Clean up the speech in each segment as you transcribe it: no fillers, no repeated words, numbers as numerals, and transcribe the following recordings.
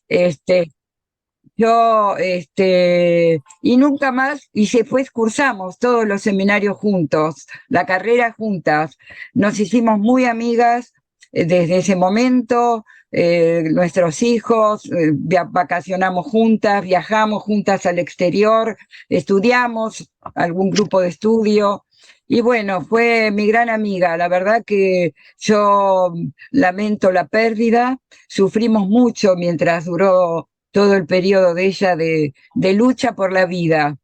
Este, y nunca más, y después cursamos todos los seminarios juntos, la carrera juntas. Nos hicimos muy amigas desde ese momento, nuestros hijos, vacacionamos juntas, viajamos juntas al exterior, estudiamos algún grupo de estudio. Y bueno, fue mi gran amiga. La verdad que yo lamento la pérdida. Sufrimos mucho mientras duró todo el periodo de ella de lucha por la vida.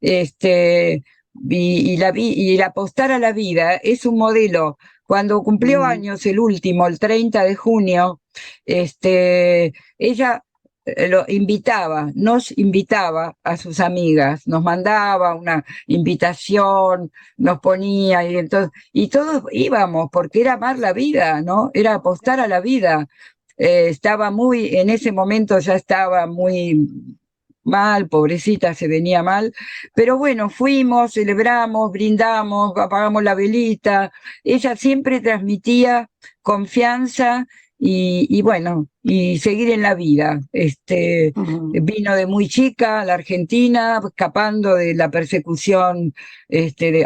Este, y el apostar a la vida es un modelo. Cuando cumplió años el último, el 30 de junio, ella nos invitaba a sus amigas, nos mandaba una invitación, nos ponía, y todos íbamos, porque era amar la vida, ¿no? Era apostar a la vida. Estaba muy, en ese momento ya estaba muy mal, pobrecita, se venía mal, pero bueno, fuimos, celebramos, brindamos, apagamos la velita, ella siempre transmitía confianza y bueno, y seguir en la vida. Vino de muy chica a la Argentina, escapando de la persecución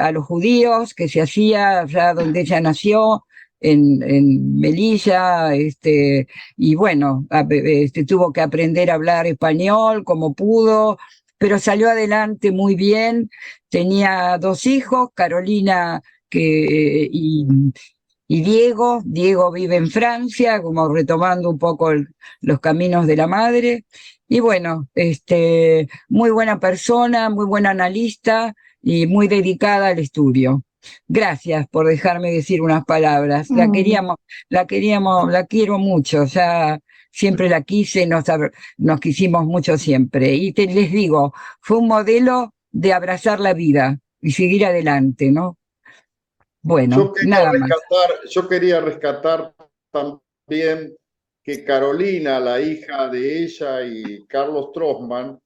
a los judíos que se hacía allá donde ella nació, en Melilla, y bueno, tuvo que aprender a hablar español como pudo, pero salió adelante muy bien. Tenía dos hijos, Carolina y Diego. Diego vive en Francia, como retomando un poco los caminos de la madre. Y bueno, muy buena persona, muy buena analista y muy dedicada al estudio. Gracias por dejarme decir unas palabras. La quiero mucho, ya siempre la quise, nos quisimos mucho siempre. Y les digo, fue un modelo de abrazar la vida y seguir adelante, ¿no? Bueno, nada más. Yo quería rescatar también que Carolina, la hija de ella y Carlos Trossman,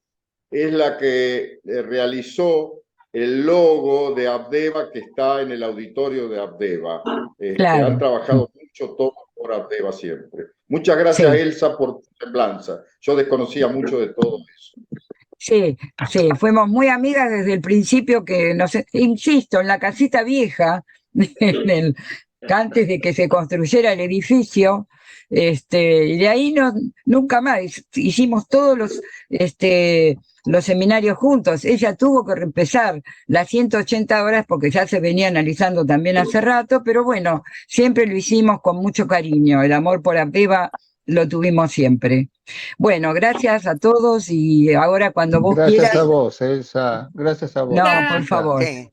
es la que realizó el logo de Abdeva que está en el auditorio de Abdeva. Han Claro, trabajado mucho todos por Abdeva siempre. Muchas gracias, sí. Elsa, por tu semblanza. Yo desconocía mucho de todo eso. Sí, sí, fuimos muy amigas desde el principio que insisto, en la casita vieja, en el, antes de que se construyera el edificio, y de ahí nunca más, hicimos todos los seminarios juntos. Ella tuvo que empezar las 180 horas porque ya se venía analizando también hace rato, pero bueno, siempre lo hicimos con mucho cariño. El amor por Abeba lo tuvimos siempre. Bueno, gracias a todos y ahora cuando vos Gracias a quieras, vos, Elsa. Gracias a vos, no, por Elsa. favor. Sí.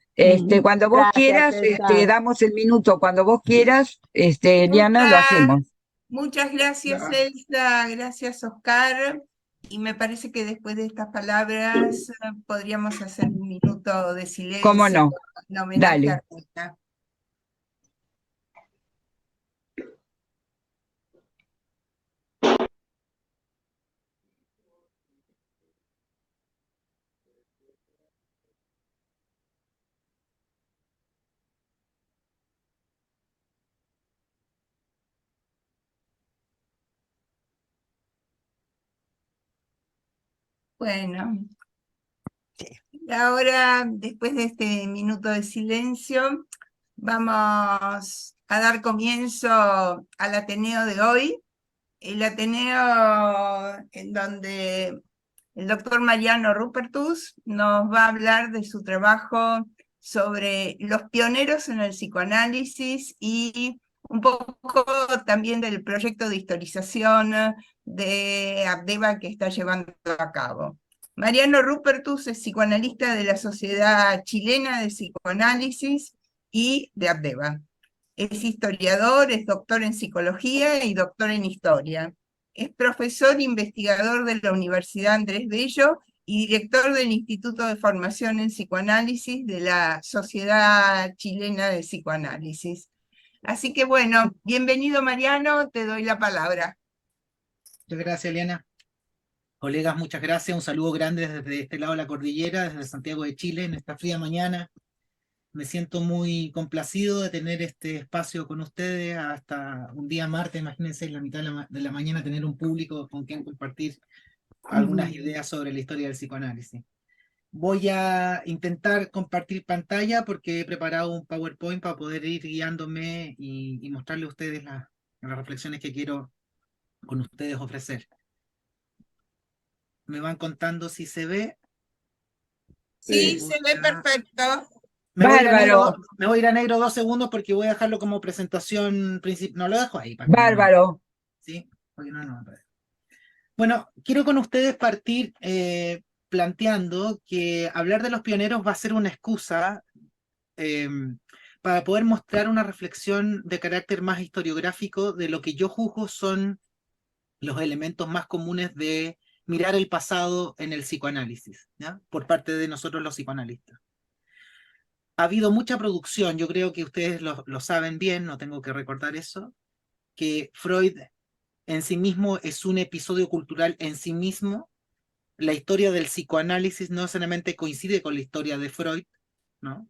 Cuando vos Gracias, quieras, Elsa. damos el minuto. Cuando vos quieras, Eliana, lo Muchas, hacemos. muchas gracias, Elsa, gracias, Oscar. Y me parece que después de estas palabras podríamos hacer un minuto de ¿Cómo silencio no? en homenaje Dale. a Rita. Bueno, Sí. ahora, después de este minuto de silencio, vamos a dar comienzo al Ateneo de hoy. El Ateneo en donde el doctor Mariano Rupertus nos va a hablar de su trabajo sobre los pioneros en el psicoanálisis y un poco también del proyecto de historización de Abdeva que está llevando a cabo. Mariano Rupertus es psicoanalista de la Sociedad Chilena de Psicoanálisis y de Abdeva. Es historiador, es doctor en psicología y doctor en historia. Es profesor investigador de la Universidad Andrés Bello y director del Instituto de Formación en Psicoanálisis de la Sociedad Chilena de Psicoanálisis. Así que bueno, bienvenido Mariano, te doy la palabra. Muchas gracias, Eliana. Colegas, muchas gracias. Un saludo grande desde este lado de la cordillera, desde Santiago de Chile, en esta fría mañana. Me siento muy complacido de tener este espacio con ustedes hasta un día martes, imagínense, en la mitad de la mañana tener un público con quien compartir algunas ideas sobre la historia del psicoanálisis. Voy a intentar compartir pantalla porque he preparado un PowerPoint para poder ir guiándome y mostrarle a ustedes las reflexiones que quiero con ustedes ofrecer. Me van contando si se ve. Sí, Sí. se ve perfecto. Me voy a ir a negro, Bárbaro, me voy a ir a negro 2 segundos porque voy a dejarlo como presentación principal. No, lo dejo ahí para que bárbaro. ¿sí? Porque no. Bueno, quiero con ustedes partir planteando que hablar de los pioneros va a ser una excusa eh, para poder mostrar una reflexión de carácter más historiográfico de lo que yo juzgo son los elementos más comunes de mirar el pasado en el psicoanálisis, ¿ya? Por parte de nosotros los psicoanalistas. Ha habido mucha producción, yo creo que ustedes lo saben bien, no tengo que recordar eso, que Freud en sí mismo es un episodio cultural en sí mismo. La historia del psicoanálisis no solamente coincide con la historia de Freud, ¿no?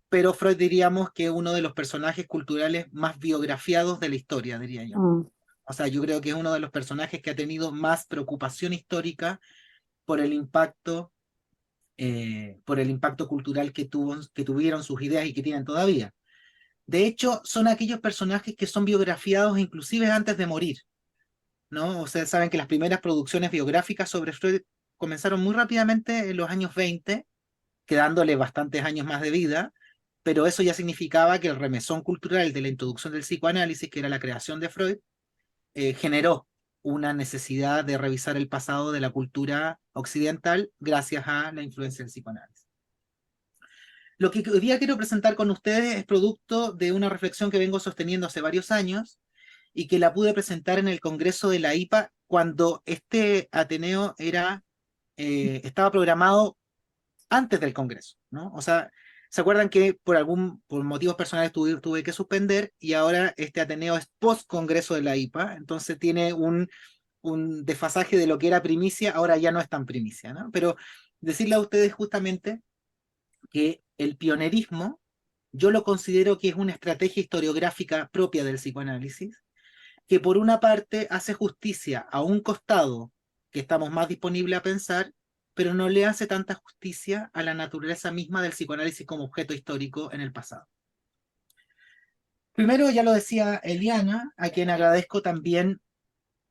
Pero Freud diríamos que es uno de los personajes culturales más biografiados de la historia, diría yo. O sea, yo creo que es uno de los personajes que ha tenido más preocupación histórica por el impacto cultural que tuvieron sus ideas y que tienen todavía. De hecho, son aquellos personajes que son biografiados inclusive antes de morir, ¿no? Ustedes saben que las primeras producciones biográficas sobre Freud comenzaron muy rápidamente en los años 20, quedándole bastantes años más de vida, pero eso ya significaba que el remesón cultural de la introducción del psicoanálisis, que era la creación de Freud, generó una necesidad de revisar el pasado de la cultura occidental gracias a la influencia del psicoanálisis. Lo que hoy día quiero presentar con ustedes es producto de una reflexión que vengo sosteniendo hace varios años y que la pude presentar en el Congreso de la IPA cuando este Ateneo estaba programado antes del Congreso, ¿no? O sea, ¿se acuerdan que por motivos personales tuve que suspender y ahora este Ateneo es post-Congreso de la IPA? Entonces tiene un desfasaje de lo que era primicia, ahora ya no es tan primicia, ¿no? Pero decirle a ustedes justamente que el pionerismo, yo lo considero que es una estrategia historiográfica propia del psicoanálisis, que por una parte hace justicia a un costado que estamos más disponibles a pensar, pero no le hace tanta justicia a la naturaleza misma del psicoanálisis como objeto histórico en el pasado. Primero, ya lo decía Eliana, a quien agradezco también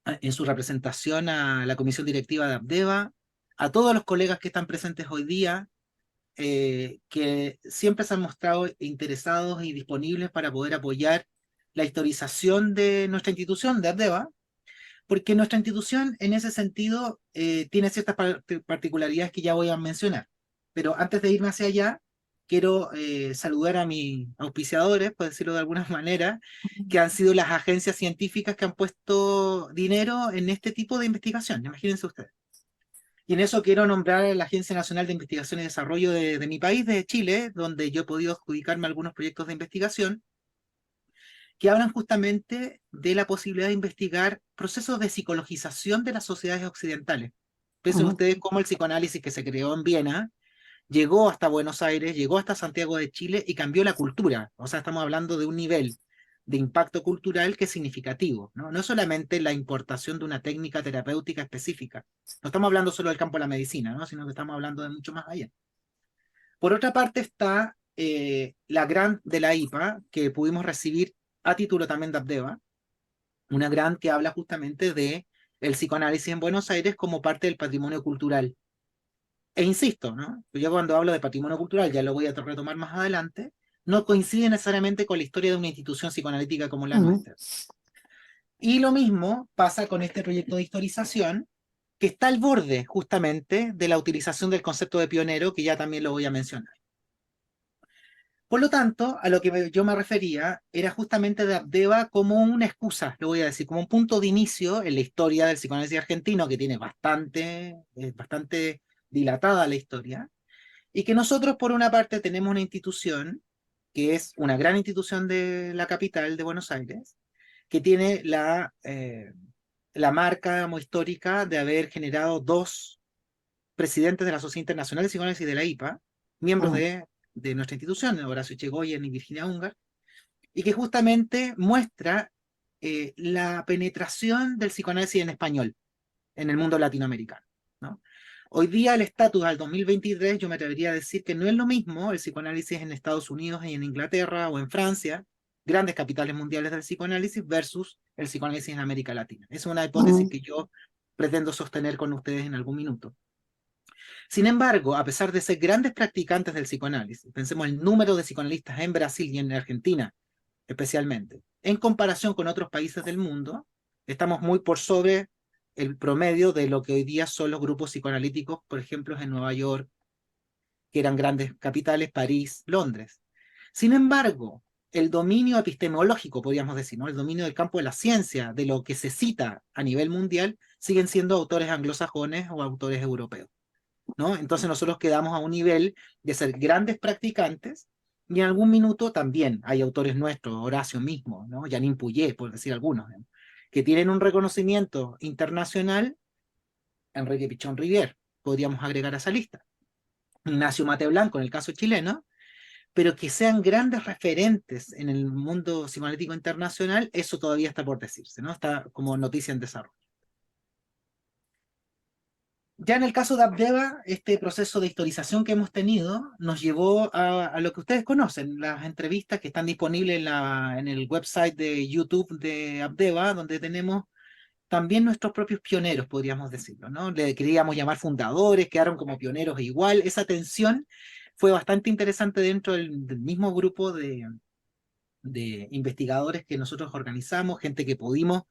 en su representación a la comisión directiva de Abdeva, a todos los colegas que están presentes hoy día, que siempre se han mostrado interesados y disponibles para poder apoyar la historización de nuestra institución, de Abdeva, porque nuestra institución en ese sentido tiene ciertas particularidades que ya voy a mencionar. Pero antes de irme hacia allá, quiero saludar a mis auspiciadores, por decirlo de alguna manera, que han sido las agencias científicas que han puesto dinero en este tipo de investigación, imagínense ustedes. Y en eso quiero nombrar a la Agencia Nacional de Investigación y Desarrollo de mi país, de Chile, donde yo he podido adjudicarme algunos proyectos de investigación que hablan justamente de la posibilidad de investigar procesos de psicologización de las sociedades occidentales. Piensen ustedes cómo el psicoanálisis que se creó en Viena llegó hasta Buenos Aires, llegó hasta Santiago de Chile y cambió la cultura. O sea, estamos hablando de un nivel de impacto cultural que es significativo, ¿no? No es solamente la importación de una técnica terapéutica específica. No estamos hablando solo del campo de la medicina, ¿no? Sino que estamos hablando de mucho más allá. Por otra parte está la grant de la IPA, que pudimos recibir a título también de Abdeva, una grant que habla justamente de el psicoanálisis en Buenos Aires como parte del patrimonio cultural. E insisto, ¿no? Yo cuando hablo de patrimonio cultural, ya lo voy a retomar más adelante, no coincide necesariamente con la historia de una institución psicoanalítica como la nuestra. Y lo mismo pasa con este proyecto de historización, que está al borde justamente de la utilización del concepto de pionero, que ya también lo voy a mencionar. Por lo tanto, a lo que yo me refería era justamente de Abdeva como una excusa, lo voy a decir, como un punto de inicio en la historia del psicoanálisis argentino, que tiene bastante dilatada la historia, y que nosotros por una parte tenemos una institución, que es una gran institución de la capital de Buenos Aires, que tiene la marca histórica de haber generado 2 presidentes de la Sociedad Internacional de Psicoanálisis de la IPA, miembros de de nuestra institución, Horacio Echegoyen y Virginia Ungar, y que justamente muestra la penetración del psicoanálisis en español en el mundo latinoamericano, ¿no? Hoy día el estatus al 2023, yo me atrevería a decir que no es lo mismo el psicoanálisis en Estados Unidos y en Inglaterra o en Francia, grandes capitales mundiales del psicoanálisis, versus el psicoanálisis en América Latina. Es una hipótesis que yo pretendo sostener con ustedes en algún minuto. Sin embargo, a pesar de ser grandes practicantes del psicoanálisis, pensemos el número de psicoanalistas en Brasil y en Argentina, especialmente, en comparación con otros países del mundo, estamos muy por sobre el promedio de lo que hoy día son los grupos psicoanalíticos, por ejemplo, en Nueva York, que eran grandes capitales, París, Londres. Sin embargo, el dominio epistemológico, podríamos decir, ¿no? El dominio del campo de la ciencia, de lo que se cita a nivel mundial, siguen siendo autores anglosajones o autores europeos, ¿no? Entonces nosotros quedamos a un nivel de ser grandes practicantes, y en algún minuto también hay autores nuestros, Horacio mismo, ¿no? Janine Puyé, por decir algunos, ¿no? Que tienen un reconocimiento internacional. Enrique Pichón Rivière, podríamos agregar a esa lista. Ignacio Mate Blanco, en el caso chileno, pero que sean grandes referentes en el mundo psicoanalítico internacional, eso todavía está por decirse, ¿no? Está como noticia en desarrollo. Ya en el caso de Abdeva, este proceso de historización que hemos tenido nos llevó a lo que ustedes conocen, las entrevistas que están disponibles en el website de YouTube de Abdeva, donde tenemos también nuestros propios pioneros, podríamos decirlo, ¿no? Le queríamos llamar fundadores, quedaron como pioneros igual. Esa tensión fue bastante interesante dentro del mismo grupo de investigadores que nosotros organizamos, gente que pudimos,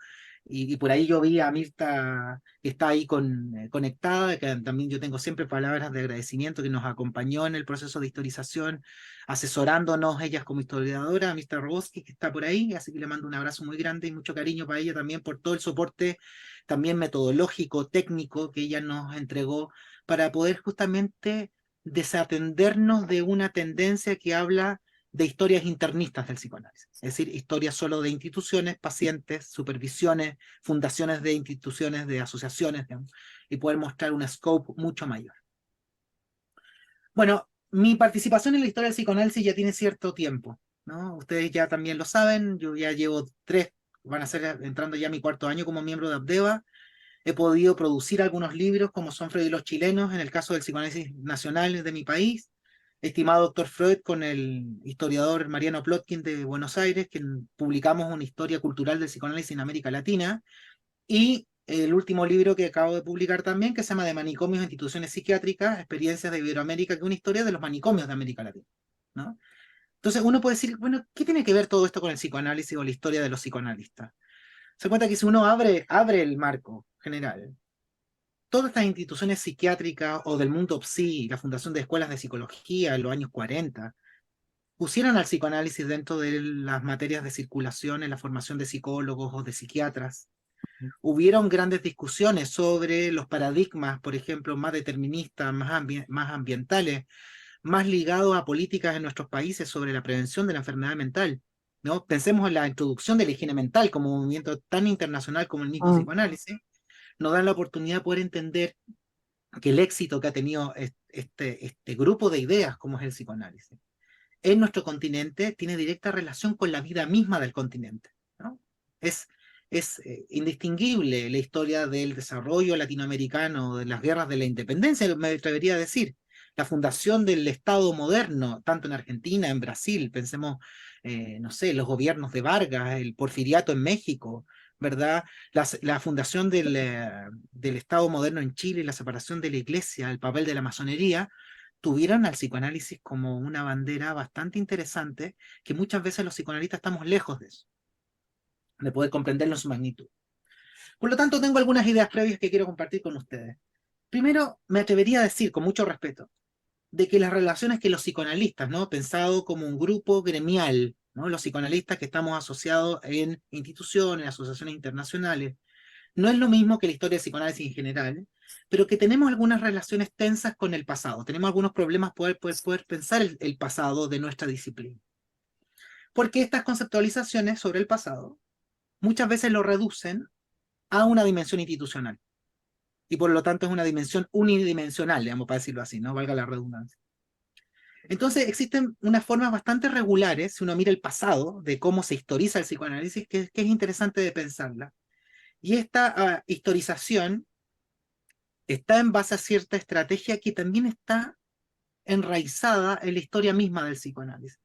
y por ahí yo vi a Mirta, que está ahí conectada, que también yo tengo siempre palabras de agradecimiento, que nos acompañó en el proceso de historización, asesorándonos ellas como historiadora, Mirta Roboski, que está por ahí, así que le mando un abrazo muy grande y mucho cariño para ella también por todo el soporte también metodológico, técnico que ella nos entregó para poder justamente desatendernos de una tendencia que habla de historias internistas del psicoanálisis, es decir, historias solo de instituciones, pacientes, supervisiones, fundaciones de instituciones, de asociaciones, digamos, y poder mostrar un scope mucho mayor. Bueno, mi participación en la historia del psicoanálisis ya tiene cierto tiempo, ¿no? Ustedes ya también lo saben, yo ya llevo van a ser entrando ya mi 4º año como miembro de Abdeva. He podido producir algunos libros como son Freud y los chilenos, en el caso del psicoanálisis nacional de mi país, estimado doctor Freud, con el historiador Mariano Plotkin de Buenos Aires, que publicamos una historia cultural del psicoanálisis en América Latina, y el último libro que acabo de publicar también, que se llama De manicomios e instituciones psiquiátricas, experiencias de Iberoamérica, que es una historia de los manicomios de América Latina, ¿no? Entonces uno puede decir, bueno, ¿qué tiene que ver todo esto con el psicoanálisis o la historia de los psicoanalistas? Se cuenta que si uno abre el marco general, todas estas instituciones psiquiátricas o del mundo PSI, la Fundación de Escuelas de Psicología en los años 40, pusieron al psicoanálisis dentro de las materias de circulación en la formación de psicólogos o de psiquiatras. Hubieron grandes discusiones sobre los paradigmas, por ejemplo, más deterministas, más ambientales, más ligados a políticas en nuestros países sobre la prevención de la enfermedad mental, ¿no? Pensemos en la introducción de la higiene mental como un movimiento tan internacional como el mismo psicoanálisis, nos dan la oportunidad de poder entender que el éxito que ha tenido este grupo de ideas como es el psicoanálisis en nuestro continente tiene directa relación con la vida misma del continente, ¿no? Es indistinguible la historia del desarrollo latinoamericano, de las guerras de la independencia, me atrevería a decir, la fundación del Estado moderno, tanto en Argentina, en Brasil, pensemos, no sé, los gobiernos de Vargas, el porfiriato en México, ¿verdad? La fundación del Estado moderno en Chile, la separación de la iglesia, el papel de la masonería, tuvieron al psicoanálisis como una bandera bastante interesante, que muchas veces los psicoanalistas estamos lejos de eso, de poder comprenderlo en su magnitud. Por lo tanto, tengo algunas ideas previas que quiero compartir con ustedes. Primero, me atrevería a decir, con mucho respeto, de que las relaciones que los psicoanalistas, ¿no? Pensado como un grupo gremial, ¿no? Los psicoanalistas que estamos asociados en instituciones, asociaciones internacionales, no es lo mismo que la historia del psicoanálisis en general, pero que tenemos algunas relaciones tensas con el pasado, tenemos algunos problemas poder pensar el pasado de nuestra disciplina. Porque estas conceptualizaciones sobre el pasado muchas veces lo reducen a una dimensión institucional, y por lo tanto es una dimensión unidimensional, digamos, para decirlo así, no valga la redundancia. Entonces existen unas formas bastante regulares, si uno mira el pasado de cómo se historiza el psicoanálisis, que es interesante de pensarla. Y esta historización está en base a cierta estrategia que también está enraizada en la historia misma del psicoanálisis.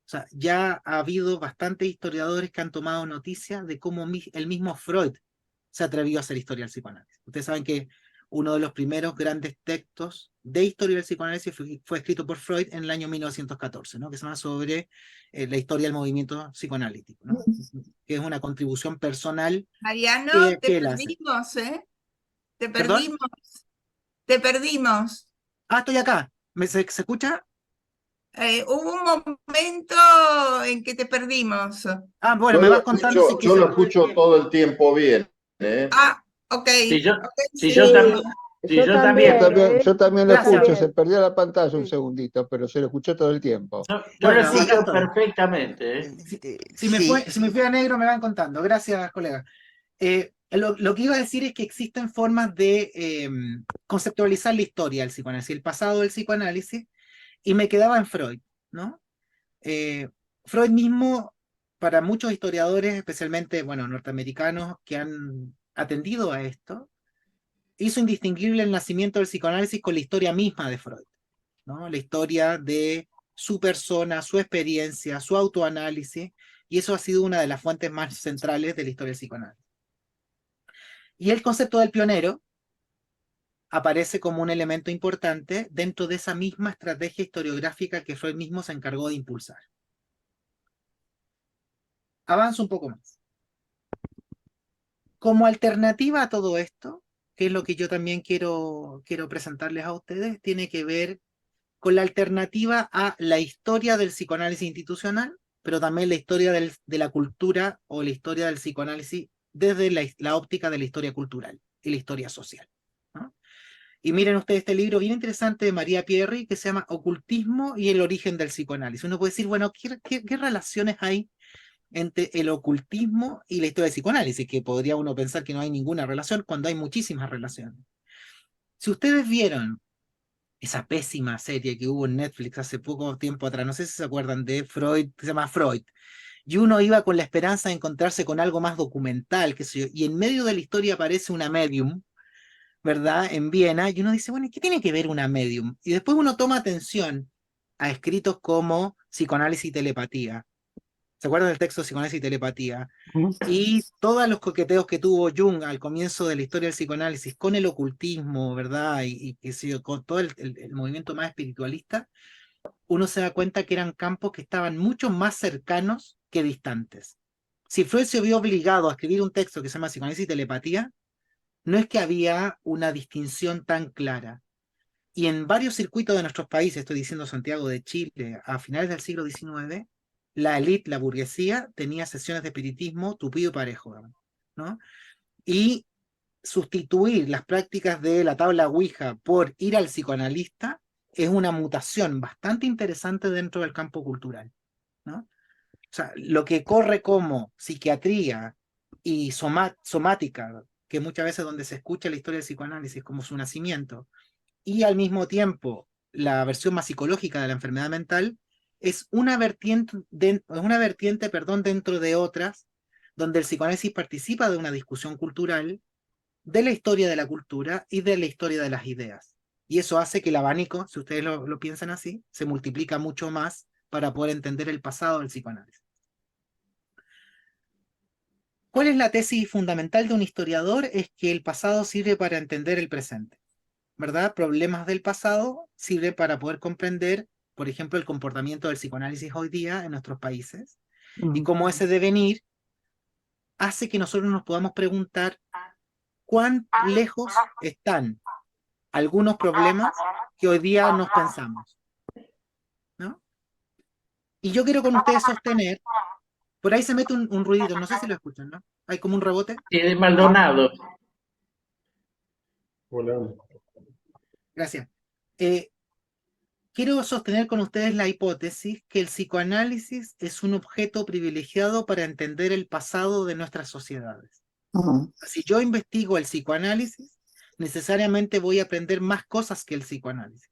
O sea, ya ha habido bastantes historiadores que han tomado noticia de cómo el mismo Freud se atrevió a hacer historia del psicoanálisis. Ustedes saben que uno de los primeros grandes textos de historia del psicoanálisis fue escrito por Freud en el año 1914, ¿no? Que se llama sobre la historia del movimiento psicoanalítico, ¿no? Que es una contribución personal Mariano, te que él hace. perdimos, ¿eh? Te ¿Perdón? perdimos. Te perdimos. Ah, estoy acá. ¿Se escucha? Hubo un momento en que te perdimos. Ah, bueno, me vas contando si yo lo quieres. escucho todo el tiempo bien, ¿eh? Ah, ok. Si yo, Ok, si sí. yo también, si yo también, Yo también lo Gracias. escucho, se perdió la pantalla un segundito, pero se lo escuché todo el tiempo. yo Bueno, lo acá escucho estoy. perfectamente, ¿eh? Si me fui a negro, me van contando. Gracias, colega. Lo que iba a decir es que existen formas de conceptualizar la historia del psicoanálisis, el pasado del psicoanálisis, y me quedaba en Freud, ¿no? Freud mismo, para muchos historiadores, especialmente, bueno, norteamericanos, que han atendido a esto, hizo indistinguible el nacimiento del psicoanálisis con la historia misma de Freud, ¿no? La historia de su persona, su experiencia, su autoanálisis, y eso ha sido una de las fuentes más centrales de la historia del psicoanálisis. Y el concepto del pionero aparece como un elemento importante dentro de esa misma estrategia historiográfica que Freud mismo se encargó de impulsar. Avanzo un poco más. Como alternativa a todo esto, que es lo que yo también quiero presentarles a ustedes, tiene que ver con la alternativa a la historia del psicoanálisis institucional, pero también la historia de la cultura o la historia del psicoanálisis desde la óptica de la historia cultural y la historia social, ¿no? Y miren ustedes este libro bien interesante de María Pierri que se llama Ocultismo y el origen del psicoanálisis. Uno puede decir, bueno, ¿qué relaciones hay entre el ocultismo y la historia del psicoanálisis? Que podría uno pensar que no hay ninguna relación cuando hay muchísimas relaciones. Si ustedes vieron esa pésima serie que hubo en Netflix hace poco tiempo atrás, no sé si se acuerdan de Freud, que se llama Freud, y uno iba con la esperanza de encontrarse con algo más documental, qué sé yo, y en medio de la historia aparece una medium, ¿verdad? En Viena, y uno dice, bueno, ¿qué tiene que ver una medium? Y después uno toma atención a escritos como Psicoanálisis y Telepatía. ¿Se acuerdan del texto Psicoanálisis y Telepatía? Y todos los coqueteos que tuvo Jung al comienzo de la historia del psicoanálisis con el ocultismo, ¿verdad? Y con todo el movimiento más espiritualista, uno se da cuenta que eran campos que estaban mucho más cercanos que distantes. Si Freud se vio obligado a escribir un texto que se llama Psicoanálisis y Telepatía, no es que había una distinción tan clara. Y en varios circuitos de nuestros países, estoy diciendo Santiago de Chile, a finales del siglo XIX, la élite, la burguesía, tenía sesiones de espiritismo tupido y parejo, ¿no? Y sustituir las prácticas de la tabla Ouija por ir al psicoanalista es una mutación bastante interesante dentro del campo cultural, ¿no? O sea, lo que corre como psiquiatría y somática, que muchas veces donde se escucha la historia del psicoanálisis como su nacimiento, y al mismo tiempo la versión más psicológica de la enfermedad mental, es una vertiente, dentro de otras, donde el psicoanálisis participa de una discusión cultural, de la historia de la cultura y de la historia de las ideas. Y eso hace que el abanico, si ustedes lo piensan así, se multiplica mucho más para poder entender el pasado del psicoanálisis. ¿Cuál es la tesis fundamental de un historiador? Es que el pasado sirve para entender el presente, ¿verdad? Problemas del pasado sirven para poder comprender, por ejemplo, el comportamiento del psicoanálisis hoy día en nuestros países, y cómo ese devenir hace que nosotros nos podamos preguntar cuán lejos están algunos problemas que hoy día nos pensamos, ¿no? Y yo quiero con ustedes sostener, por ahí se mete un ruidito, no sé si lo escuchan, ¿no? Hay como un rebote. Sí, de Maldonado. Hola. Gracias. Quiero sostener con ustedes la hipótesis que el psicoanálisis es un objeto privilegiado para entender el pasado de nuestras sociedades. Si yo investigo el psicoanálisis, necesariamente voy a aprender más cosas que el psicoanálisis.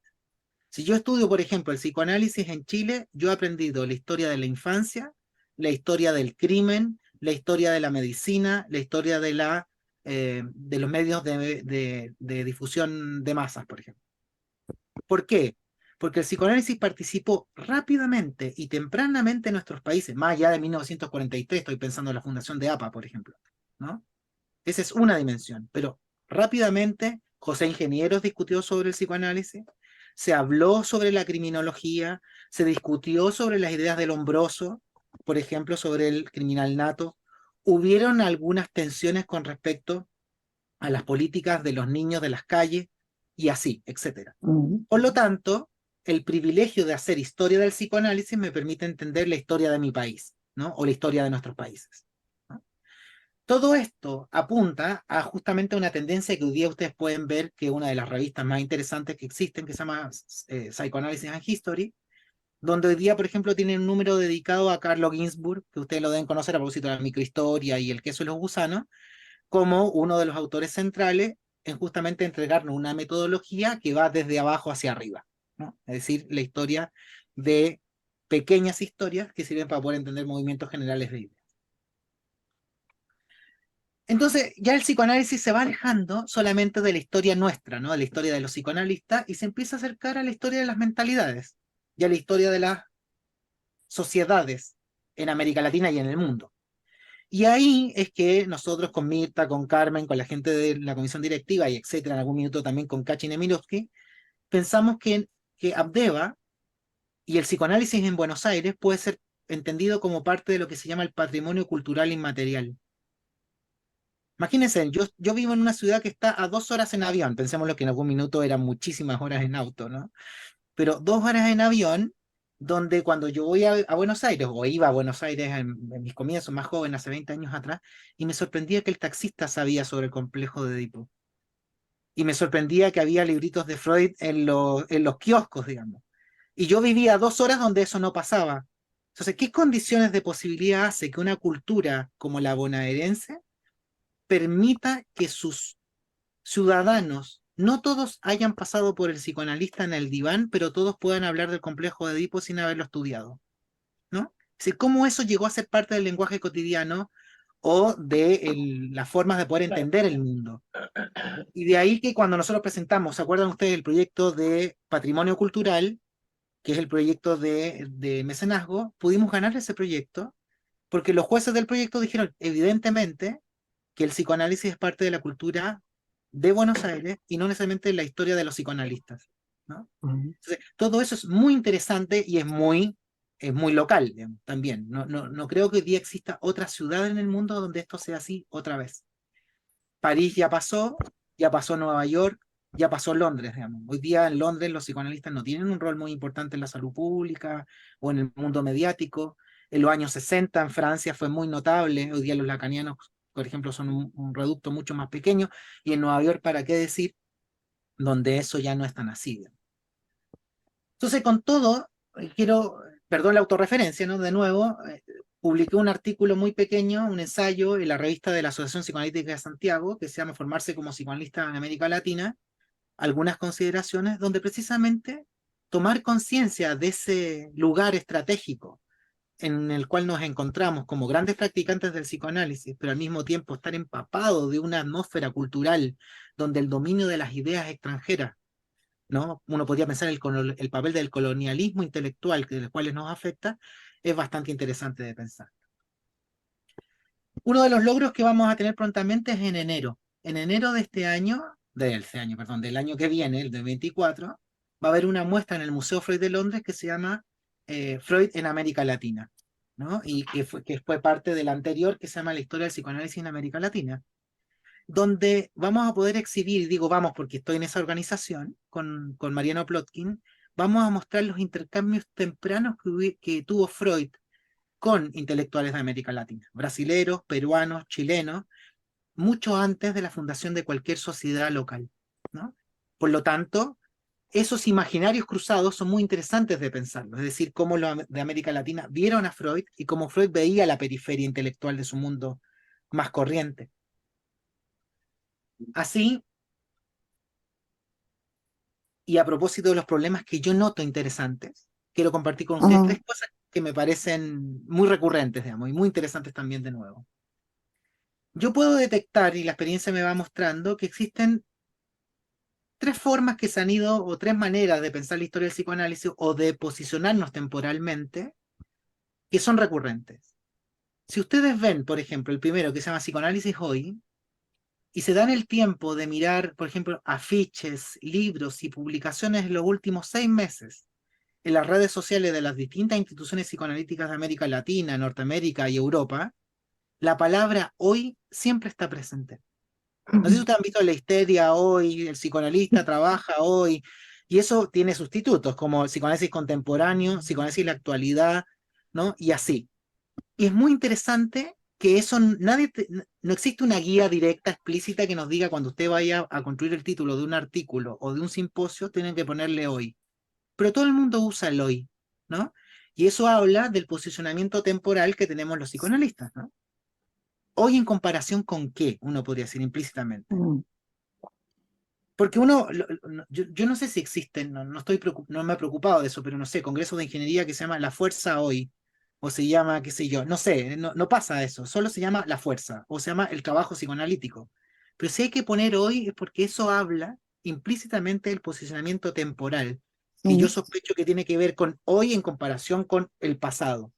Si yo estudio, por ejemplo, el psicoanálisis en Chile, yo he aprendido la historia de la infancia, la historia del crimen, la historia de la medicina, la historia de los medios de difusión de masas, por ejemplo. ¿Por qué? Porque el psicoanálisis participó rápidamente y tempranamente en nuestros países, más allá de 1943, estoy pensando en la fundación de APA, por ejemplo, ¿no? Esa es una dimensión, pero rápidamente José Ingenieros discutió sobre el psicoanálisis, se habló sobre la criminología, se discutió sobre las ideas del Lombroso, por ejemplo, sobre el criminal nato. Hubieron algunas tensiones con respecto a las políticas de los niños de las calles y así, etc. Por lo tanto, el privilegio de hacer historia del psicoanálisis me permite entender la historia de mi país, ¿no? O la historia de nuestros países, ¿no? Todo esto apunta a justamente una tendencia que hoy día ustedes pueden ver que una de las revistas más interesantes que existen, que se llama Psychoanalysis and History, donde hoy día, por ejemplo, tienen un número dedicado a Carlo Ginzburg, que ustedes lo deben conocer a propósito de la microhistoria y el queso y los gusanos, como uno de los autores centrales en justamente entregarnos una metodología que va desde abajo hacia arriba, ¿no? Es decir, la historia de pequeñas historias que sirven para poder entender movimientos generales de ideas. Entonces, ya el psicoanálisis se va alejando solamente de la historia nuestra, ¿no? De la historia de los psicoanalistas, y se empieza a acercar a la historia de las mentalidades, y a la historia de las sociedades en América Latina y en el mundo. Y ahí es que nosotros con Mirta, con Carmen, con la gente de la comisión directiva y etcétera, en algún minuto también con Kachin Emilovsky, pensamos que Abdeva y el psicoanálisis en Buenos Aires puede ser entendido como parte de lo que se llama el patrimonio cultural inmaterial. Imagínense, yo vivo en una ciudad que está a 2 horas en avión, pensemos que en algún minuto eran muchísimas horas en auto, ¿no? Pero 2 horas en avión, donde cuando yo voy a Buenos Aires, o iba a Buenos Aires en mis comienzos más jóvenes, hace 20 años atrás, y me sorprendía que el taxista sabía sobre el complejo de Edipo. Y me sorprendía que había libritos de Freud en los kioscos, digamos. Y yo vivía 2 horas donde eso no pasaba. Entonces, ¿qué condiciones de posibilidad hace que una cultura como la bonaerense permita que sus ciudadanos, no todos hayan pasado por el psicoanalista en el diván, pero todos puedan hablar del complejo de Edipo sin haberlo estudiado, ¿no? Es decir, cómo eso llegó a ser parte del lenguaje cotidiano o de las formas de poder entender el mundo. Y de ahí que cuando nosotros presentamos, ¿se acuerdan ustedes del proyecto de patrimonio cultural, que es el proyecto de mecenazgo? Pudimos ganar ese proyecto porque los jueces del proyecto dijeron, evidentemente, que el psicoanálisis es parte de la cultura de Buenos Aires y no necesariamente la historia de los psicoanalistas, ¿no? Entonces, todo eso es muy interesante y es muy local, digamos, también. No creo que hoy día exista otra ciudad en el mundo donde esto sea así otra vez. París ya pasó Nueva York, ya pasó Londres, digamos. Hoy día en Londres los psicoanalistas no tienen un rol muy importante en la salud pública o en el mundo mediático. En los años 60 en Francia fue muy notable. Hoy día los lacanianos, por ejemplo, son un reducto mucho más pequeño, y en Nueva York, ¿para qué decir?, donde eso ya no es tan así. Entonces, con todo, perdón la autorreferencia, ¿no? De nuevo, publiqué un artículo muy pequeño, un ensayo en la revista de la Asociación Psicoanalítica de Santiago, que se llama Formarse como psicoanalista en América Latina, algunas consideraciones donde precisamente tomar conciencia de ese lugar estratégico en el cual nos encontramos como grandes practicantes del psicoanálisis, pero al mismo tiempo estar empapados de una atmósfera cultural donde el dominio de las ideas extranjeras, ¿no? Uno podría pensar el papel del colonialismo intelectual, que de los cuales nos afecta, es bastante interesante de pensar. Uno de los logros que vamos a tener prontamente es en enero. En enero de del año que viene, el de 24, va a haber una muestra en el Museo Freud de Londres que se llama Freud en América Latina, ¿no? Y que fue parte de la anterior, que se llama La historia del psicoanálisis en América Latina, donde vamos a poder exhibir, y digo vamos porque estoy en esa organización, con Mariano Plotkin, vamos a mostrar los intercambios tempranos que tuvo Freud con intelectuales de América Latina, brasileros, peruanos, chilenos, mucho antes de la fundación de cualquier sociedad local, ¿no? Por lo tanto, esos imaginarios cruzados son muy interesantes de pensarlo, es decir, cómo los de América Latina vieron a Freud y cómo Freud veía la periferia intelectual de su mundo más corriente. Así, Y a propósito de los problemas que yo noto interesantes, quiero compartir con ustedes tres cosas que me parecen muy recurrentes, digamos, y muy interesantes también de nuevo. Yo puedo detectar, y la experiencia me va mostrando, que existen tres formas que se han ido, o tres maneras de pensar la historia del psicoanálisis, o de posicionarnos temporalmente, que son recurrentes. Si ustedes ven, por ejemplo, el primero que se llama Psicoanálisis Hoy, y se dan el tiempo de mirar, por ejemplo, afiches, libros y publicaciones en los últimos 6 meses, en las redes sociales de las distintas instituciones psicoanalíticas de América Latina, Norteamérica y Europa, la palabra hoy siempre está presente. No sé si ustedes han visto la histeria hoy, el psicoanalista trabaja hoy, y eso tiene sustitutos, como el psicoanálisis contemporáneo, psicoanálisis de la actualidad, ¿no? Y así. Y es muy interesante que eso, no existe una guía directa, explícita, que nos diga cuando usted vaya a construir el título de un artículo o de un simposio, tienen que ponerle hoy. Pero todo el mundo usa el hoy, ¿no? Y eso habla del posicionamiento temporal que tenemos los psicoanalistas, ¿no? Hoy en comparación con qué, uno podría decir implícitamente. Porque yo no sé si existen, no me he preocupado de eso, pero no sé, congresos de ingeniería que se llama La Fuerza Hoy, o se llama, qué sé yo, no sé, no pasa eso, solo se llama La Fuerza, o se llama el trabajo psicoanalítico. Pero si hay que poner hoy es porque eso habla implícitamente del posicionamiento temporal, que yo sospecho que tiene que ver con hoy en comparación con el pasado.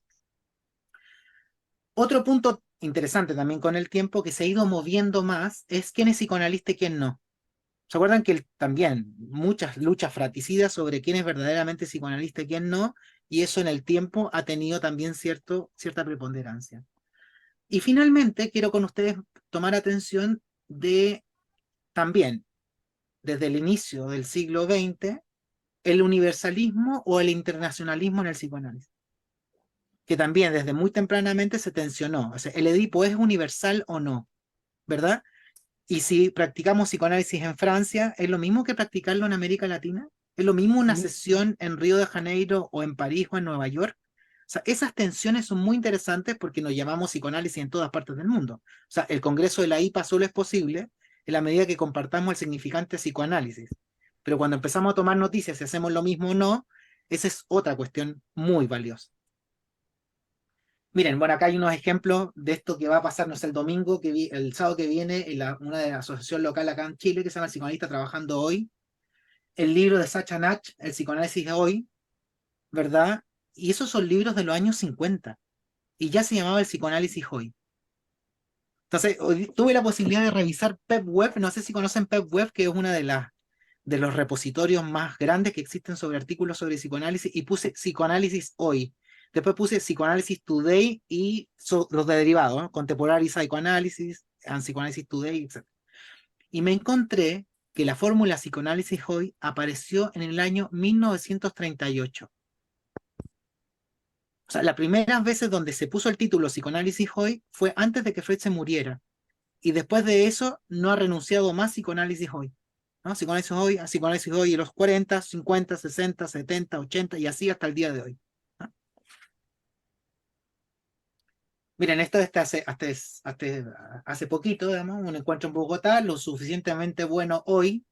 Otro punto interesante también con el tiempo que se ha ido moviendo más es quién es psicoanalista y quién no. ¿Se acuerdan que también muchas luchas fratricidas sobre quién es verdaderamente psicoanalista y quién no? Y eso en el tiempo ha tenido también cierta preponderancia. Y finalmente quiero con ustedes tomar atención de también, desde el inicio del siglo XX, el universalismo o el internacionalismo en el psicoanálisis, que también desde muy tempranamente se tensionó. O sea, ¿el Edipo es universal o no? ¿Verdad? Y si practicamos psicoanálisis en Francia, ¿es lo mismo que practicarlo en América Latina? ¿Es lo mismo una sesión en Río de Janeiro o en París o en Nueva York? O sea, esas tensiones son muy interesantes porque nos llamamos psicoanálisis en todas partes del mundo. O sea, el Congreso de la IPA solo es posible en la medida que compartamos el significante psicoanálisis. Pero cuando empezamos a tomar noticias si hacemos lo mismo o no, esa es otra cuestión muy valiosa. Miren, bueno, acá hay unos ejemplos de esto que va a pasarnos el domingo, el sábado que viene, en una de las asociaciones locales acá en Chile, que se llama El Psicoanalista Trabajando Hoy. El libro de Sacha Nach, El Psicoanálisis de Hoy, ¿verdad? Y esos son libros de los años 50. Y ya se llamaba El Psicoanálisis Hoy. Entonces, hoy tuve la posibilidad de revisar PepWeb. No sé si conocen PepWeb, que es una de los repositorios más grandes que existen sobre artículos sobre psicoanálisis, y puse Psicoanálisis Hoy. Después puse Psychoanalysis Today y los de derivados, ¿no? Contemporary Psychoanalysis, and Psychoanalysis Today, etc. Y me encontré que la fórmula Psicoanálisis Hoy apareció en el año 1938. O sea, las primeras veces donde se puso el título Psicoanálisis Hoy fue antes de que Freud se muriera. Y después de eso no ha renunciado más Psicoanálisis Hoy, ¿no? Psicoanálisis Hoy en los 40, 50, 60, 70, 80 y así hasta el día de hoy. Miren, esto hasta hace poquito, digamos, un encuentro en Bogotá, lo suficientemente bueno hoy,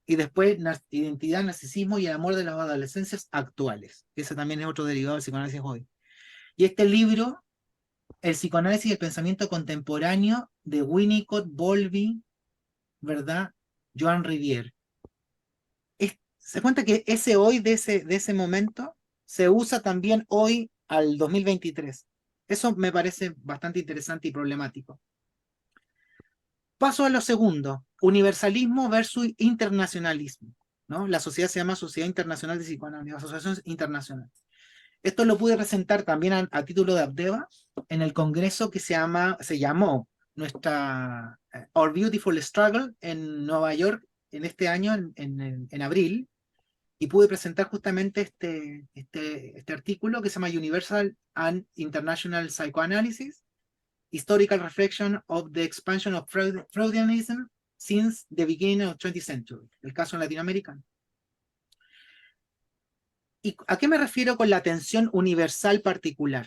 y después Identidad, Narcisismo y el amor de las adolescencias actuales. Ese también es otro derivado del psicoanálisis hoy. Y este libro, El psicoanálisis y el pensamiento contemporáneo, de Winnicott, Bowlby, ¿verdad? Joan Rivière. Se cuenta que ese hoy de ese momento se usa también hoy al 2023. Eso me parece bastante interesante y problemático. Paso a lo segundo, universalismo versus internacionalismo, ¿no? La sociedad se llama Sociedad Internacional de Psicoanálisis, Asociación Internacional. Esto lo pude presentar también a título de Abdeva en el congreso que se llamó nuestra Our Beautiful Struggle en Nueva York en este año, en abril, y pude presentar justamente este artículo que se llama Universal and International Psychoanalysis, Historical Reflection of the Expansion of Freudianism since the beginning of the 20th century, el caso latinoamericano. ¿Y a qué me refiero con la tensión universal particular?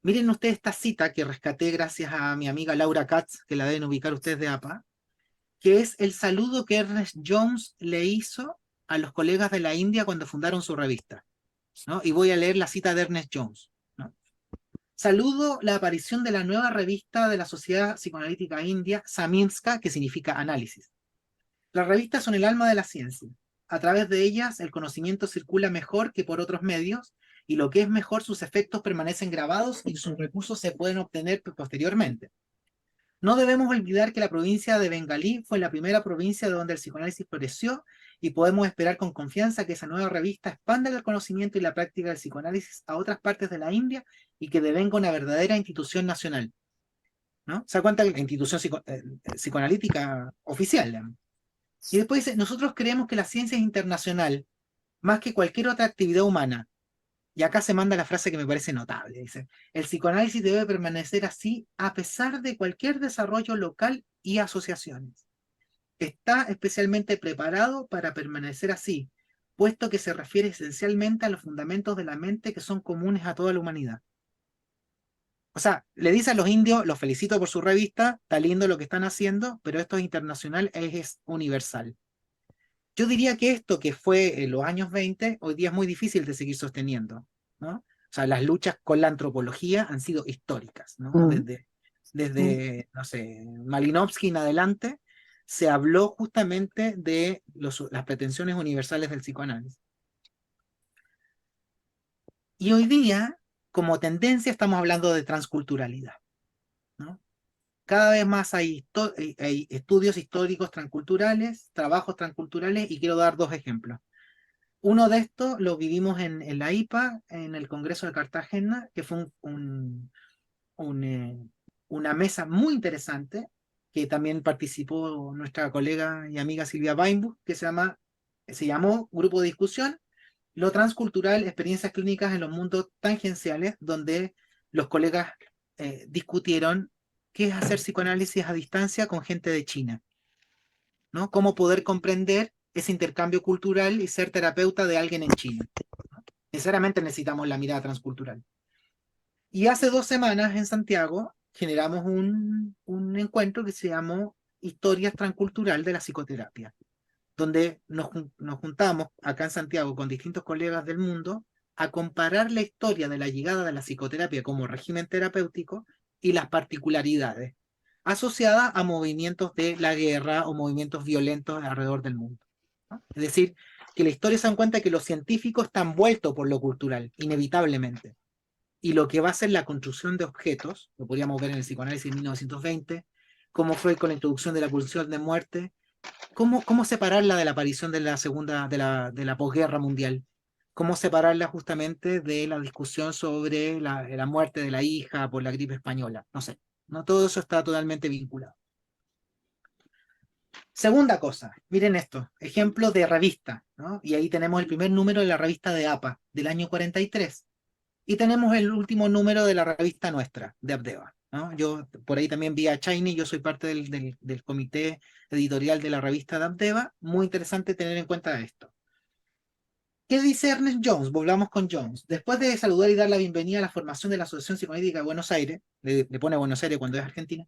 Miren ustedes esta cita que rescaté gracias a mi amiga Laura Katz, que la deben ubicar ustedes de APA, que es el saludo que Ernest Jones le hizo a los colegas de la India cuando fundaron su revista, ¿no? Y voy a leer la cita de Ernest Jones, ¿no? Saludo la aparición de la nueva revista de la Sociedad Psicoanalítica India, Samimska, que significa análisis. Las revistas son el alma de la ciencia. A través de ellas, el conocimiento circula mejor que por otros medios, y lo que es mejor, sus efectos permanecen grabados y sus recursos se pueden obtener posteriormente. No debemos olvidar que la provincia de Bengalí fue la primera provincia donde el psicoanálisis floreció, y podemos esperar con confianza que esa nueva revista expanda el conocimiento y la práctica del psicoanálisis a otras partes de la India y que devenga una verdadera institución nacional, ¿no? ¿Se da cuenta? La institución psicoanalítica oficial, ¿no? Y después dice, nosotros creemos que la ciencia es internacional, más que cualquier otra actividad humana. Y acá se manda la frase que me parece notable. Dice, el psicoanálisis debe permanecer así a pesar de cualquier desarrollo local y asociaciones. Está especialmente preparado para permanecer así, puesto que se refiere esencialmente a los fundamentos de la mente que son comunes a toda la humanidad. O sea, le dice a los indios, los felicito por su revista, está lindo lo que están haciendo, pero esto es internacional, es universal. Yo diría que esto que fue en los años 20, hoy día es muy difícil de seguir sosteniendo, ¿no? O sea, las luchas con la antropología han sido históricas, ¿no? Desde no sé, Malinowski en adelante, se habló justamente de las pretensiones universales del psicoanálisis. Y hoy día, como tendencia, estamos hablando de transculturalidad, ¿no? Cada vez más hay estudios históricos transculturales, trabajos transculturales, y quiero dar dos ejemplos. Uno de estos lo vivimos en la IPA, en el Congreso de Cartagena, que fue una mesa muy interesante, que también participó nuestra colega y amiga Silvia Weinbuch, que se llamó Grupo de Discusión, lo transcultural, experiencias clínicas en los mundos tangenciales, donde los colegas discutieron qué es hacer psicoanálisis a distancia con gente de China, ¿no? Cómo poder comprender ese intercambio cultural y ser terapeuta de alguien en China, ¿no? Necesariamente necesitamos la mirada transcultural. Y hace 2 semanas en Santiago generamos un encuentro que se llamó Historias Transcultural de la Psicoterapia, donde nos juntamos acá en Santiago con distintos colegas del mundo a comparar la historia de la llegada de la psicoterapia como régimen terapéutico y las particularidades asociadas a movimientos de la guerra o movimientos violentos alrededor del mundo, ¿no? Es decir, que la historia se da cuenta que los científicos están envueltos por lo cultural, inevitablemente. Y lo que va a ser la construcción de objetos, lo podríamos ver en el psicoanálisis de 1920, cómo fue con la introducción de la pulsión de muerte, cómo separarla de la aparición de la segunda, de la posguerra mundial, cómo separarla justamente de la discusión sobre la muerte de la hija por la gripe española, no sé, no todo eso está totalmente vinculado. Segunda cosa, miren esto, ejemplo de revista, ¿no? Y ahí tenemos el primer número de la revista de APA, del año 43, y tenemos el último número de la revista nuestra, de Abdeva, ¿no? Yo por ahí también vi a Chaini, yo soy parte del comité editorial de la revista de Abdeva, muy interesante tener en cuenta esto. ¿Qué dice Ernest Jones? Volvamos con Jones. Después de saludar y dar la bienvenida a la formación de la Asociación Psicoanalítica de Buenos Aires, le pone Buenos Aires cuando es Argentina,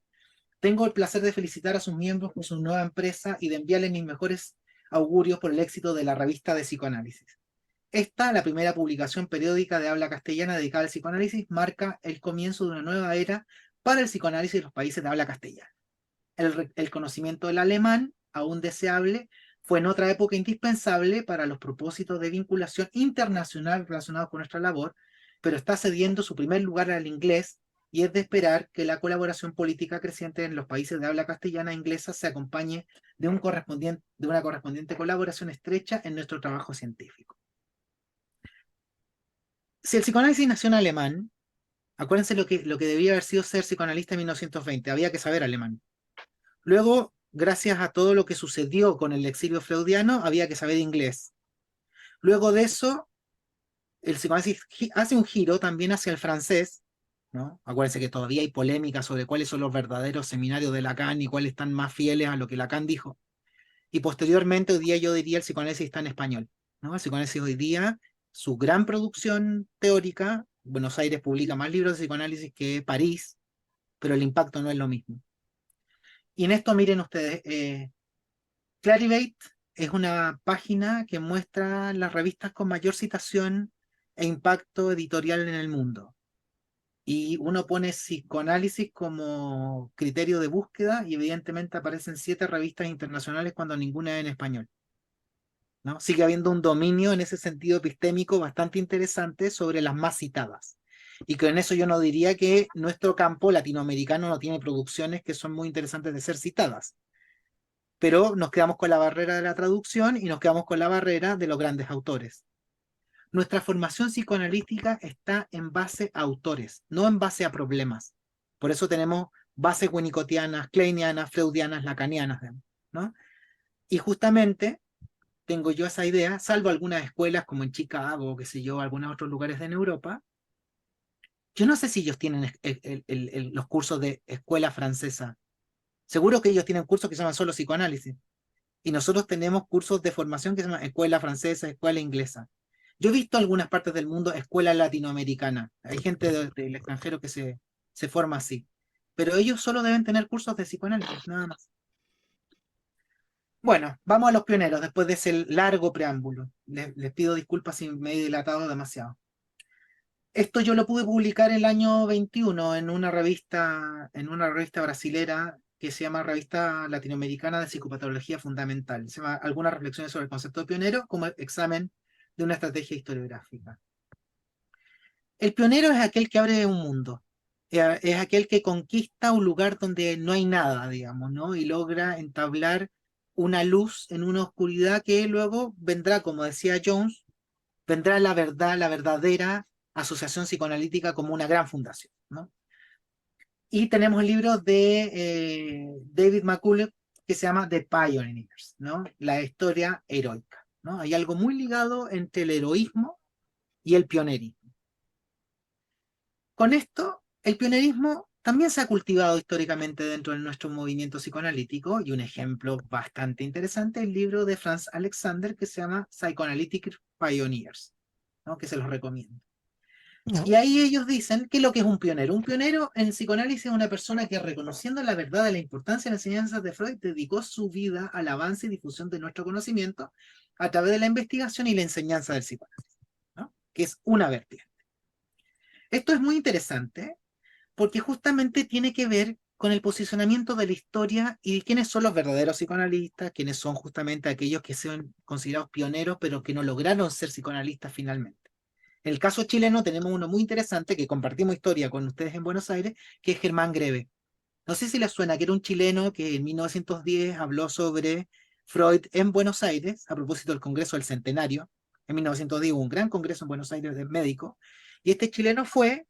tengo el placer de felicitar a sus miembros por su nueva empresa y de enviarles mis mejores augurios por el éxito de la revista de psicoanálisis. Esta, la primera publicación periódica de habla castellana dedicada al psicoanálisis, marca el comienzo de una nueva era para el psicoanálisis de los países de habla castellana. El conocimiento del alemán, aún deseable, fue en otra época indispensable para los propósitos de vinculación internacional relacionados con nuestra labor, pero está cediendo su primer lugar al inglés, y es de esperar que la colaboración política creciente en los países de habla castellana e inglesa se acompañe de una correspondiente colaboración estrecha en nuestro trabajo científico. Si el psicoanálisis nació en alemán, acuérdense lo que debía haber sido ser psicoanalista en 1920, había que saber alemán. Luego, gracias a todo lo que sucedió con el exilio freudiano, había que saber inglés. Luego de eso, el psicoanálisis hace un giro también hacia el francés, ¿no? Acuérdense que todavía hay polémica sobre cuáles son los verdaderos seminarios de Lacan y cuáles están más fieles a lo que Lacan dijo. Y posteriormente, hoy día yo diría el psicoanálisis está en español, ¿no? El psicoanálisis hoy día, su gran producción teórica, Buenos Aires publica más libros de psicoanálisis que París, pero el impacto no es lo mismo. Y en esto miren ustedes, Clarivate es una página que muestra las revistas con mayor citación e impacto editorial en el mundo. Y uno pone psicoanálisis como criterio de búsqueda y evidentemente aparecen 7 revistas internacionales cuando ninguna es en español, ¿no? Sigue habiendo un dominio en ese sentido epistémico bastante interesante sobre las más citadas. Y con eso yo no diría que nuestro campo latinoamericano no tiene producciones que son muy interesantes de ser citadas. Pero nos quedamos con la barrera de la traducción y nos quedamos con la barrera de los grandes autores. Nuestra formación psicoanalítica está en base a autores, no en base a problemas. Por eso tenemos bases winnicottianas, kleinianas, freudianas, lacanianas, ¿no? Y justamente tengo yo esa idea, salvo algunas escuelas como en Chicago, qué sé yo, algunos otros lugares en Europa. Yo no sé si ellos tienen los cursos de escuela francesa. Seguro que ellos tienen cursos que se llaman solo psicoanálisis. Y nosotros tenemos cursos de formación que se llaman escuela francesa, escuela inglesa. Yo he visto algunas partes del mundo escuela latinoamericana. Hay gente del extranjero que se forma así. Pero ellos solo deben tener cursos de psicoanálisis, nada más. Bueno, vamos a los pioneros después de ese largo preámbulo. Les pido disculpas si me he dilatado demasiado. Esto yo lo pude publicar el año 21 en una revista brasilera que se llama Revista Latinoamericana de Psicopatología Fundamental. Se llama Algunas reflexiones sobre el concepto de pionero como examen de una estrategia historiográfica. El pionero es aquel que abre un mundo, es aquel que conquista un lugar donde no hay nada, digamos, ¿no? Y logra entablar una luz en una oscuridad que luego vendrá, como decía Jones, vendrá la verdad, la verdadera asociación psicoanalítica como una gran fundación, ¿no? Y tenemos el libro de David McCullough que se llama The Pioneers, ¿no? La historia heroica, ¿no? Hay algo muy ligado entre el heroísmo y el pionerismo. Con esto, el pionerismo también se ha cultivado históricamente dentro de nuestro movimiento psicoanalítico, y un ejemplo bastante interesante es el libro de Franz Alexander que se llama Psychoanalytic Pioneers, ¿no? Que se los recomiendo. Y ahí ellos dicen que lo que es un pionero en psicoanálisis es una persona que, reconociendo la verdad de la importancia de las enseñanzas de Freud, dedicó su vida al avance y difusión de nuestro conocimiento a través de la investigación y la enseñanza del psicoanálisis, ¿no? Que es una vertiente. Esto es muy interesante porque justamente tiene que ver con el posicionamiento de la historia y de quiénes son los verdaderos psicoanalistas, quiénes son justamente aquellos que sean considerados pioneros pero que no lograron ser psicoanalistas finalmente. En el caso chileno tenemos uno muy interesante que compartimos historia con ustedes en Buenos Aires, que es Germán Greve. No sé si les suena, que era un chileno que en 1910 habló sobre Freud en Buenos Aires, a propósito del Congreso del Centenario. En 1910 hubo un gran congreso en Buenos Aires de médicos, y este chileno fue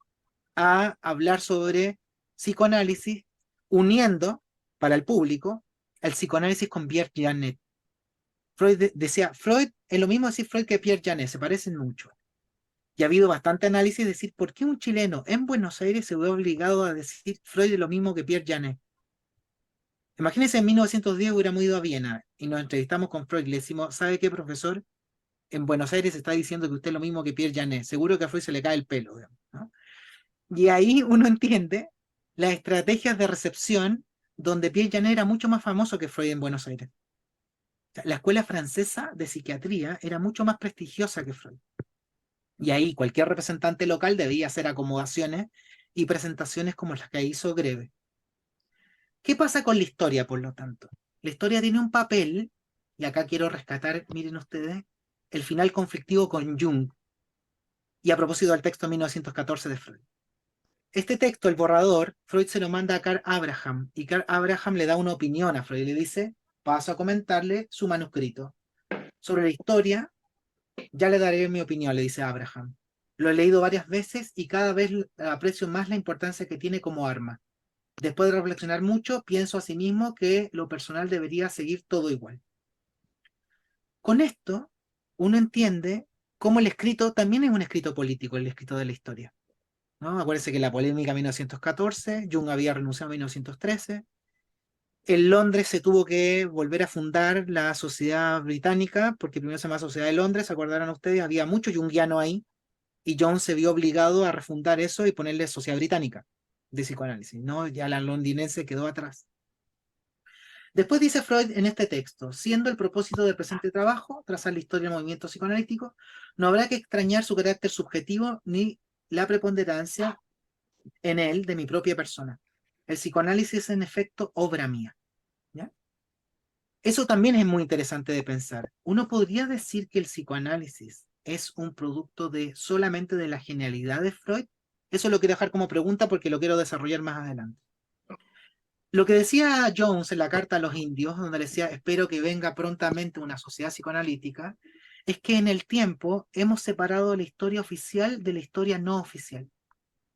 a hablar sobre psicoanálisis, uniendo para el público el psicoanálisis con Pierre Janet. Freud decía, Freud es lo mismo decir Freud que Pierre Janet, se parecen mucho. Y ha habido bastante análisis de decir por qué un chileno en Buenos Aires se ve obligado a decir Freud es lo mismo que Pierre Janet. Imagínense, en 1910 hubiéramos ido a Viena y nos entrevistamos con Freud y le decimos, ¿sabe qué, profesor? En Buenos Aires está diciendo que usted es lo mismo que Pierre Janet. Seguro que a Freud se le cae el pelo, digamos, ¿no? Y ahí uno entiende las estrategias de recepción donde Pierre Janet era mucho más famoso que Freud en Buenos Aires. O sea, la escuela francesa de psiquiatría era mucho más prestigiosa que Freud. Y ahí cualquier representante local debía hacer acomodaciones y presentaciones como las que hizo Greve. ¿Qué pasa con la historia, por lo tanto? La historia tiene un papel, y acá quiero rescatar, miren ustedes, el final conflictivo con Jung, y a propósito del texto 1914 de Freud. Este texto, el borrador, Freud se lo manda a Karl Abraham, y Karl Abraham le da una opinión a Freud, y le dice, paso a comentarle su manuscrito. Sobre la historia, ya le daré mi opinión, le dice Abraham. Lo he leído varias veces y cada vez aprecio más la importancia que tiene como arma. Después de reflexionar mucho, pienso asimismo que lo personal debería seguir todo igual. Con esto, uno entiende cómo el escrito también es un escrito político, el escrito de la historia, ¿no? Acuérdense que la polémica 1914, Jung había renunciado en 1913, en Londres se tuvo que volver a fundar la Sociedad Británica, porque primero se llama Sociedad de Londres, ¿se acordarán ustedes? Había mucho junguiano ahí, y Jones se vio obligado a refundar eso y ponerle Sociedad Británica de psicoanálisis, ¿no? Ya la londinense quedó atrás. Después dice Freud en este texto, siendo el propósito del presente trabajo, trazar la historia del movimiento psicoanalítico, no habrá que extrañar su carácter subjetivo ni la preponderancia en él de mi propia persona. El psicoanálisis es en efecto obra mía. ¿Ya? Eso también es muy interesante de pensar. Uno podría decir que el psicoanálisis es un producto solamente de la genialidad de Freud. Eso lo quiero dejar como pregunta porque lo quiero desarrollar más adelante. Lo que decía Jones en la carta a los indios, donde decía, espero que venga prontamente una sociedad psicoanalítica, es que en el tiempo hemos separado la historia oficial de la historia no oficial,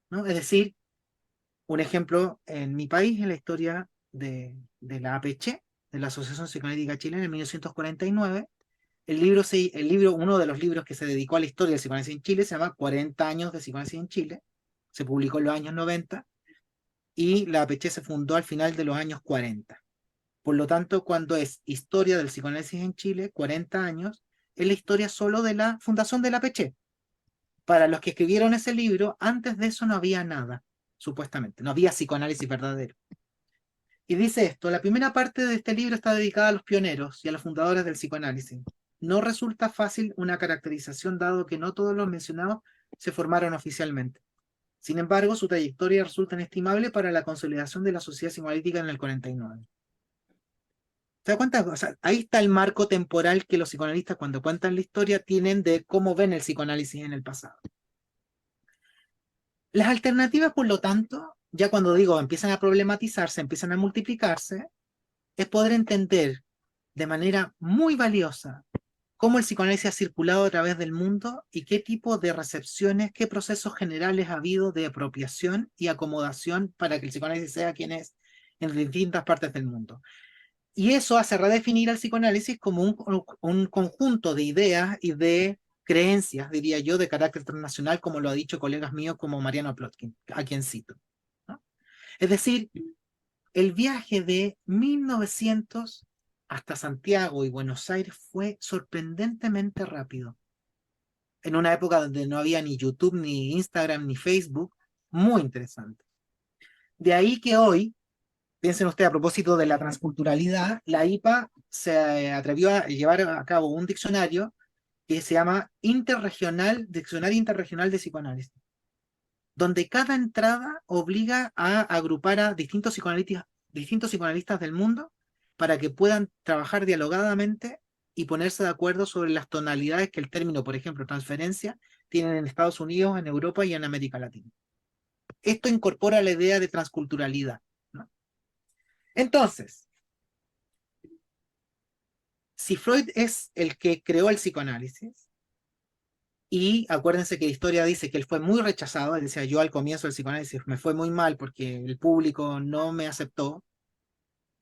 ¿no? Es decir, un ejemplo, en mi país, en la historia de la APC, de la Asociación Psicoanalítica Chilena, en 1949, uno de los libros que se dedicó a la historia del psicoanálisis en Chile se llama 40 años de psicoanálisis en Chile, se publicó en los años 90, y la APC se fundó al final de los años 40. Por lo tanto, cuando es historia del psicoanálisis en Chile, 40 años, es la historia solo de la fundación de la APC. Para los que escribieron ese libro, antes de eso no había nada, supuestamente, no había psicoanálisis verdadero. Y dice esto, la primera parte de este libro está dedicada a los pioneros y a los fundadores del psicoanálisis. No resulta fácil una caracterización dado que no todos los mencionados se formaron oficialmente. Sin embargo, su trayectoria resulta inestimable para la consolidación de la sociedad psicoanalítica en el 49. ¿Se da cuenta? O sea, ahí está el marco temporal que los psicoanalistas cuando cuentan la historia tienen de cómo ven el psicoanálisis en el pasado. Las alternativas, por lo tanto, ya cuando digo empiezan a problematizarse, empiezan a multiplicarse, es poder entender de manera muy valiosa cómo el psicoanálisis ha circulado a través del mundo y qué tipo de recepciones, qué procesos generales ha habido de apropiación y acomodación para que el psicoanálisis sea quien es en distintas partes del mundo. Y eso hace redefinir al psicoanálisis como un conjunto de ideas y de creencias, diría yo, de carácter transnacional, como lo ha dicho colegas míos como Mariano Plotkin, a quien cito, ¿no? Es decir, el viaje de 1900 hasta Santiago y Buenos Aires fue sorprendentemente rápido. En una época donde no había ni YouTube, ni Instagram, ni Facebook, muy interesante. De ahí que hoy, piensen ustedes a propósito de la transculturalidad, la IPA se atrevió a llevar a cabo un diccionario que se llama Diccionario Interregional de Psicoanálisis, donde cada entrada obliga a agrupar a distintos psicoanalistas del mundo para que puedan trabajar dialogadamente y ponerse de acuerdo sobre las tonalidades que el término, por ejemplo, transferencia, tienen en Estados Unidos, en Europa y en América Latina. Esto incorpora la idea de transculturalidad, ¿no? Entonces, si Freud es el que creó el psicoanálisis, y acuérdense que la historia dice que él fue muy rechazado, él decía, yo al comienzo del psicoanálisis me fue muy mal porque el público no me aceptó,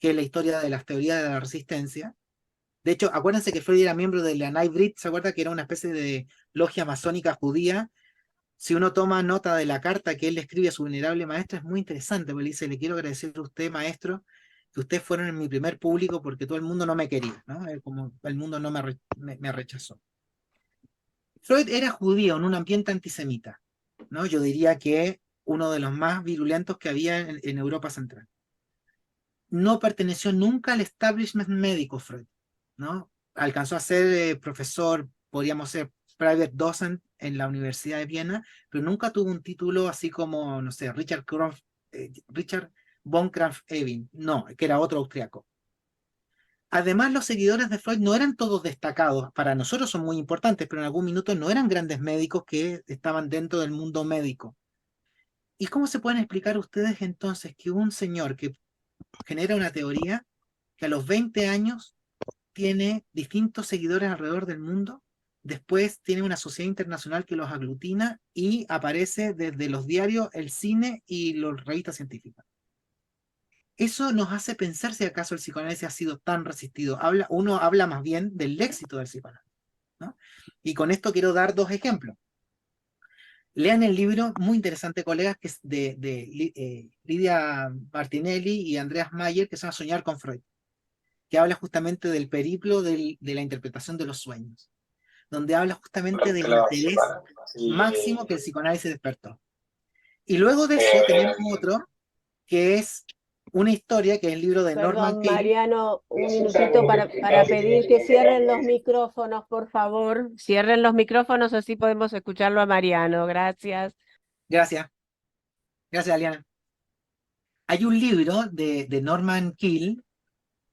que es la historia de las teorías de la resistencia. De hecho, acuérdense que Freud era miembro de la Knight Brit, ¿se acuerda? Que era una especie de logia masónica judía. Si uno toma nota de la carta que él le escribe a su venerable maestro, es muy interesante, porque le dice, le quiero agradecer a usted, maestro, que ustedes fueron en mi primer público porque todo el mundo no me quería, ¿no? Como el mundo no me rechazó. Freud era judío en un ambiente antisemita, ¿no? Yo diría que uno de los más virulentos que había en Europa Central. No perteneció nunca al establishment médico Freud, ¿no? Alcanzó a ser profesor, podríamos ser private docent en la Universidad de Viena, pero nunca tuvo un título así como, no sé, Richard von Kraft-Ebing, no, que era otro austriaco. Además, los seguidores de Freud no eran todos destacados, para nosotros son muy importantes, pero en algún minuto no eran grandes médicos que estaban dentro del mundo médico. ¿Y cómo se pueden explicar ustedes entonces que un señor que genera una teoría que a los 20 años tiene distintos seguidores alrededor del mundo, después tiene una sociedad internacional que los aglutina y aparece desde los diarios, el cine y las revistas científicas? Eso nos hace pensar si acaso el psicoanálisis ha sido tan resistido. Uno habla más bien del éxito del psicoanálisis, ¿no? Y con esto quiero dar dos ejemplos. Lean el libro, muy interesante, colegas, que es de Lidia Martinelli y Andreas Mayer, que se llama Soñar con Freud, que habla justamente del periplo de la interpretación de los sueños, donde habla justamente del interés máximo que el psicoanálisis despertó. Y luego de eso tenemos otro, que es una historia que es el libro de Norman Perdón, Peale. Mariano, un minutito para pedir que cierren los micrófonos, por favor. Cierren los micrófonos, así podemos escucharlo a Mariano. Gracias. Gracias. Gracias, Aliana. Hay un libro de Norman Peale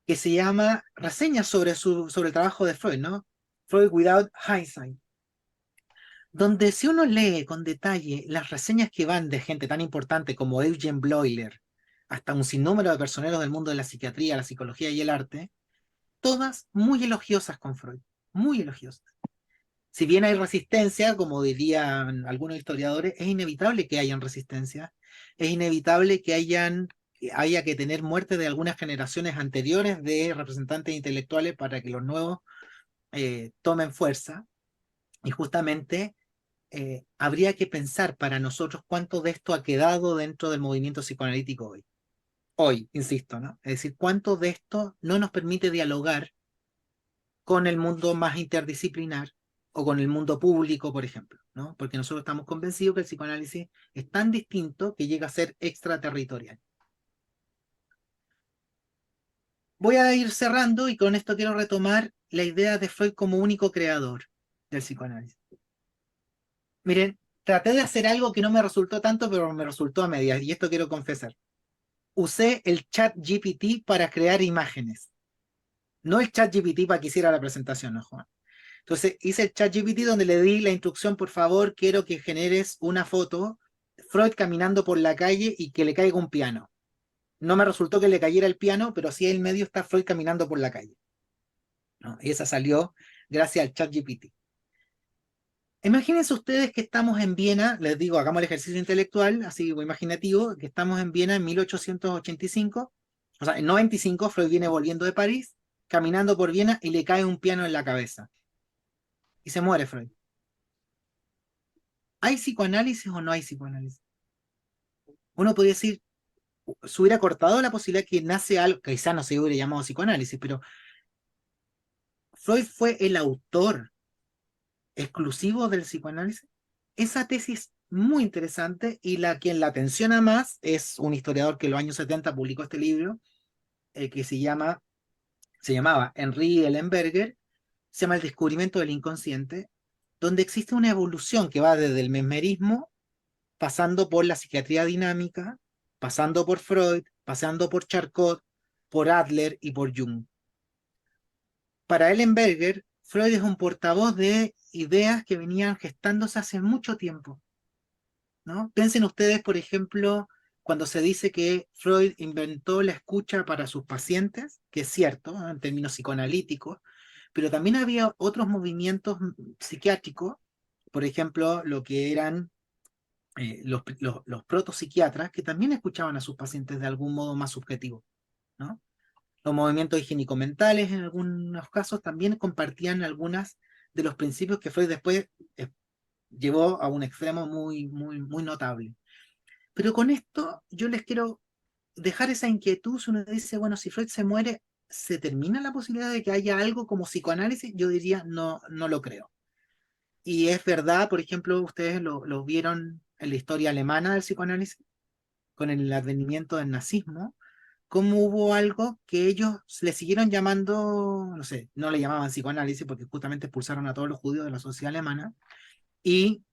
que se llama Reseñas sobre el trabajo de Freud, ¿no? Freud Without Hindsight. Donde si uno lee con detalle las reseñas que van de gente tan importante como Eugene Bleuler, hasta un sinnúmero de personeros del mundo de la psiquiatría, la psicología y el arte, todas muy elogiosas con Freud, muy elogiosas. Si bien hay resistencia, como dirían algunos historiadores, es inevitable que hayan resistencia, es inevitable que haya que tener muerte de algunas generaciones anteriores de representantes intelectuales para que los nuevos tomen fuerza, y justamente habría que pensar para nosotros cuánto de esto ha quedado dentro del movimiento psicoanalítico hoy. Hoy, insisto, ¿no? Es decir, cuánto de esto no nos permite dialogar con el mundo más interdisciplinar o con el mundo público, por ejemplo, ¿no? Porque nosotros estamos convencidos que el psicoanálisis es tan distinto que llega a ser extraterritorial. Voy a ir cerrando y con esto quiero retomar la idea de Freud como único creador del psicoanálisis. Miren, traté de hacer algo que no me resultó tanto, pero me resultó a medias, y esto quiero confesar. Usé el chat GPT para crear imágenes. No el chat GPT para que hiciera la presentación, ¿no, Juan? Entonces hice el chat GPT donde le di la instrucción, por favor, quiero que generes una foto, Freud caminando por la calle y que le caiga un piano. No me resultó que le cayera el piano, pero sí en medio está Freud caminando por la calle, ¿no? Y esa salió gracias al chat GPT. Imagínense ustedes que estamos en Viena, les digo, hagamos el ejercicio intelectual, así imaginativo, que estamos en Viena en 1885, o sea, en 95 Freud viene volviendo de París, caminando por Viena y le cae un piano en la cabeza. Y se muere Freud. ¿Hay psicoanálisis o no hay psicoanálisis? Uno podría decir, se hubiera cortado la posibilidad que nace algo, que quizá no se hubiera llamado psicoanálisis, pero Freud fue el autor exclusivo del psicoanálisis. Esa tesis muy interesante y quien la atenciona más es un historiador que en los años 70 publicó este libro, que se llamaba Henri Ellenberger, se llama El descubrimiento del inconsciente, donde existe una evolución que va desde el mesmerismo, pasando por la psiquiatría dinámica, pasando por Freud, pasando por Charcot, por Adler y por Jung. Para Ellenberger, Freud es un portavoz de ideas que venían gestándose hace mucho tiempo, ¿no? Piensen ustedes, por ejemplo, cuando se dice que Freud inventó la escucha para sus pacientes, que es cierto, ¿no?, en términos psicoanalíticos, pero también había otros movimientos psiquiátricos, por ejemplo, lo que eran los protopsiquiatras, que también escuchaban a sus pacientes de algún modo más subjetivo, ¿no? Los movimientos higiénico-mentales en algunos casos también compartían algunos de los principios que Freud después llevó a un extremo muy, muy, muy notable. Pero con esto yo les quiero dejar esa inquietud. Si uno dice, bueno, si Freud se muere, ¿se termina la posibilidad de que haya algo como psicoanálisis? Yo diría, no, no lo creo. Y es verdad, por ejemplo, ustedes lo vieron en la historia alemana del psicoanálisis, con el advenimiento del nazismo, cómo hubo algo que ellos le siguieron llamando, no sé, no le llamaban psicoanálisis porque justamente expulsaron a todos los judíos de la sociedad alemana y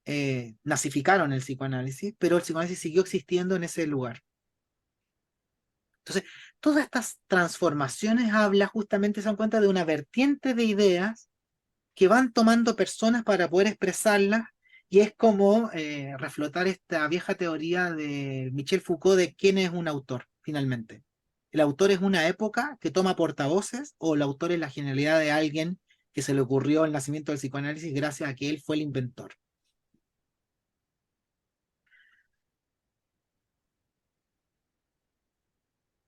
nazificaron el psicoanálisis, pero el psicoanálisis siguió existiendo en ese lugar. Entonces, todas estas transformaciones justamente, se dan cuenta de una vertiente de ideas que van tomando personas para poder expresarlas, y es como reflotar esta vieja teoría de Michel Foucault de quién es un autor, finalmente. ¿El autor es una época que toma portavoces o el autor es la genialidad de alguien que se le ocurrió el nacimiento del psicoanálisis gracias a que él fue el inventor?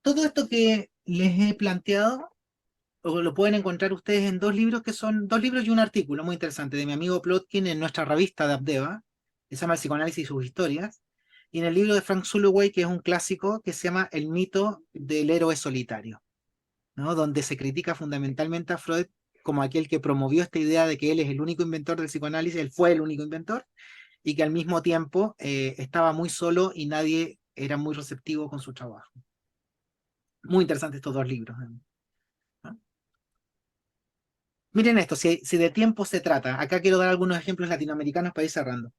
Todo esto que les he planteado lo pueden encontrar ustedes en dos libros, que son 2 libros y un artículo muy interesante de mi amigo Plotkin en nuestra revista de Abdeva, que se llama El psicoanálisis y sus historias, y en el libro de Frank Holloway, que es un clásico, que se llama El mito del héroe solitario, ¿no?, donde se critica fundamentalmente a Freud como aquel que promovió esta idea de que él es el único inventor del psicoanálisis, él fue el único inventor, y que al mismo tiempo estaba muy solo y nadie era muy receptivo con su trabajo. Muy interesantes estos dos libros. ¿No? Miren esto, si de tiempo se trata. Acá quiero dar algunos ejemplos latinoamericanos para ir cerrando.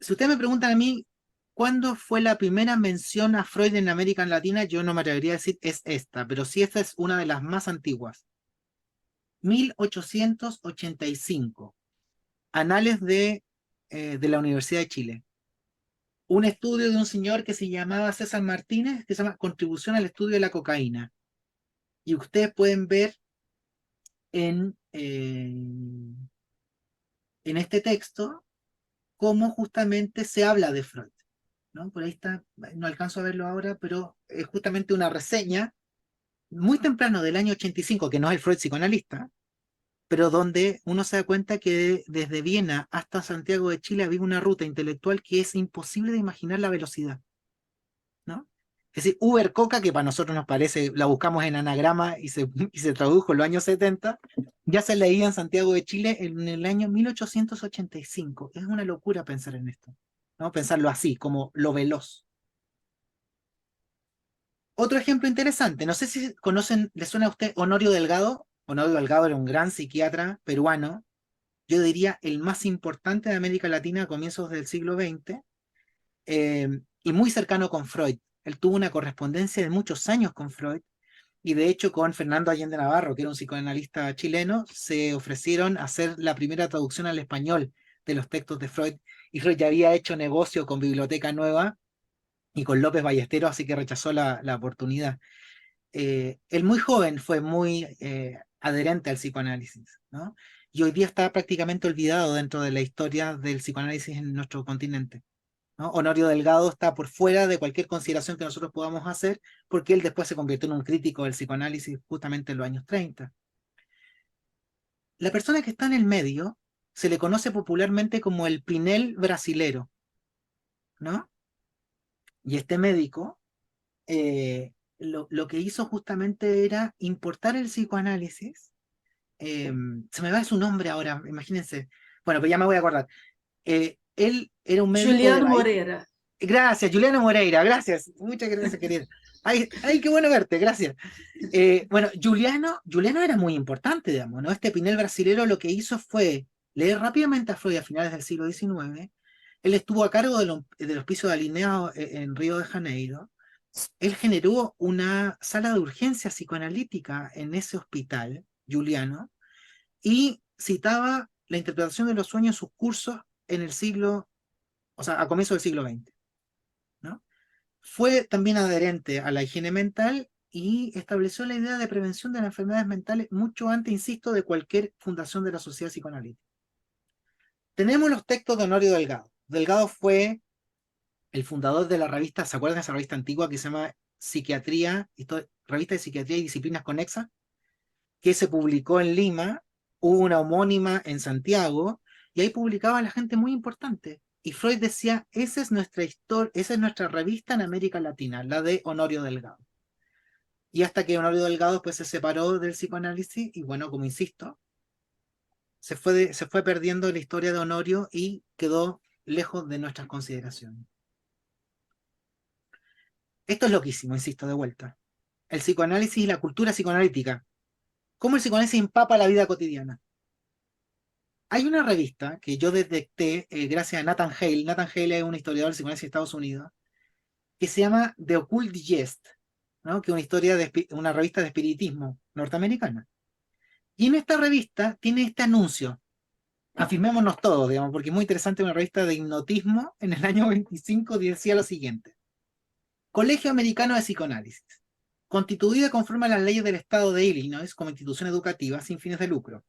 Si ustedes me preguntan a mí, ¿cuándo fue la primera mención a Freud en América Latina? Yo no me atrevería a decir es esta, pero sí esta es una de las más antiguas. 1885. Anales de la Universidad de Chile. Un estudio de un señor que se llamaba César Martínez, que se llama Contribución al estudio de la cocaína. Y ustedes pueden ver en este texto cómo justamente se habla de Freud, ¿no? Por ahí está, no alcanzo a verlo ahora, pero es justamente una reseña muy temprano del año 85, que no es el Freud psicoanalista, pero donde uno se da cuenta que desde Viena hasta Santiago de Chile había una ruta intelectual que es imposible de imaginar la velocidad, ¿no? Es decir, Uber Coca, que para nosotros nos parece, la buscamos en anagrama y se tradujo en los años 70, ya se leía en Santiago de Chile en el año 1885. Es una locura pensar en esto, ¿no? Pensarlo así, como lo veloz. Otro ejemplo interesante, no sé si conocen, ¿le suena a usted Honorio Delgado? Honorio Delgado era un gran psiquiatra peruano, yo diría el más importante de América Latina a comienzos del siglo XX, y muy cercano con Freud. Él tuvo una correspondencia de muchos años con Freud, y de hecho con Fernando Allende Navarro, que era un psicoanalista chileno, se ofrecieron a hacer la primera traducción al español de los textos de Freud, y Freud ya había hecho negocio con Biblioteca Nueva y con López Ballesteros, así que rechazó la oportunidad. Él muy joven fue muy adherente al psicoanálisis, ¿no? Y hoy día está prácticamente olvidado dentro de la historia del psicoanálisis en nuestro continente, ¿no? Honorio Delgado está por fuera de cualquier consideración que nosotros podamos hacer, porque él después se convirtió en un crítico del psicoanálisis justamente en los años 30. La persona que está en el medio se le conoce popularmente como el Pinel brasilero, ¿no? Y este médico lo que hizo justamente era importar el psicoanálisis. Se me va su nombre ahora, imagínense. Bueno, pues ya me voy a acordar. Él era un médico de Juliano Bahía. Moreira. Gracias, Juliano Moreira, gracias. Muchas gracias, querido. Ay, ay, qué bueno verte, gracias. Bueno, Juliano era muy importante, digamos, ¿no? Este Pinel brasilero lo que hizo fue leer rápidamente a Freud a finales del siglo XIX. Él estuvo a cargo del hospicio de Alineo en Río de Janeiro. Él generó una sala de urgencia psicoanalítica en ese hospital, Juliano, y citaba la interpretación de los sueños en sus cursos en el siglo, o sea, a comienzos del siglo XX, ¿no? Fue también adherente a la higiene mental y estableció la idea de prevención de las enfermedades mentales mucho antes, insisto, de cualquier fundación de la sociedad psicoanalítica. Tenemos los textos de Honorio Delgado. Delgado fue el fundador de la revista, ¿se acuerdan de esa revista antigua que se llama Psiquiatría, Revista de Psiquiatría y Disciplinas Conexas? Que se publicó en Lima, hubo una homónima en Santiago, y ahí publicaba la gente muy importante. Y Freud decía, esa es nuestra historia, esa es nuestra revista en América Latina, la de Honorio Delgado. Y hasta que Honorio Delgado pues se separó del psicoanálisis, y bueno, como insisto, se fue perdiendo la historia de Honorio y quedó lejos de nuestras consideraciones. Esto es loquísimo, insisto, de vuelta. El psicoanálisis y la cultura psicoanalítica. ¿Cómo el psicoanálisis empapa la vida cotidiana? Hay una revista que yo detecté gracias a Nathan Hale. Nathan Hale es un historiador del psicoanálisis de Estados Unidos, que se llama The Occult Digest, ¿no? Que es una revista de espiritismo norteamericana. Y en esta revista tiene este anuncio. Afirmémonos todos, digamos, porque es muy interesante, una revista de hipnotismo. En el año 25 decía lo siguiente: Colegio Americano de Psicoanálisis, constituida conforme a las leyes del estado de Illinois como institución educativa sin fines de lucro.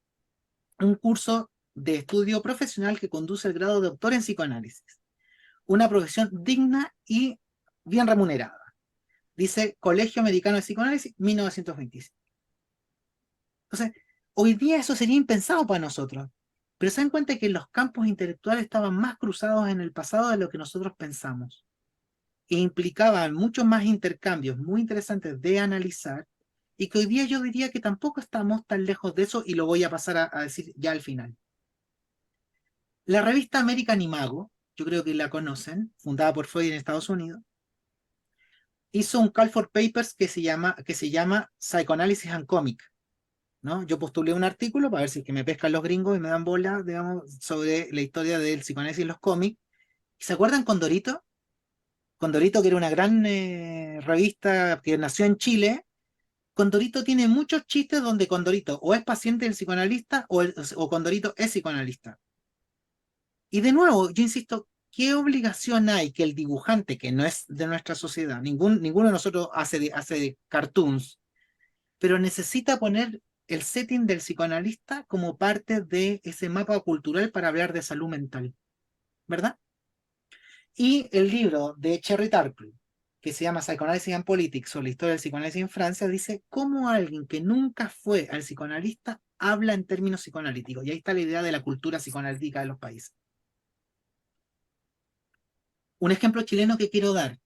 Un curso de estudio profesional que conduce al grado de doctor en psicoanálisis. Una profesión digna y bien remunerada. Dice Colegio Americano de Psicoanálisis, 1925. Entonces, hoy día eso sería impensado para nosotros. Pero se dan cuenta que los campos intelectuales estaban más cruzados en el pasado de lo que nosotros pensamos. E implicaban muchos más intercambios muy interesantes de analizar, y que hoy día yo diría que tampoco estamos tan lejos de eso, y lo voy a pasar a decir ya al final. La revista American Imago, yo creo que la conocen, fundada por Freud en Estados Unidos, hizo un call for papers que se llama Psychoanalysis and Comic, ¿no? Yo postulé un artículo para ver si es que me pescan los gringos y me dan bola, digamos, sobre la historia del psicoanálisis en los cómics. ¿Se acuerdan Condorito? Condorito, que era una gran revista que nació en Chile. Condorito tiene muchos chistes donde Condorito o es paciente del psicoanalista o Condorito es psicoanalista. Y de nuevo, yo insisto, ¿qué obligación hay que el dibujante, que no es de nuestra sociedad, ninguno de nosotros hace cartoons, pero necesita poner el setting del psicoanalista como parte de ese mapa cultural para hablar de salud mental, ¿verdad? Y el libro de Cherry Tarpley, que se llama Psychoanalysis and Politics, o la historia del psicoanálisis en Francia, dice cómo alguien que nunca fue al psicoanalista habla en términos psicoanalíticos. Y ahí está la idea de la cultura psicoanalítica de los países. Un ejemplo chileno que quiero dar.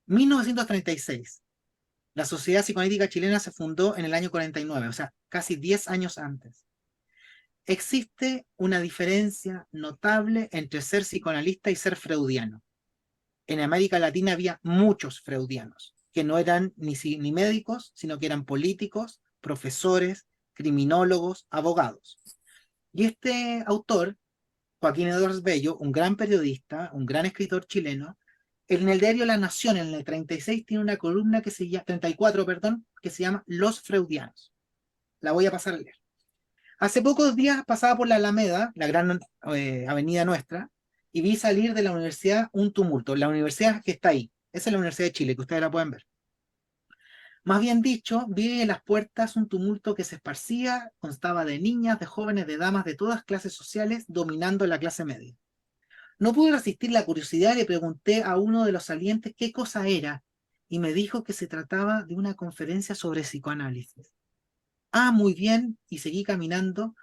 1936. La Sociedad Psicoanalítica Chilena se fundó en el año 49, o sea, casi 10 años antes. Existe una diferencia notable entre ser psicoanalista y ser freudiano. En América Latina había muchos freudianos, que no eran ni médicos, sino que eran políticos, profesores, criminólogos, abogados. Y este autor, Joaquín Edwards Bello, un gran periodista, un gran escritor chileno, en el diario La Nación, en el 36, tiene una columna que se llama, 34, perdón, que se llama Los Freudianos. La voy a pasar a leer. Hace pocos días pasaba por la Alameda, la gran avenida nuestra, y vi salir de la universidad un tumulto. La universidad que está ahí, esa es la Universidad de Chile, que ustedes la pueden ver. Más bien dicho, vi en las puertas un tumulto que se esparcía, constaba de niñas, de jóvenes, de damas de todas clases sociales, dominando la clase media. No pude resistir la curiosidad y le pregunté a uno de los salientes qué cosa era, y me dijo que se trataba de una conferencia sobre psicoanálisis. Ah, muy bien, y seguí caminando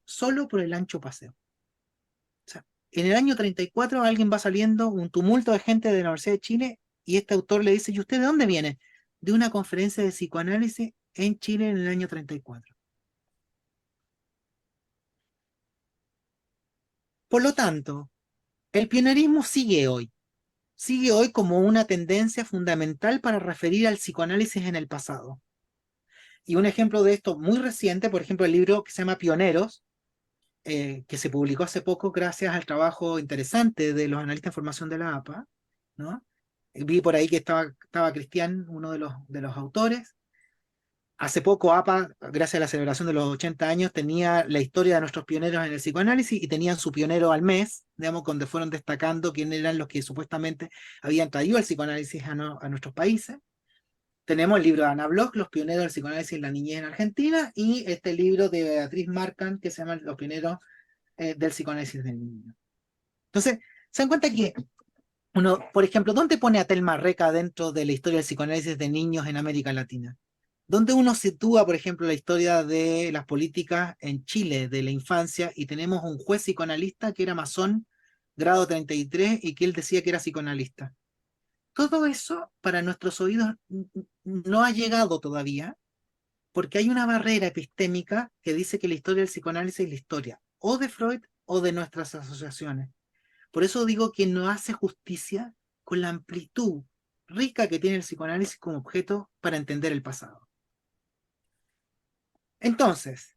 solo por el ancho paseo. O sea, en el año 34 alguien va saliendo, un tumulto de gente de la Universidad de Chile, y este autor le dice, ¿y usted de dónde viene? De una conferencia de psicoanálisis en Chile en el año 34. Por lo tanto, el pionerismo sigue hoy como una tendencia fundamental para referir al psicoanálisis en el pasado. Y un ejemplo de esto muy reciente, por ejemplo, el libro que se llama Pioneros, que se publicó hace poco gracias al trabajo interesante de los analistas de formación de la APA, ¿no? Vi por ahí que estaba Cristian, uno de los autores. Hace poco APA, gracias a la celebración de los 80 años, tenía la historia de nuestros pioneros en el psicoanálisis y tenían su pionero al mes, digamos, donde fueron destacando quiénes eran los que supuestamente habían traído el psicoanálisis a nuestros países. Tenemos el libro de Ana Bloch, Los pioneros del psicoanálisis en la niñez en Argentina, y este libro de Beatriz Marcan, que se llama Los pioneros del psicoanálisis del niño. Entonces, se dan cuenta que uno, por ejemplo, ¿dónde pone a Telma Reca dentro de la historia del psicoanálisis de niños en América Latina? ¿Dónde uno sitúa, por ejemplo, la historia de las políticas en Chile de la infancia y tenemos un juez psicoanalista que era masón, grado 33, y que él decía que era psicoanalista? Todo eso para nuestros oídos no ha llegado todavía, porque hay una barrera epistémica que dice que la historia del psicoanálisis es la historia o de Freud o de nuestras asociaciones. Por eso digo que no hace justicia con la amplitud rica que tiene el psicoanálisis como objeto para entender el pasado. Entonces,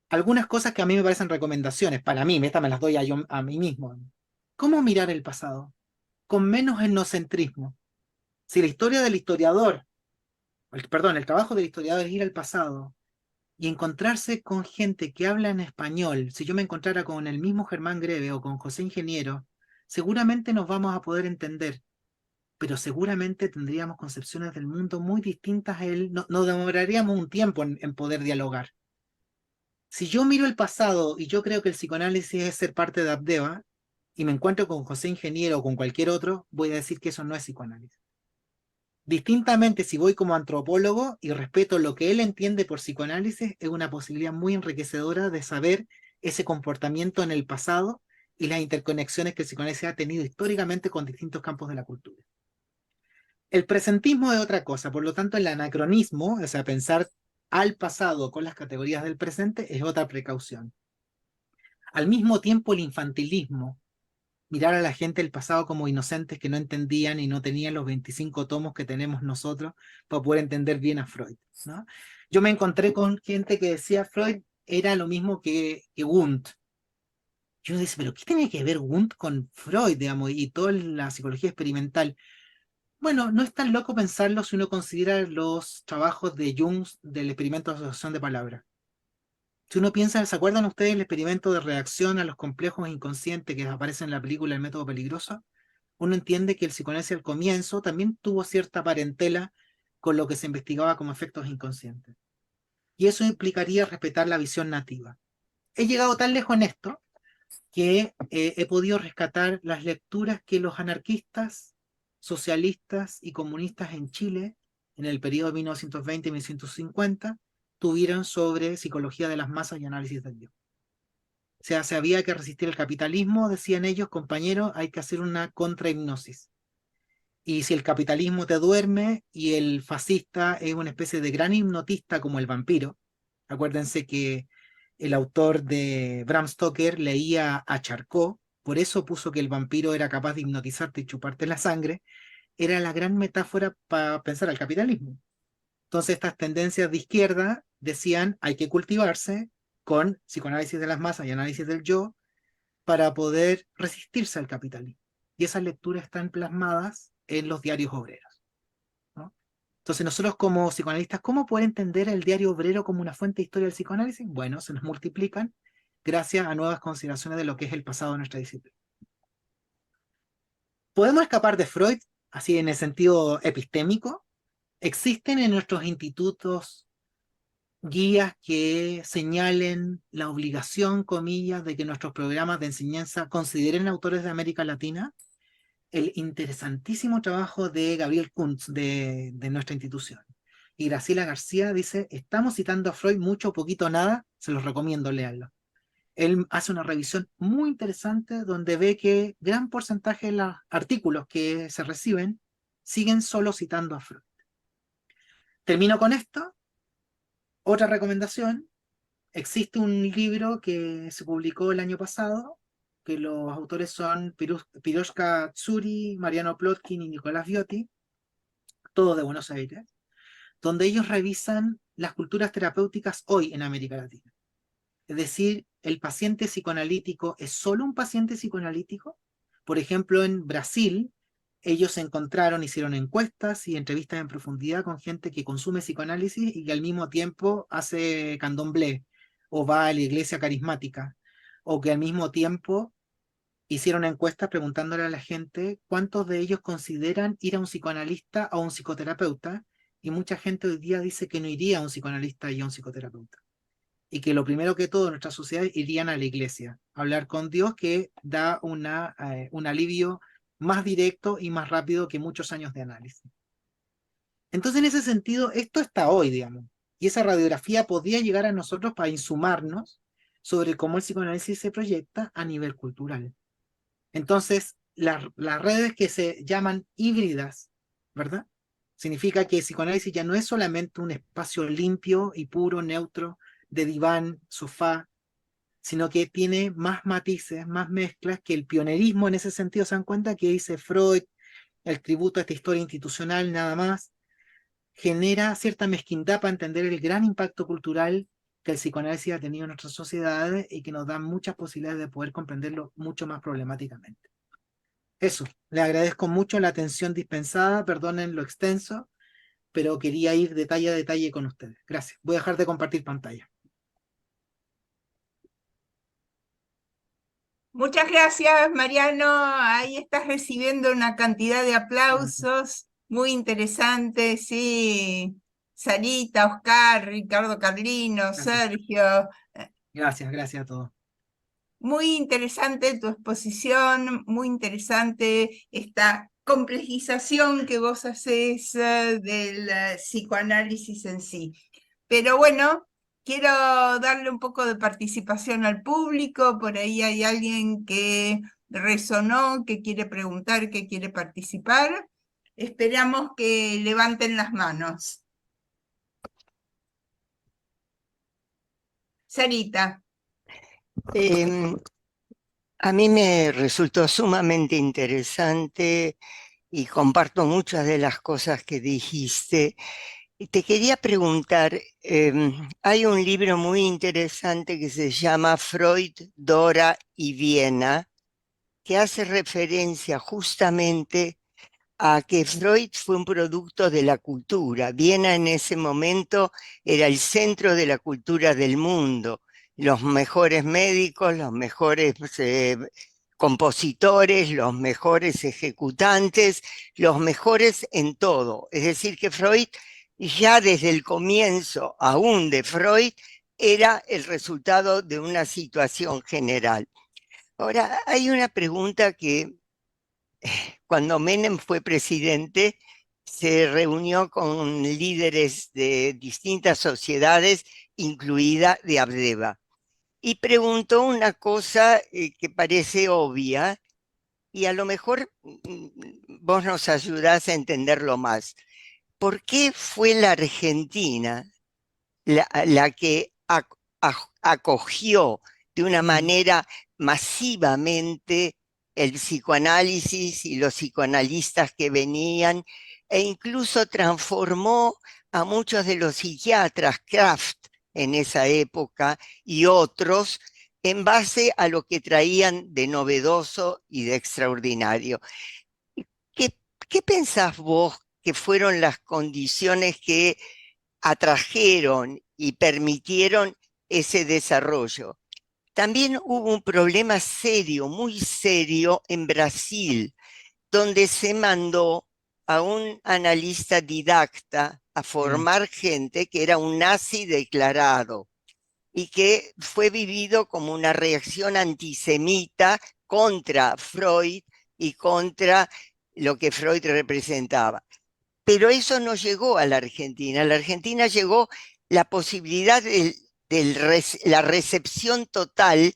algunas cosas que a mí me parecen recomendaciones, para mí, estas me las doy a mí mismo. ¿Cómo mirar el pasado? Con menos etnocentrismo. Si la historia del historiador, el trabajo del historiador es ir al pasado y encontrarse con gente que habla en español, si yo me encontrara con el mismo Germán Greve o con José Ingeniero, seguramente nos vamos a poder entender, pero seguramente tendríamos concepciones del mundo muy distintas a él, no demoraríamos un tiempo en poder dialogar. Si yo miro el pasado y yo creo que el psicoanálisis es ser parte de Abdeva, y me encuentro con José Ingeniero o con cualquier otro, voy a decir que eso no es psicoanálisis. Distintamente, si voy como antropólogo y respeto lo que él entiende por psicoanálisis, es una posibilidad muy enriquecedora de saber ese comportamiento en el pasado y las interconexiones que el psicoanálisis ha tenido históricamente con distintos campos de la cultura. El presentismo es otra cosa, por lo tanto el anacronismo, o sea, pensar al pasado con las categorías del presente, es otra precaución. Al mismo tiempo el infantilismo mirar a la gente del pasado como inocentes que no entendían y no tenían los 25 tomos que tenemos nosotros para poder entender bien a Freud, ¿no? Yo me encontré con gente que decía Freud era lo mismo que Wundt. Yo decía, pero ¿qué tiene que ver Wundt con Freud, digamos, y toda la psicología experimental? Bueno, no es tan loco pensarlo si uno considera los trabajos de Jung del experimento de asociación de palabras. Si uno piensa, ¿se acuerdan ustedes del experimento de reacción a los complejos inconscientes que aparece en la película El método peligroso? Uno entiende que el psicoanálisis al comienzo también tuvo cierta parentela con lo que se investigaba como efectos inconscientes. Y eso implicaría respetar la visión nativa. He llegado tan lejos en esto que he podido rescatar las lecturas que los anarquistas, socialistas y comunistas en Chile, en el periodo 1920-1950, tuvieron sobre psicología de las masas y análisis del yo. O sea, se había que resistir el capitalismo, decían ellos, compañeros, hay que hacer una contrahipnosis. Y si el capitalismo te duerme y el fascista es una especie de gran hipnotista como el vampiro, acuérdense que el autor de Bram Stoker leía a Charcot, por eso puso que el vampiro era capaz de hipnotizarte y chuparte la sangre, era la gran metáfora para pensar al capitalismo. Entonces estas tendencias de izquierda decían hay que cultivarse con psicoanálisis de las masas y análisis del yo para poder resistirse al capitalismo. Y esas lecturas están plasmadas en los diarios obreros, ¿no? Entonces nosotros como psicoanalistas, ¿cómo poder entender el diario obrero como una fuente de historia del psicoanálisis? Bueno, se nos multiplican gracias a nuevas consideraciones de lo que es el pasado de nuestra disciplina. ¿Podemos escapar de Freud, así en el sentido epistémico? ¿Existen en nuestros institutos guías que señalen la obligación, comillas, de que nuestros programas de enseñanza consideren autores de América Latina? El interesantísimo trabajo de Gabriel Kuntz de nuestra institución. Y Graciela García dice, estamos citando a Freud mucho, poquito, nada, se los recomiendo, leerlo. Él hace una revisión muy interesante donde ve que gran porcentaje de los artículos que se reciben siguen solo citando a Freud. Termino con esto. Otra recomendación, existe un libro que se publicó el año pasado, que los autores son Piroshka Tsuri, Mariano Plotkin y Nicolás Viotti, todos de Buenos Aires, donde ellos revisan las culturas terapéuticas hoy en América Latina. Es decir, ¿el paciente psicoanalítico es solo un paciente psicoanalítico? Por ejemplo, en Brasil, ellos hicieron encuestas y entrevistas en profundidad con gente que consume psicoanálisis y que al mismo tiempo hace candomblé o va a la iglesia carismática, o que al mismo tiempo hicieron encuestas preguntándole a la gente cuántos de ellos consideran ir a un psicoanalista o a un psicoterapeuta, y mucha gente hoy día dice que no iría a un psicoanalista y a un psicoterapeuta, y que lo primero que todo en nuestra sociedad irían a la iglesia, a hablar con Dios, que da un alivio más directo y más rápido que muchos años de análisis. Entonces, en ese sentido, esto está hoy, digamos, y esa radiografía podría llegar a nosotros para insumarnos sobre cómo el psicoanálisis se proyecta a nivel cultural. Entonces, las redes que se llaman híbridas, ¿verdad? Significa que el psicoanálisis ya no es solamente un espacio limpio y puro, neutro, de diván, sofá, sino que tiene más matices, más mezclas, que el pionerismo en ese sentido, se dan cuenta que dice Freud, el tributo a esta historia institucional nada más, genera cierta mezquindad para entender el gran impacto cultural que el psicoanálisis ha tenido en nuestras sociedades y que nos da muchas posibilidades de poder comprenderlo mucho más problemáticamente. Eso, le agradezco mucho la atención dispensada, perdonen lo extenso, pero quería ir detalle a detalle con ustedes. Gracias. Voy a dejar de compartir pantalla. Muchas gracias, Mariano. Ahí estás recibiendo una cantidad de aplausos muy interesantes, sí. Sarita, Oscar, Ricardo Carlino, Gracias. Sergio. Gracias a todos. Muy interesante tu exposición, muy interesante esta complejización que vos haces del psicoanálisis en sí. Pero bueno, quiero darle un poco de participación al público. Por ahí hay alguien que resonó, que quiere preguntar, que quiere participar. Esperamos que levanten las manos. Sarita. A mí me resultó sumamente interesante y comparto muchas de las cosas que dijiste. Y te quería preguntar, hay un libro muy interesante que se llama Freud, Dora y Viena, que hace referencia justamente a que Freud fue un producto de la cultura. Viena en ese momento era el centro de la cultura del mundo. Los mejores médicos, los mejores compositores, los mejores ejecutantes, los mejores en todo. Es decir, que Freud, ya desde el comienzo, aún de Freud, era el resultado de una situación general. Ahora, hay una pregunta que cuando Menem fue presidente, se reunió con líderes de distintas sociedades, incluida de Abdeva, y preguntó una cosa que parece obvia, y a lo mejor vos nos ayudás a entenderlo más. ¿Por qué fue la Argentina la que acogió de una manera masivamente el psicoanálisis y los psicoanalistas que venían, e incluso transformó a muchos de los psiquiatras, Kraft en esa época y otros, en base a lo que traían de novedoso y de extraordinario? ¿Qué pensás vos que fueron las condiciones que atrajeron y permitieron ese desarrollo? También hubo un problema serio, muy serio en Brasil, donde se mandó a un analista didacta a formar gente que era un nazi declarado y que fue vivido como una reacción antisemita contra Freud y contra lo que Freud representaba. Pero eso no llegó a la Argentina. A la Argentina llegó la posibilidad de la recepción total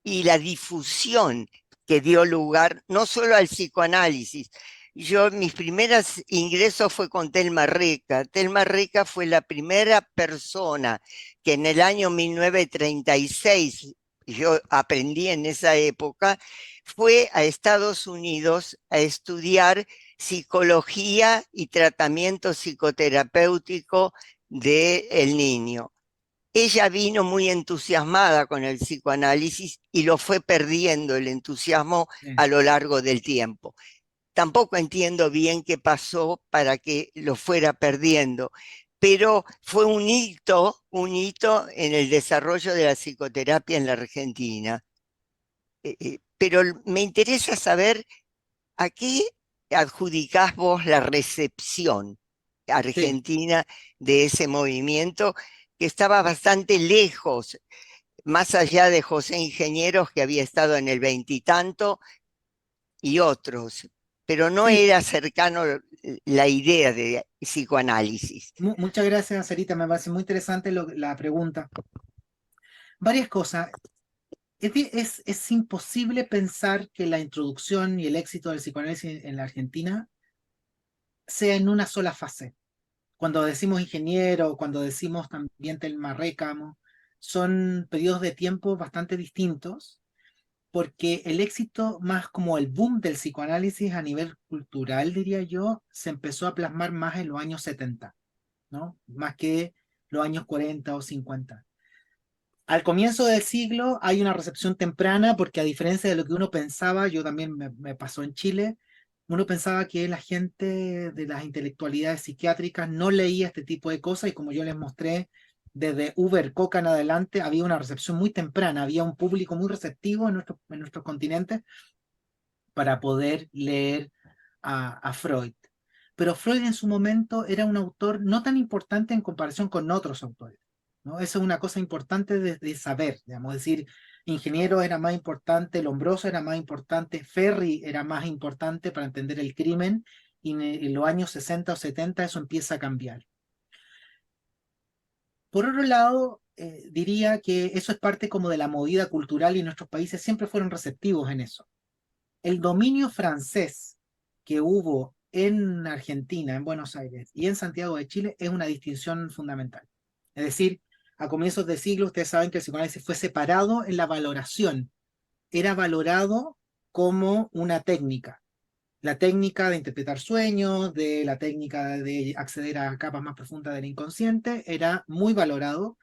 y la difusión que dio lugar no solo al psicoanálisis. Mis primeros ingresos fue con Telma Reca. Telma Reca fue la primera persona que en el año 1936, yo aprendí en esa época, fue a Estados Unidos a estudiar psicología y tratamiento psicoterapéutico del niño. Ella vino muy entusiasmada con el psicoanálisis y lo fue perdiendo el entusiasmo a lo largo del tiempo. Tampoco entiendo bien qué pasó para que lo fuera perdiendo, pero fue un hito en el desarrollo de la psicoterapia en la Argentina. Pero me interesa saber a qué adjudicás vos la recepción argentina de ese movimiento, que estaba bastante lejos, más allá de José Ingenieros, que había estado en el veintitanto, y otros, pero no era cercano la idea de psicoanálisis. Muchas gracias, Sarita, me parece muy interesante la pregunta. Varias cosas. Es imposible pensar que la introducción y el éxito del psicoanálisis en la Argentina sea en una sola fase. Cuando decimos ingeniero, cuando decimos también Telma Récamo, son periodos de tiempo bastante distintos, porque el éxito, más como el boom del psicoanálisis a nivel cultural, diría yo, se empezó a plasmar más en los años 70, ¿no? Más que los años 40 o 50. Al comienzo del siglo hay una recepción temprana, porque a diferencia de lo que uno pensaba, yo también me pasó en Chile, uno pensaba que la gente de las intelectualidades psiquiátricas no leía este tipo de cosas, y como yo les mostré, desde Uber Coca en adelante había una recepción muy temprana, había un público muy receptivo en nuestro continente para poder leer a Freud. Pero Freud en su momento era un autor no tan importante en comparación con otros autores, ¿no? Eso es una cosa importante de saber, digamos, es decir, Ingeniero era más importante, Lombroso era más importante, Ferri era más importante para entender el crimen, y en los años 60 o 70 eso empieza a cambiar. Por otro lado, diría que eso es parte como de la movida cultural, y nuestros países siempre fueron receptivos en eso. El dominio francés que hubo en Argentina, en Buenos Aires y en Santiago de Chile es una distinción fundamental. Es decir, a comienzos de siglo ustedes saben que el psicoanálisis fue separado en la valoración era valorado como una técnica. La técnica de interpretar sueños, de la técnica de acceder a capas más profundas del inconsciente, era muy valorado,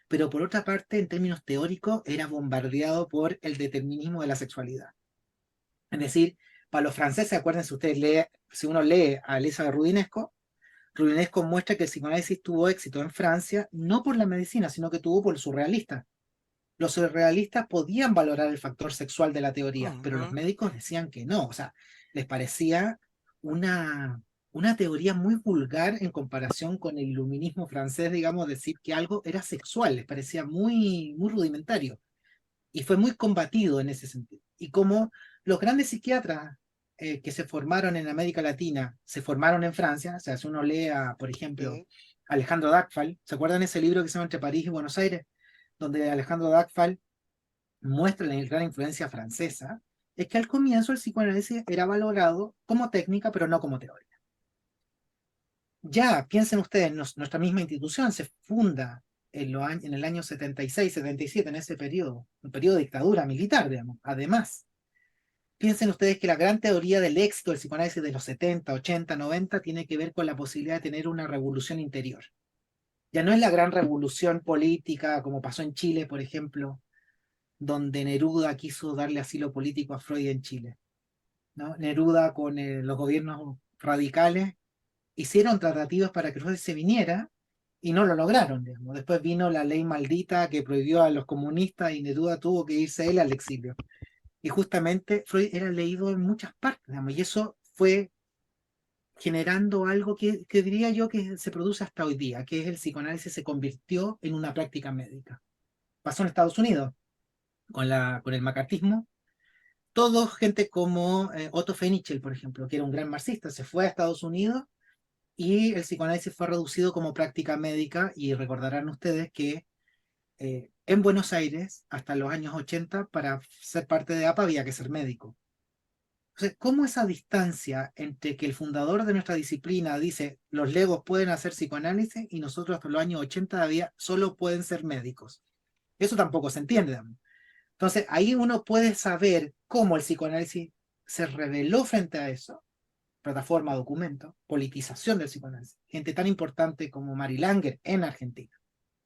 pero por otra parte, en términos teóricos, era bombardeado por el determinismo de la sexualidad. Es decir, para los franceses, acuérdense ustedes, si uno lee a Elisa Rudinesco, Rudinesco muestra que el psicoanálisis tuvo éxito en Francia, no por la medicina, sino que tuvo por el surrealista. Los surrealistas podían valorar el factor sexual de la teoría, pero los médicos decían que no, o sea, les parecía una teoría muy vulgar en comparación con el iluminismo francés, digamos, decir que algo era sexual, les parecía muy, muy rudimentario, y fue muy combatido en ese sentido. Y como los grandes psiquiatras que se formaron en América Latina se formaron en Francia, o sea, si uno lee, por ejemplo, Alejandro Dagfal, ¿se acuerdan ese libro que se llama Entre París y Buenos Aires? Donde Alejandro Dagfal muestra la gran influencia francesa, es que al comienzo el psicoanálisis era valorado como técnica, pero no como teoría. Ya, piensen ustedes, nuestra misma institución se funda en el año 76, 77, en ese periodo, un periodo de dictadura militar, digamos. Además, piensen ustedes que la gran teoría del éxito del psicoanálisis de los 70, 80, 90 tiene que ver con la posibilidad de tener una revolución interior. Ya no es la gran revolución política, como pasó en Chile, por ejemplo, donde Neruda quiso darle asilo político a Freud en Chile, ¿no? Neruda con los gobiernos radicales hicieron tratativas para que Freud se viniera y no lo lograron, digamos. Después vino la ley maldita que prohibió a los comunistas y Neruda tuvo que irse él al exilio. Y justamente Freud era leído en muchas partes, digamos, y eso fue generando algo que diría yo que se produce hasta hoy día, que es el psicoanálisis se convirtió en una práctica médica. Pasó en Estados Unidos con el macartismo. Todo gente como Otto Fenichel, por ejemplo, que era un gran marxista, se fue a Estados Unidos y el psicoanálisis fue reducido como práctica médica, y recordarán ustedes que en Buenos Aires, hasta los años 80, para ser parte de APA había que ser médico. Entonces, ¿cómo esa distancia entre que el fundador de nuestra disciplina dice los legos pueden hacer psicoanálisis y nosotros hasta los años 80 todavía solo pueden ser médicos? Eso tampoco se entiende, ¿no? Entonces, ahí uno puede saber cómo el psicoanálisis se reveló frente a eso, plataforma, documento, politización del psicoanálisis, gente tan importante como Mary Langer en Argentina,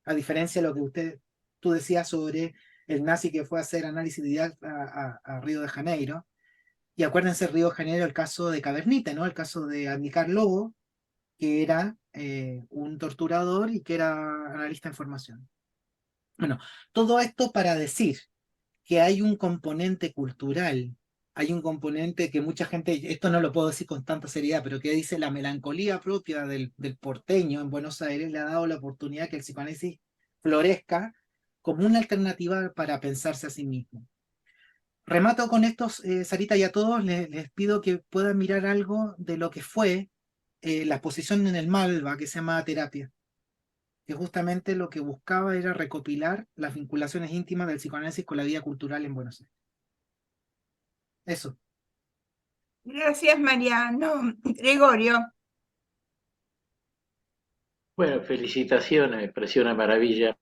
a diferencia de lo que tú decías sobre el nazi que fue a hacer análisis de a Río de Janeiro, y acuérdense Río de Janeiro, el caso de Cavernita, ¿no? El caso de Amílcar Lobo, que era un torturador y que era analista en formación. Bueno, todo esto para decir que hay un componente cultural, hay un componente que mucha gente, esto no lo puedo decir con tanta seriedad, pero que dice la melancolía propia del porteño en Buenos Aires le ha dado la oportunidad que el psicoanálisis florezca como una alternativa para pensarse a sí mismo. Remato con esto, Sarita, y a todos les pido que puedan mirar algo de lo que fue la exposición en el Malva, que se llama Terapia, que justamente lo que buscaba era recopilar las vinculaciones íntimas del psicoanálisis con la vida cultural en Buenos Aires. Eso. Gracias, Mariano. Gregorio. Bueno, felicitaciones, me pareció una maravilla.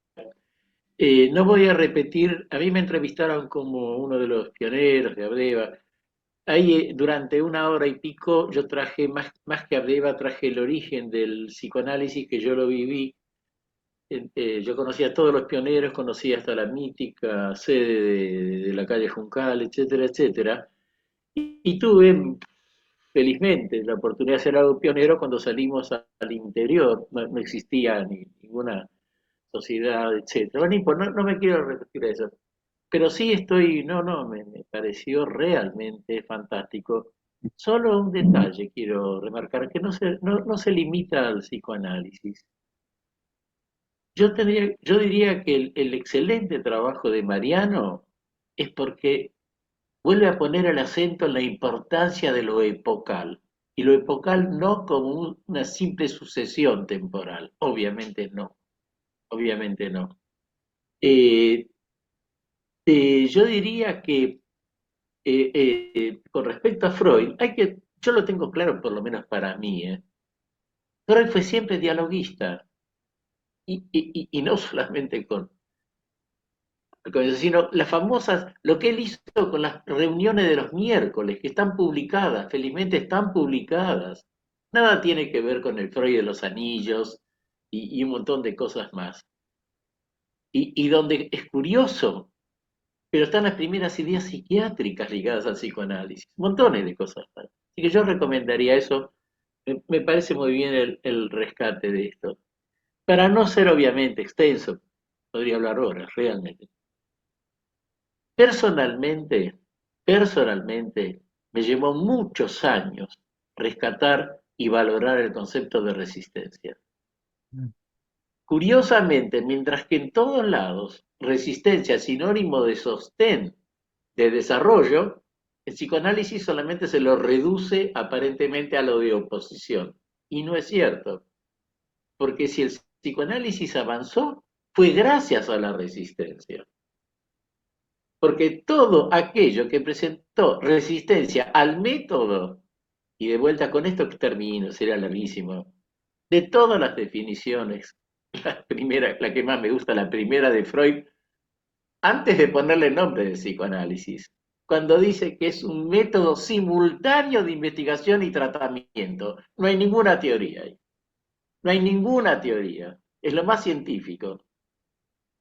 No voy a repetir, a mí me entrevistaron como uno de los pioneros de Abdeva. Ahí durante una hora y pico yo traje, más que Abdeva, traje el origen del psicoanálisis que yo lo viví. Yo conocía a todos los pioneros, conocía hasta la mítica sede de la calle Juncal, etcétera, etcétera. Y tuve, felizmente, la oportunidad de ser algo pionero cuando salimos al interior. No existía ninguna sociedad, etcétera. Bueno, no me quiero repetir eso. Pero sí me pareció realmente fantástico. Solo un detalle quiero remarcar, que no se limita al psicoanálisis. Yo diría que el excelente trabajo de Mariano es porque vuelve a poner el acento en la importancia de lo epocal. Y lo epocal no como una simple sucesión temporal, obviamente no, obviamente no. Yo diría que con respecto a Freud, yo lo tengo claro por lo menos para mí, Freud fue siempre dialoguista, y no solamente al comienzo, sino las famosas, lo que él hizo con las reuniones de los miércoles, que están publicadas, felizmente están publicadas. Nada tiene que ver con el Freud de los anillos y un montón de cosas más. Y donde es curioso, pero están las primeras ideas psiquiátricas ligadas al psicoanálisis, montones de cosas más. Así que yo recomendaría eso, me parece muy bien el rescate de esto. Para no ser obviamente extenso, podría hablar horas, realmente. Personalmente, me llevó muchos años rescatar y valorar el concepto de resistencia. Curiosamente, mientras que en todos lados resistencia es sinónimo de sostén, de desarrollo, el psicoanálisis solamente se lo reduce aparentemente a lo de oposición. Y no es cierto, porque si el psicoanálisis avanzó, fue gracias a la resistencia. Porque todo aquello que presentó resistencia al método, y de vuelta con esto que termino, será larguísimo, de todas las definiciones, la que más me gusta, la primera de Freud, antes de ponerle nombre de psicoanálisis, cuando dice que es un método simultáneo de investigación y tratamiento, no hay ninguna teoría ahí. No hay ninguna teoría. Es lo más científico.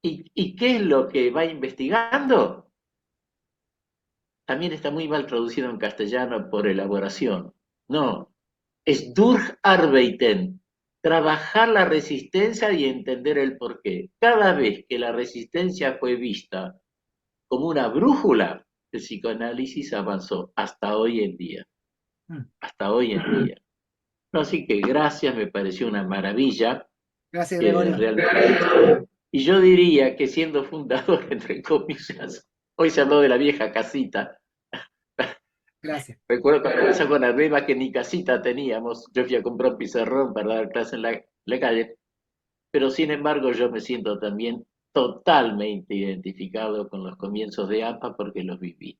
¿Y qué es lo que va investigando? También está muy mal traducido en castellano por elaboración. No, es Durcharbeiten, trabajar la resistencia y entender el porqué. Cada vez que la resistencia fue vista como una brújula, el psicoanálisis avanzó hasta hoy en día. Hasta hoy en día. No, así que gracias, me pareció una maravilla. Gracias, Gregorio. Y yo diría que siendo fundador, entre comillas, hoy se habló de la vieja casita. Gracias. Recuerdo cuando empezó con Arbeva que ni casita teníamos. Yo fui a comprar un pizarrón para dar clase en la calle. Pero sin embargo yo me siento también totalmente identificado con los comienzos de APA porque los viví.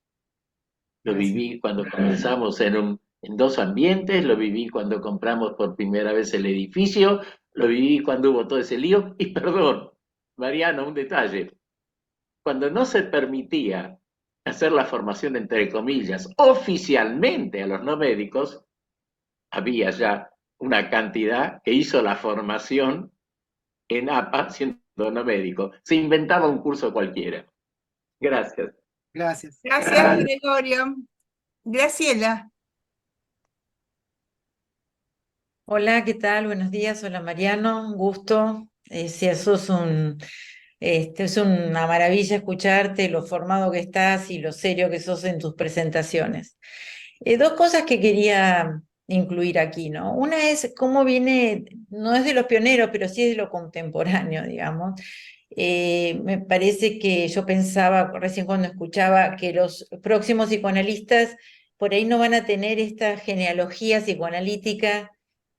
Lo viví cuando comenzamos en dos ambientes, lo viví cuando compramos por primera vez el edificio, lo viví cuando hubo todo ese lío. Y perdón, Mariano, un detalle. Cuando no se permitía hacer la formación, entre comillas, oficialmente a los no médicos, había ya una cantidad que hizo la formación en APA siendo no médico. Se inventaba un curso cualquiera. Gracias. Gracias. Gracias, Gregorio. Graciela. Hola, ¿qué tal? Buenos días. Hola, Mariano. Un gusto. Sí, eso es una maravilla escucharte, lo formado que estás y lo serio que sos en tus presentaciones. Dos cosas que quería incluir aquí, ¿no? Una es cómo viene, no es de los pioneros, pero sí es de lo contemporáneo, digamos. Me parece que yo pensaba recién cuando escuchaba que los próximos psicoanalistas por ahí no van a tener esta genealogía psicoanalítica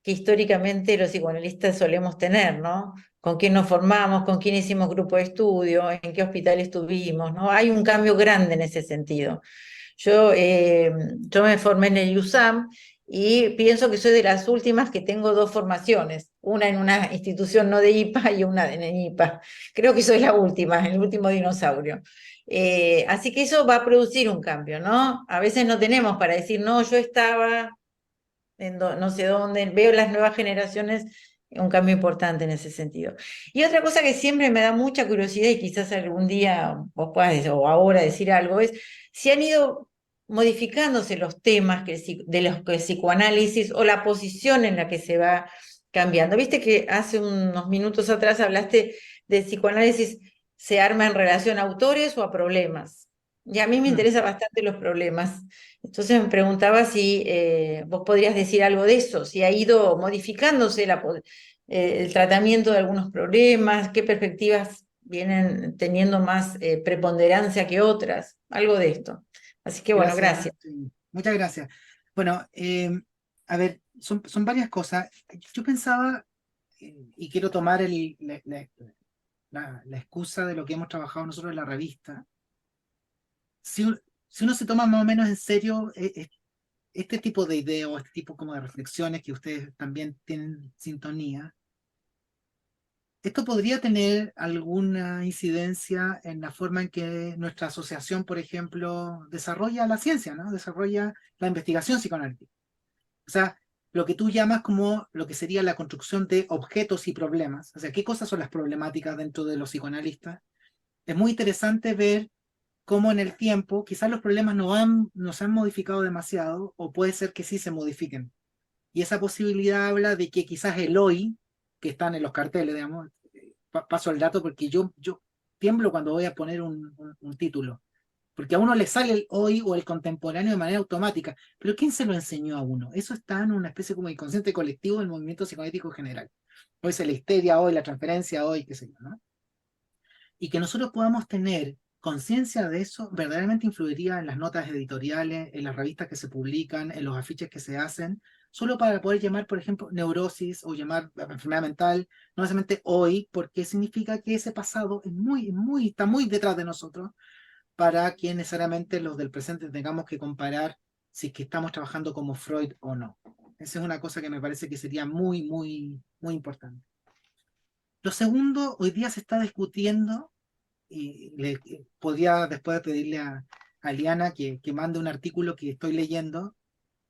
que históricamente los psicoanalistas solemos tener, ¿no? Con quién nos formamos, con quién hicimos grupo de estudio, en qué hospital estuvimos, ¿no? Hay un cambio grande en ese sentido. Yo me formé en el USAM y pienso que soy de las últimas que tengo dos formaciones, una en una institución no de IPA y una en IPA. Creo que soy la última, el último dinosaurio. Así que eso va a producir un cambio, ¿no? A veces no tenemos para decir, no, yo estaba no sé dónde, veo las nuevas generaciones un cambio importante en ese sentido. Y otra cosa que siempre me da mucha curiosidad y quizás algún día vos puedas o ahora decir algo es si han ido modificándose los temas de los que el psicoanálisis o la posición en la que se va cambiando. Viste que hace unos minutos atrás hablaste de psicoanálisis se arma en relación a autores o a problemas. Y a mí me interesan bastante los problemas. Entonces me preguntaba si vos podrías decir algo de eso, si ha ido modificándose el tratamiento de algunos problemas, qué perspectivas vienen teniendo más preponderancia que otras, algo de esto. Así que bueno, gracias. Sí, muchas gracias. Bueno, a ver, son varias cosas. Yo pensaba, y quiero tomar la excusa de lo que hemos trabajado nosotros en la revista. Si uno se toma más o menos en serio este tipo de ideas o este tipo como de reflexiones que ustedes también tienen sintonía, Esto podría tener alguna incidencia en la forma en que nuestra asociación, por ejemplo, desarrolla la ciencia, ¿no? Desarrolla la investigación psicoanalítica. O sea, lo que tú llamas como lo que sería la construcción de objetos y problemas. O sea, ¿qué cosas son las problemáticas dentro de los psicoanalistas? Es muy interesante ver cómo en el tiempo quizás los problemas no se han modificado demasiado, o puede ser que sí se modifiquen. Y esa posibilidad habla de que quizás el hoy, que están en los carteles, digamos, paso el dato porque yo tiemblo cuando voy a poner un título, porque a uno le sale el hoy o el contemporáneo de manera automática, pero ¿quién se lo enseñó a uno? Eso está en una especie como inconsciente colectivo del movimiento psicoanalítico general. Hoy es la histeria, hoy la transferencia, hoy qué sé yo, ¿no? Y que nosotros podamos tener conciencia de eso verdaderamente influiría en las notas editoriales, en las revistas que se publican, en los afiches que se hacen, solo para poder llamar, por ejemplo, neurosis o llamar enfermedad mental, no necesariamente hoy, porque significa que ese pasado es está muy detrás de nosotros, para que necesariamente los del presente tengamos que comparar si es que estamos trabajando como Freud o no. Esa es una cosa que me parece que sería muy importante. Lo segundo, hoy día se está discutiendo, y podría después pedirle a Liana que mande un artículo que estoy leyendo,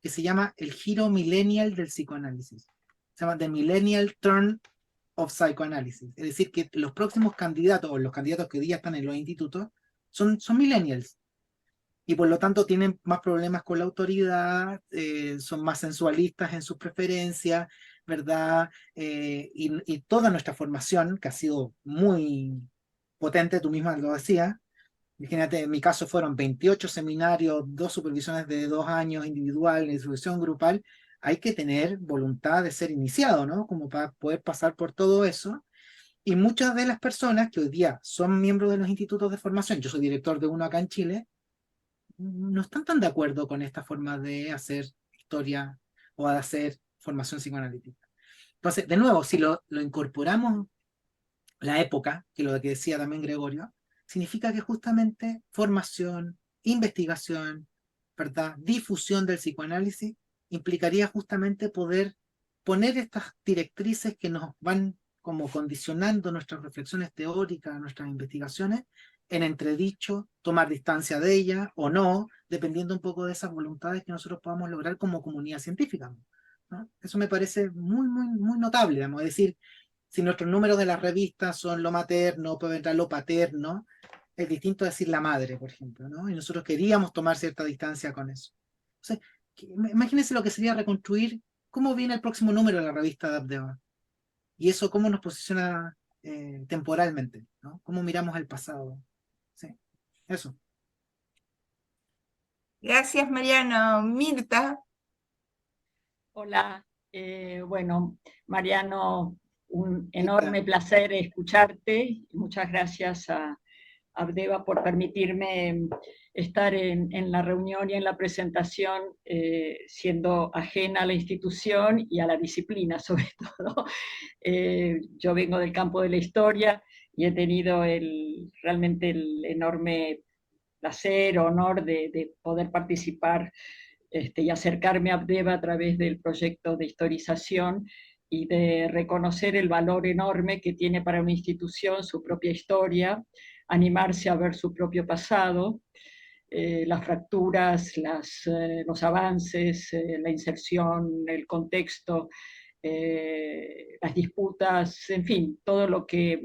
que se llama El giro millennial del psicoanálisis. Se llama The Millennial Turn of Psychoanalysis. Es decir, que los próximos candidatos, o los candidatos que hoy día están en los institutos, son millennials. Y por lo tanto tienen más problemas con la autoridad, son más sensualistas en sus preferencias, ¿verdad? Y toda nuestra formación, que ha sido muy potente, tú misma lo decías, imagínate, en mi caso fueron 28 seminarios, 2 supervisiones de 2 años individual, supervisión grupal. Hay que tener voluntad de ser iniciado, ¿no? Como para poder pasar por todo eso. Y muchas de las personas que hoy día son miembros de los institutos de formación, yo soy director de uno acá en Chile, no están tan de acuerdo con esta forma de hacer historia o de hacer formación psicoanalítica. Entonces, de nuevo, si lo incorporamos la época, que lo que decía también Gregorio, significa que justamente formación, investigación, ¿verdad? Difusión del psicoanálisis implicaría justamente poder poner estas directrices que nos van como condicionando nuestras reflexiones teóricas, nuestras investigaciones, en entredicho, tomar distancia de ellas o no, dependiendo un poco de esas voluntades que nosotros podamos lograr como comunidad científica, ¿no? Eso me parece muy notable, digamos, es decir, si nuestros números de las revistas son lo materno, puede entrar lo paterno, es distinto decir la madre, por ejemplo, ¿no? Y nosotros queríamos tomar cierta distancia con eso. Entonces, imagínense lo que sería reconstruir cómo viene el próximo número de la revista de Abdeva. Y eso cómo nos posiciona temporalmente, ¿no? Cómo miramos el pasado. Sí, eso. Gracias, Mariano. Mirta. Hola, bueno, Mariano, un enorme placer escucharte. Muchas gracias a Abdeva por permitirme estar en la reunión y en la presentación, siendo ajena a la institución y a la disciplina, sobre todo. Yo vengo del campo de la historia y he tenido realmente el enorme placer, honor de poder participar y acercarme a Abdeva a través del proyecto de historización y de reconocer el valor enorme que tiene para una institución su propia historia, animarse a ver su propio pasado, las fracturas, los avances, la inserción, el contexto, las disputas, en fin, todo lo que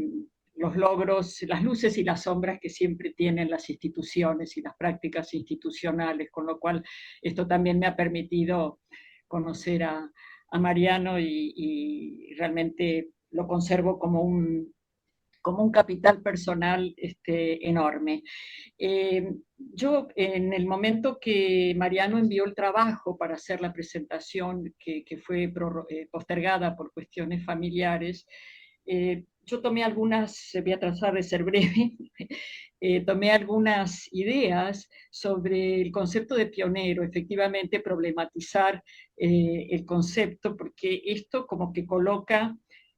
los logros, las luces y las sombras que siempre tienen las instituciones y las prácticas institucionales, con lo cual esto también me ha permitido conocer a Mariano y realmente lo conservo como un capital personal enorme. Yo, en el momento que Mariano envió el trabajo para hacer la presentación, que fue postergada por cuestiones familiares, yo tomé algunas, voy a tratar de ser breve, tomé algunas ideas sobre el concepto de pionero, efectivamente problematizar el concepto, porque esto como que coloca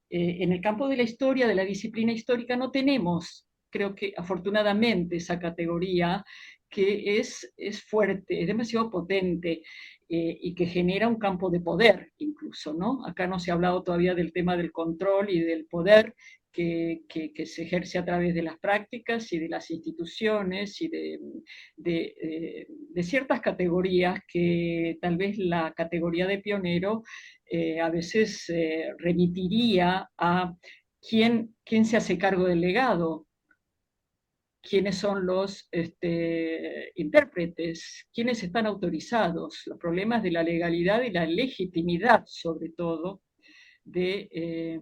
en el campo de la historia, de la disciplina histórica, no tenemos, creo que afortunadamente, esa categoría que es fuerte, es demasiado potente y que genera un campo de poder incluso, ¿no? Acá no se ha hablado todavía del tema del control y del poder que se ejerce a través de las prácticas y de las instituciones y de ciertas categorías que tal vez la categoría de pionero a veces remitiría a quién se hace cargo del legado, quiénes son los intérpretes, quiénes están autorizados, los problemas de la legalidad y la legitimidad, sobre todo, de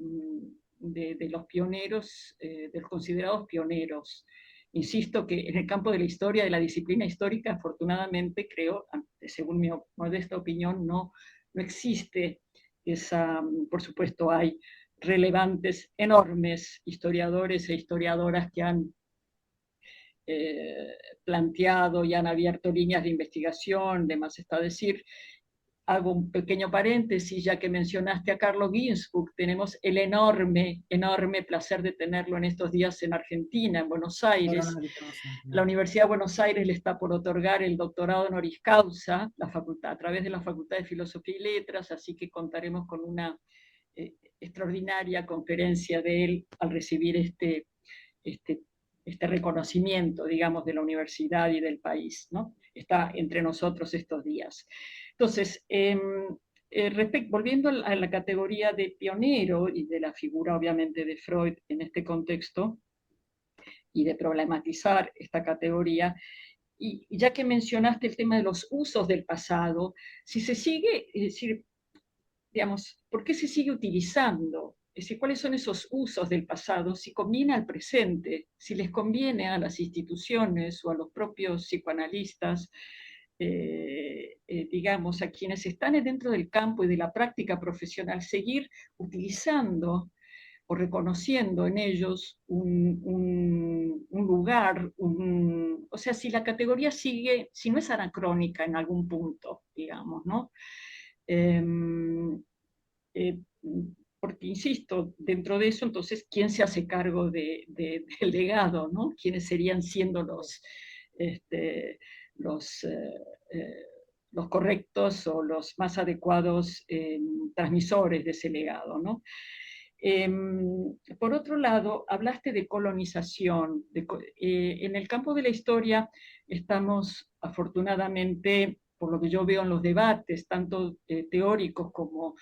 los pioneros, de los considerados pioneros. Insisto que en el campo de la historia, de la disciplina histórica, afortunadamente creo, según mi modesta opinión, no existe esa, por supuesto hay relevantes, enormes historiadores e historiadoras que han planteado y han abierto líneas de investigación, de más está decir. Hago un pequeño paréntesis, ya que mencionaste a Carlo Ginzburg, tenemos el enorme placer de tenerlo en estos días en Argentina, en Buenos Aires. La Universidad de Buenos Aires le está por otorgar el doctorado honoris causa, a través de la Facultad de Filosofía y Letras, así que contaremos con una extraordinaria conferencia de él al recibir este reconocimiento, digamos, de la universidad y del país, ¿no? Está entre nosotros estos días. Entonces, volviendo a la categoría de pionero y de la figura, obviamente, de Freud en este contexto, y de problematizar esta categoría, y ya que mencionaste el tema de los usos del pasado, si se sigue, es decir, digamos, ¿por qué se sigue utilizando? Es decir, ¿cuáles son esos usos del pasado? Si conviene al presente, si les conviene a las instituciones o a los propios psicoanalistas, digamos, a quienes están dentro del campo y de la práctica profesional, seguir utilizando o reconociendo en ellos un lugar, o sea, si la categoría sigue, si no es anacrónica en algún punto, digamos, ¿no? Porque, insisto, dentro de eso, entonces, ¿quién se hace cargo del legado, ¿no? ¿Quiénes serían siendo los correctos o los más adecuados transmisores de ese legado, ¿no? Por otro lado, hablaste de colonización. En el campo de la historia estamos, afortunadamente, por lo que yo veo en los debates, tanto teóricos como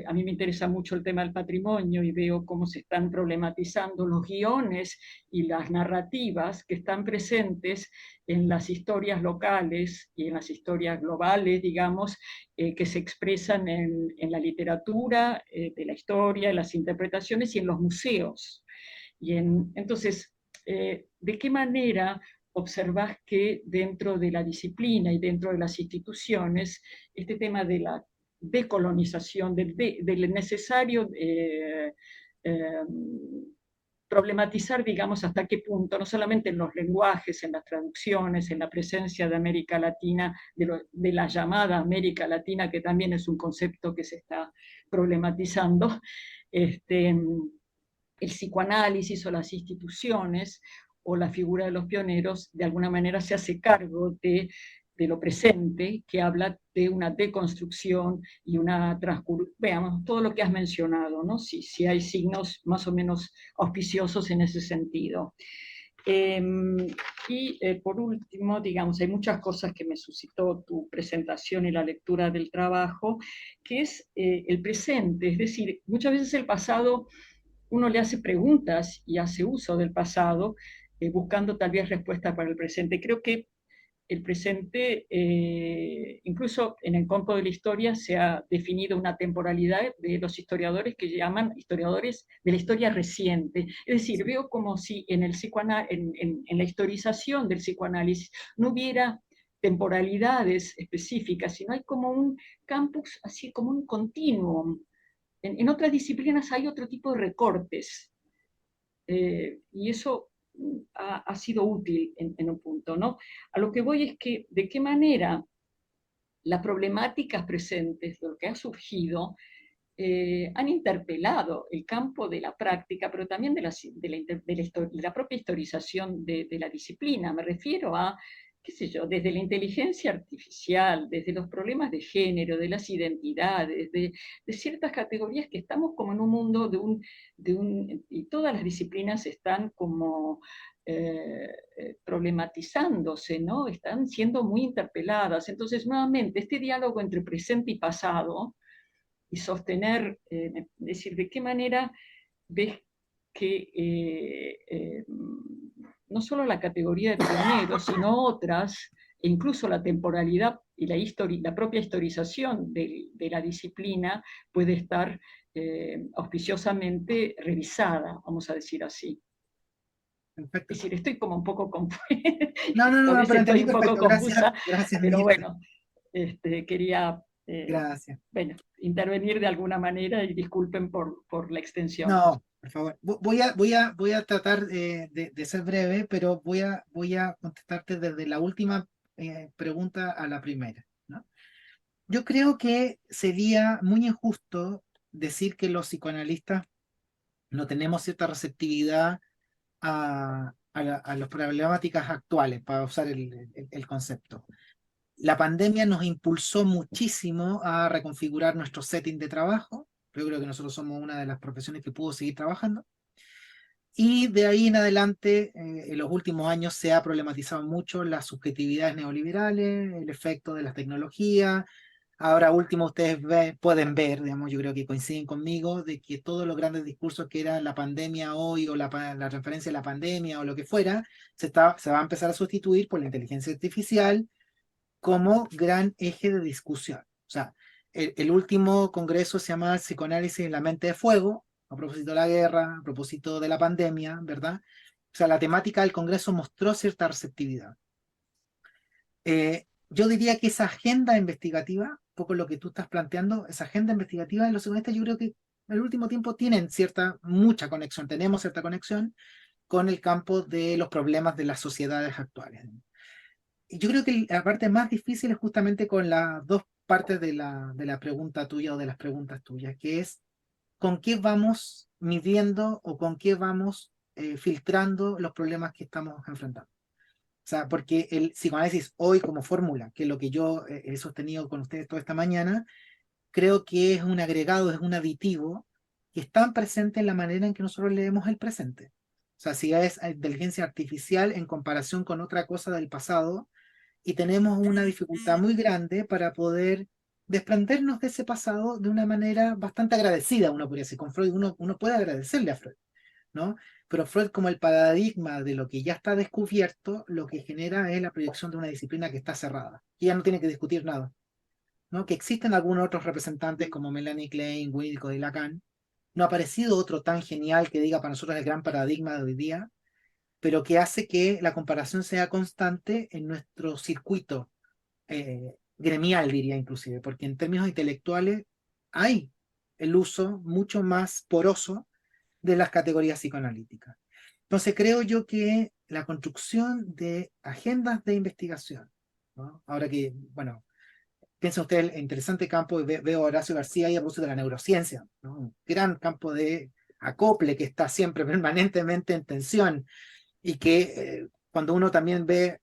a mí me interesa mucho el tema del patrimonio y veo cómo se están problematizando los guiones y las narrativas que están presentes en las historias locales y en las historias globales, digamos, que se expresan en la literatura de la historia, en las interpretaciones y en los museos. Entonces, ¿de qué manera observás que dentro de la disciplina y dentro de las instituciones este tema de la decolonización, del necesario problematizar, digamos, hasta qué punto, no solamente en los lenguajes, en las traducciones, en la presencia de América Latina, de la llamada América Latina, que también es un concepto que se está problematizando, el psicoanálisis o las instituciones o la figura de los pioneros de alguna manera se hace cargo de lo presente, que habla de una deconstrucción y una transcursión. Veamos todo lo que has mencionado, ¿no? Si hay signos más o menos auspiciosos en ese sentido. Por último, digamos, hay muchas cosas que me suscitó tu presentación y la lectura del trabajo, que es el presente, es decir, muchas veces el pasado, uno le hace preguntas y hace uso del pasado, buscando tal vez respuestas para el presente. Creo que el presente, incluso en el campo de la historia, se ha definido una temporalidad de los historiadores que llaman historiadores de la historia reciente. Es decir, veo como si en la historización del psicoanálisis no hubiera temporalidades específicas, sino hay como un campus, así como un continuum. En otras disciplinas hay otro tipo de recortes, y eso ha sido útil en un punto, ¿no? A lo que voy es que, ¿de qué manera las problemáticas presentes, lo que ha surgido, han interpelado el campo de la práctica, pero también de la propia historización de la disciplina? Me refiero a qué sé yo, desde la inteligencia artificial, desde los problemas de género, de las identidades, de ciertas categorías que estamos como en un mundo y todas las disciplinas están como problematizándose, ¿no? Están siendo muy interpeladas. Entonces, nuevamente, este diálogo entre presente y pasado y sostener, decir, de qué manera ves que no solo la categoría de pionero, sino otras, e incluso la temporalidad y la propia historización de la disciplina puede estar auspiciosamente revisada, vamos a decir así. Perfecto. Es decir, estoy como un poco confusa, No, a veces pero entendí estoy un poco perfecto. Gracias, confusa, gracias, pero Mirta. bueno, quería Gracias. bueno, intervenir de alguna manera y disculpen por la extensión. No, por favor. Voy a tratar de ser breve, pero voy a contestarte desde la última pregunta a la primera, ¿no? Yo creo que sería muy injusto decir que los psicoanalistas no tenemos cierta receptividad a las problemáticas actuales, para usar el concepto. La pandemia nos impulsó muchísimo a reconfigurar nuestro setting de trabajo. Yo creo que nosotros somos una de las profesiones que pudo seguir trabajando. Y de ahí en adelante, en los últimos años se ha problematizado mucho las subjetividades neoliberales, el efecto de las tecnologías. Ahora último, ustedes pueden ver, digamos, yo creo que coinciden conmigo, de que todos los grandes discursos que era la pandemia hoy o la referencia a la pandemia o lo que fuera, se va a empezar a sustituir por la inteligencia artificial como gran eje de discusión. O sea, el último congreso se llama Psicoanálisis en la mente de fuego, a propósito de la guerra, a propósito de la pandemia, ¿verdad? O sea, la temática del congreso mostró cierta receptividad. Yo diría que esa agenda investigativa, un poco lo que tú estás planteando, esa agenda investigativa de los psicoanalistas, yo creo que en el último tiempo tienen mucha conexión, tenemos cierta conexión con el campo de los problemas de las sociedades actuales. Y yo creo que la parte más difícil es justamente con las dos partes de la pregunta tuya o de las preguntas tuyas, que es con qué vamos midiendo o con qué vamos filtrando los problemas que estamos enfrentando. O sea, porque el psicoanálisis hoy como fórmula, que es lo que yo he sostenido con ustedes toda esta mañana, creo que es un agregado, es un aditivo que es tan presente en la manera en que nosotros leemos el presente. O sea, si es inteligencia artificial en comparación con otra cosa del pasado, y tenemos una dificultad muy grande para poder desprendernos de ese pasado de una manera bastante agradecida, uno podría decir. Con Freud uno puede agradecerle a Freud, ¿no? Pero Freud, como el paradigma de lo que ya está descubierto, lo que genera es la proyección de una disciplina que está cerrada, que ya no tiene que discutir nada, ¿no? Que existen algunos otros representantes como Melanie Klein, Winnicott y Lacan. No ha aparecido otro tan genial que diga para nosotros el gran paradigma de hoy día, pero que hace que la comparación sea constante en nuestro circuito gremial, diría inclusive, porque en términos intelectuales hay el uso mucho más poroso de las categorías psicoanalíticas. Entonces creo yo que la construcción de agendas de investigación, ¿no? Ahora que, bueno, piensa usted el interesante campo, veo a Horacio García ahí a propósito de la neurociencia, ¿no? Un gran campo de acople que está siempre permanentemente en tensión, y que cuando uno también ve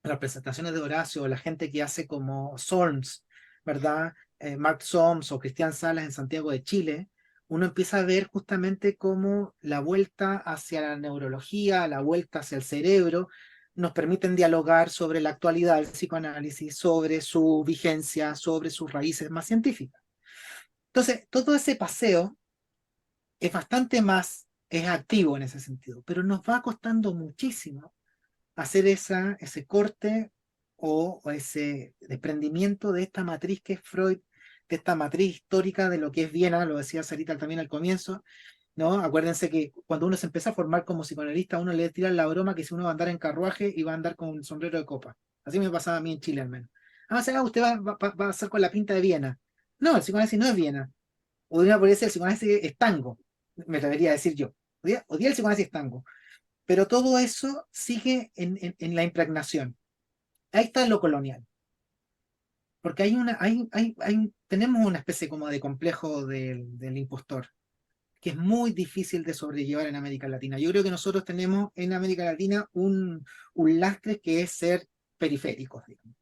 las presentaciones de Horacio, la gente que hace como Solms, ¿verdad? Mark Solms o Cristian Salas en Santiago de Chile, uno empieza a ver justamente cómo la vuelta hacia la neurología, la vuelta hacia el cerebro, nos permiten dialogar sobre la actualidad del psicoanálisis, sobre su vigencia, sobre sus raíces más científicas. Entonces, todo ese paseo es bastante más, es activo en ese sentido, pero nos va costando muchísimo hacer ese corte o ese desprendimiento de esta matriz que es Freud, de esta matriz histórica de lo que es Viena, lo decía Sarita también al comienzo, ¿no? Acuérdense que cuando uno se empieza a formar como psicoanalista, uno le tira la broma que si uno va a andar en carruaje y va a andar con un sombrero de copa. Así me pasaba a mí en Chile al menos. Ah, o sea, usted va a hacer con la pinta de Viena. No, el psicoanálisis no es Viena. O de una por el psicoanálisis es tango, me debería decir yo. Hoy día el psicoanálisis es tango. Pero todo eso sigue en la impregnación. Ahí está lo colonial. Porque tenemos una especie como de complejo del impostor, que es muy difícil de sobrellevar en América Latina. Yo creo que nosotros tenemos en América Latina un lastre que es ser periféricos, digamos.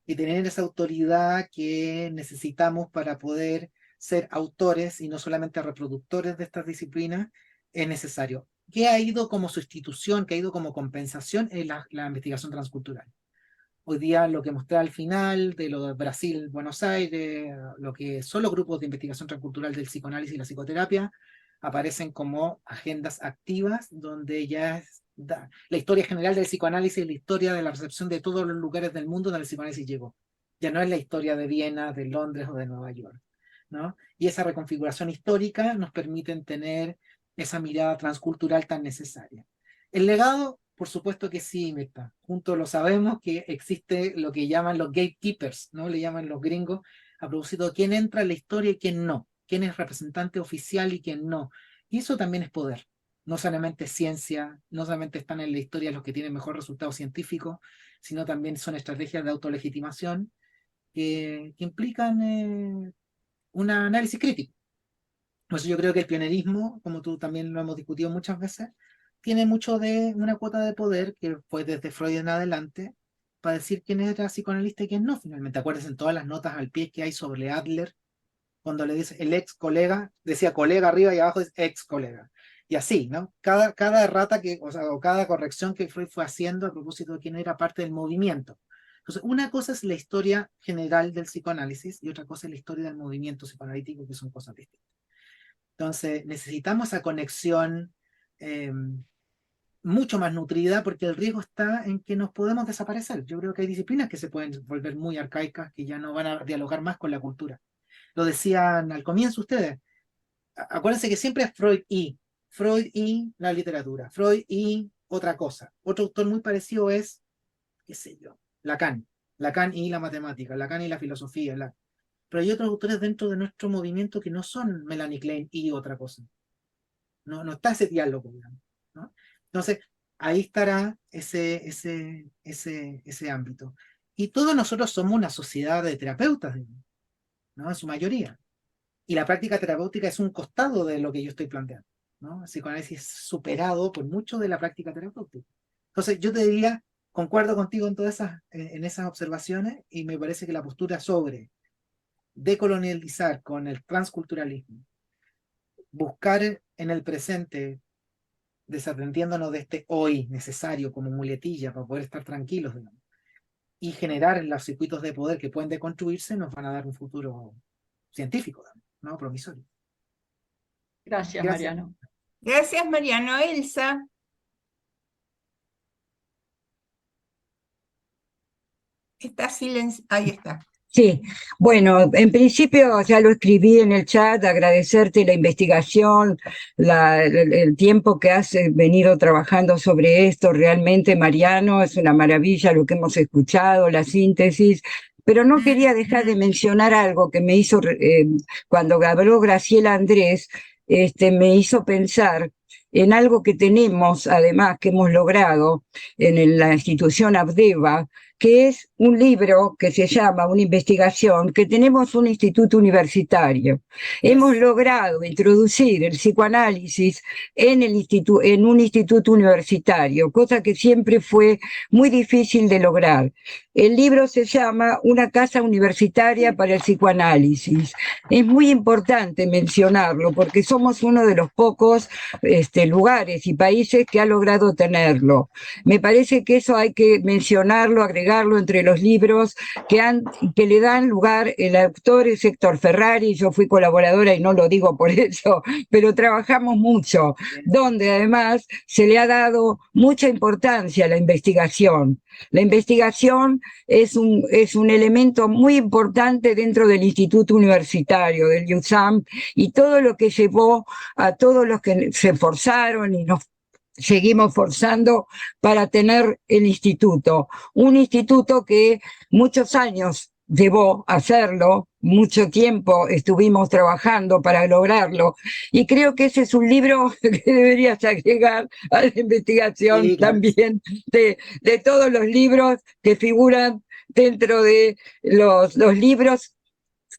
Y tener esa autoridad que necesitamos para poder ser autores y no solamente reproductores de estas disciplinas es necesario. ¿Qué ha ido como sustitución, qué ha ido como compensación en la investigación transcultural? Hoy día lo que mostré al final de lo de Brasil, Buenos Aires, lo que son los grupos de investigación transcultural del psicoanálisis y la psicoterapia, aparecen como agendas activas donde ya la historia general del psicoanálisis es la historia de la recepción de todos los lugares del mundo donde el psicoanálisis llegó. Ya no es la historia de Viena, de Londres o de Nueva York, ¿no? Y esa reconfiguración histórica nos permite tener esa mirada transcultural tan necesaria. El legado, por supuesto que sí, Mirta. Juntos lo sabemos que existe lo que llaman los gatekeepers, ¿no? Le llaman los gringos, a propósito de quién entra en la historia y quién no, quién es representante oficial y quién no. Y eso también es poder. No solamente ciencia, no solamente están en la historia los que tienen mejor resultado científico, sino también son estrategias de autolegitimación que implican un análisis crítico. Por eso yo creo que el pionerismo, como tú también lo hemos discutido muchas veces, tiene mucho de una cuota de poder que fue desde Freud en adelante para decir quién era psicoanalista y quién no, finalmente. Acuérdense en todas las notas al pie que hay sobre Adler, cuando le dice el ex colega, decía colega arriba y abajo es ex colega. Y así, ¿no? Cada errata o cada corrección que Freud fue haciendo a propósito de quién era parte del movimiento. Entonces, una cosa es la historia general del psicoanálisis y otra cosa es la historia del movimiento psicoanalítico, que son cosas distintas. Entonces, necesitamos esa conexión mucho más nutrida porque el riesgo está en que nos podemos desaparecer. Yo creo que hay disciplinas que se pueden volver muy arcaicas, que ya no van a dialogar más con la cultura. Lo decían al comienzo ustedes. Acuérdense que siempre es Freud y la literatura, Freud y otra cosa. Otro autor muy parecido es, qué sé yo, Lacan y la matemática, Lacan y la filosofía. Pero hay otros autores dentro de nuestro movimiento que no son Melanie Klein y otra cosa. No está ese diálogo, digamos, ¿no? Entonces, ahí estará ese ámbito. Y todos nosotros somos una sociedad de terapeutas, ¿no? En su mayoría. Y la práctica terapéutica es un costado de lo que yo estoy planteando, ¿no? El psicoanálisis es superado por mucho de la práctica terapéutica. Entonces, yo te diría, concuerdo contigo en esas observaciones y me parece que la postura sobre decolonializar con el transculturalismo, buscar en el presente, desatendiéndonos de este hoy necesario como muletilla para poder estar tranquilos, digamos, y generar los circuitos de poder que pueden deconstruirse, nos van a dar un futuro científico, ¿no? Promisorio. Gracias, Mariano. Gracias, Mariano. Elsa. Está silencio. Ahí está. Sí, bueno, en principio ya lo escribí en el chat, agradecerte la investigación, el tiempo que has venido trabajando sobre esto, realmente, Mariano, es una maravilla lo que hemos escuchado, la síntesis, pero no quería dejar de mencionar algo que me hizo, cuando habló Graciela Andrés, me hizo pensar en algo que tenemos, además, que hemos logrado en la institución Abdeva, que es un libro que se llama, una investigación, que tenemos un instituto universitario. Hemos logrado introducir el psicoanálisis en un instituto universitario, cosa que siempre fue muy difícil de lograr. El libro se llama Una casa universitaria para el psicoanálisis. Es muy importante mencionarlo porque somos uno de los pocos lugares y países que ha logrado tenerlo. Me parece que eso hay que mencionarlo, agregarlo entre los libros que le dan lugar. El autor es Héctor Ferrari, yo fui colaboradora y no lo digo por eso, pero trabajamos mucho, donde además se le ha dado mucha importancia a la investigación. La investigación es un elemento muy importante dentro del instituto universitario, del USAM, y todo lo que llevó a todos los que se esforzaron y nos seguimos forzando para tener el instituto. Un instituto que muchos años llevó a hacerlo, mucho tiempo estuvimos trabajando para lograrlo, y creo que ese es un libro que deberías agregar a la investigación, sí, claro, también de todos los libros que figuran dentro de los libros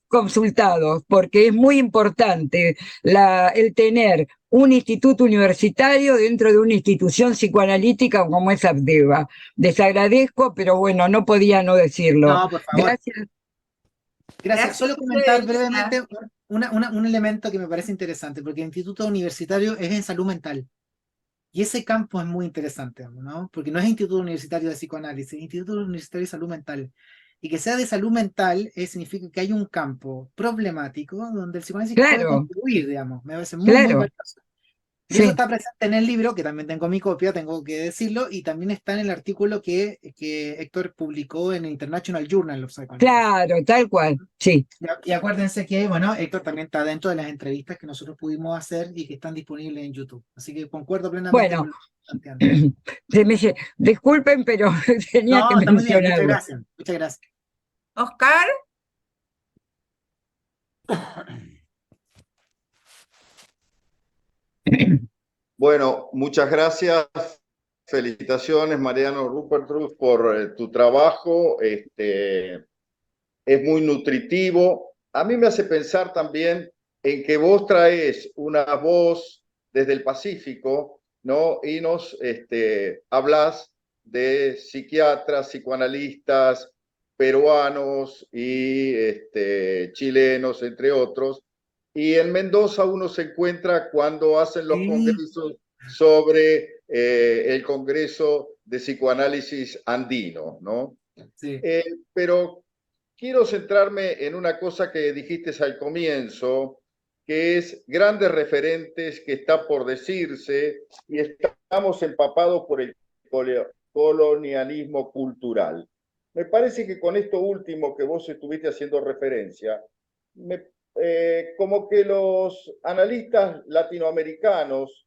consultados, porque es muy importante el tener un instituto universitario dentro de una institución psicoanalítica como es Abdeva. Les agradezco, pero bueno, no podía no decirlo. No, por favor. Gracias. Gracias. Solo Gracias, comentar Elsa. brevemente un elemento que me parece interesante, porque el instituto universitario es en salud mental. Y ese campo es muy interesante, ¿no? Porque no es instituto universitario de psicoanálisis, es instituto universitario de salud mental. Y que sea de salud mental significa que hay un campo problemático donde el psicoanálisis puede Claro, contribuir, digamos. Me parece muy, muy claro, valioso. Y eso sí. está presente en el libro, que también tengo mi copia, tengo que decirlo, y también está en el artículo que Héctor publicó en el International Journal of Psychoanalysis. Claro, tal cual, sí. Y acuérdense que, bueno, Héctor también está dentro de las entrevistas que nosotros pudimos hacer y que están disponibles en YouTube. Así que concuerdo plenamente Bueno, con lo que están planteando. disculpen, pero tenía que No, está muy bien, muchas mencionarlo. gracias. Muchas gracias. Oscar, Bueno, muchas gracias. Felicitaciones, Mariano Rupertus, por tu trabajo. Es muy nutritivo. A mí me hace pensar también en que vos traes una voz desde el Pacífico, ¿no? Y nos hablas de psiquiatras, psicoanalistas peruanos y chilenos, entre otros. Y en Mendoza uno se encuentra cuando hacen los congresos sobre el Congreso de Psicoanálisis Andino, ¿no? Sí. Pero quiero centrarme en una cosa que dijiste al comienzo, que es grandes referentes que está por decirse y estamos empapados por el colonialismo cultural. Me parece que con esto último que vos estuviste haciendo referencia, como que los analistas latinoamericanos,